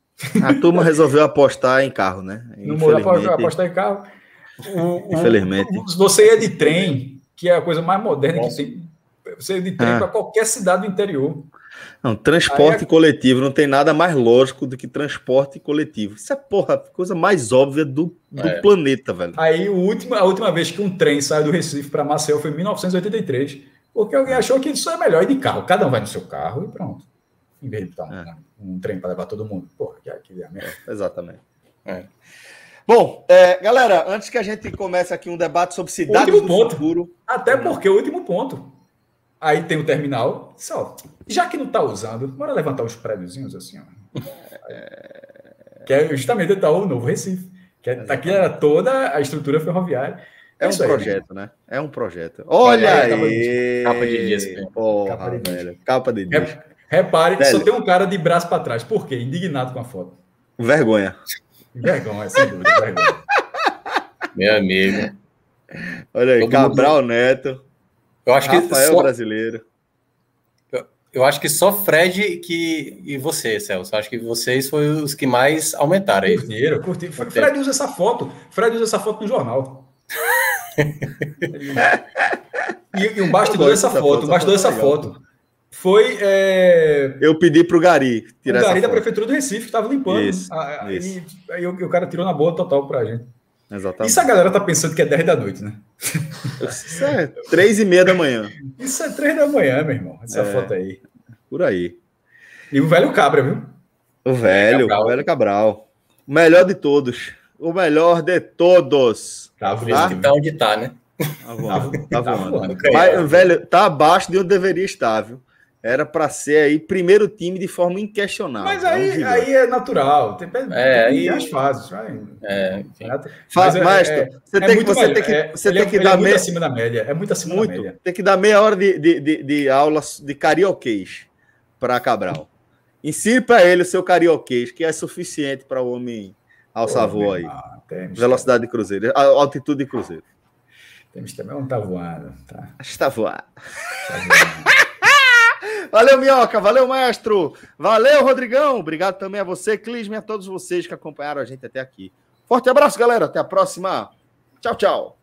A turma resolveu apostar em carro, né? Não resolveu apostar em carro. Infelizmente. Você ia de trem, que é a coisa mais moderna que tem. Você ia de trem para qualquer cidade do interior. Não, transporte coletivo, não tem nada mais lógico do que transporte coletivo. Isso é, coisa mais óbvia do planeta, velho. Aí a última vez que um trem saiu do Recife para Maceió foi em 1983, porque alguém achou que isso é melhor ir de carro. Cada um vai no seu carro e pronto. Em vez de botar um trem para levar todo mundo. Exatamente. Bom, galera, antes que a gente comece aqui um debate sobre cidades do futuro... Até porque o último ponto... Aí tem o terminal. Já que não está usando, bora levantar os prédiozinhos assim, ó. Que é justamente o Novo Recife. Aqui era toda a estrutura ferroviária. É um projeto, né? É um projeto. Olha aí! Capa de disco. Porra, velho. Capa de disco. Repare que só tem um cara de braço para trás. Por quê? Indignado com a foto. Vergonha. Vergonha, sem dúvida. Vergonha. Meu amigo. Olha aí, Cabral Neto. Eu acho Rafael brasileiro. Eu acho que só Fred e você, Celso. Eu acho que vocês foram os que mais aumentaram aí. Curtiram. Fred usa essa foto. Fred usa essa foto no jornal. E o bastidor dessa foto. O bastidor dessa foto foi... Eu pedi pro Gari tirar essa foto. Da Prefeitura do Recife, que estava limpando. Isso. Aí o cara tirou na boa total pra gente. Exatamente. Isso a galera tá pensando que é 10 da noite, né? Isso é 3h30 da manhã. Isso é 3 da manhã, meu irmão. Essa foto aí. Por aí. E o velho Cabra, viu? O velho Cabral. O melhor de todos. O melhor de todos. Tá onde tá, né? Tá voando. Mas, velho, tá abaixo de onde deveria estar, viu? Era para ser aí primeiro time de forma inquestionável. Mas aí é natural. Tem as fases. Mestre, você tem que dar muito acima da média. É muito acima da média. Tem que dar meia hora de aula de carioquês para Cabral. Ensine para ele o seu carioquês, que é suficiente para o homem alçar voo aí. Velocidade de cruzeiro, altitude de cruzeiro. Temos também um tá voando. Tá. Acho que tá voando. Valeu, Minhoca. Valeu, maestro. Valeu, Rodrigão. Obrigado também a você, Clisme, a todos vocês que acompanharam a gente até aqui. Forte abraço, galera. Até a próxima. Tchau, tchau.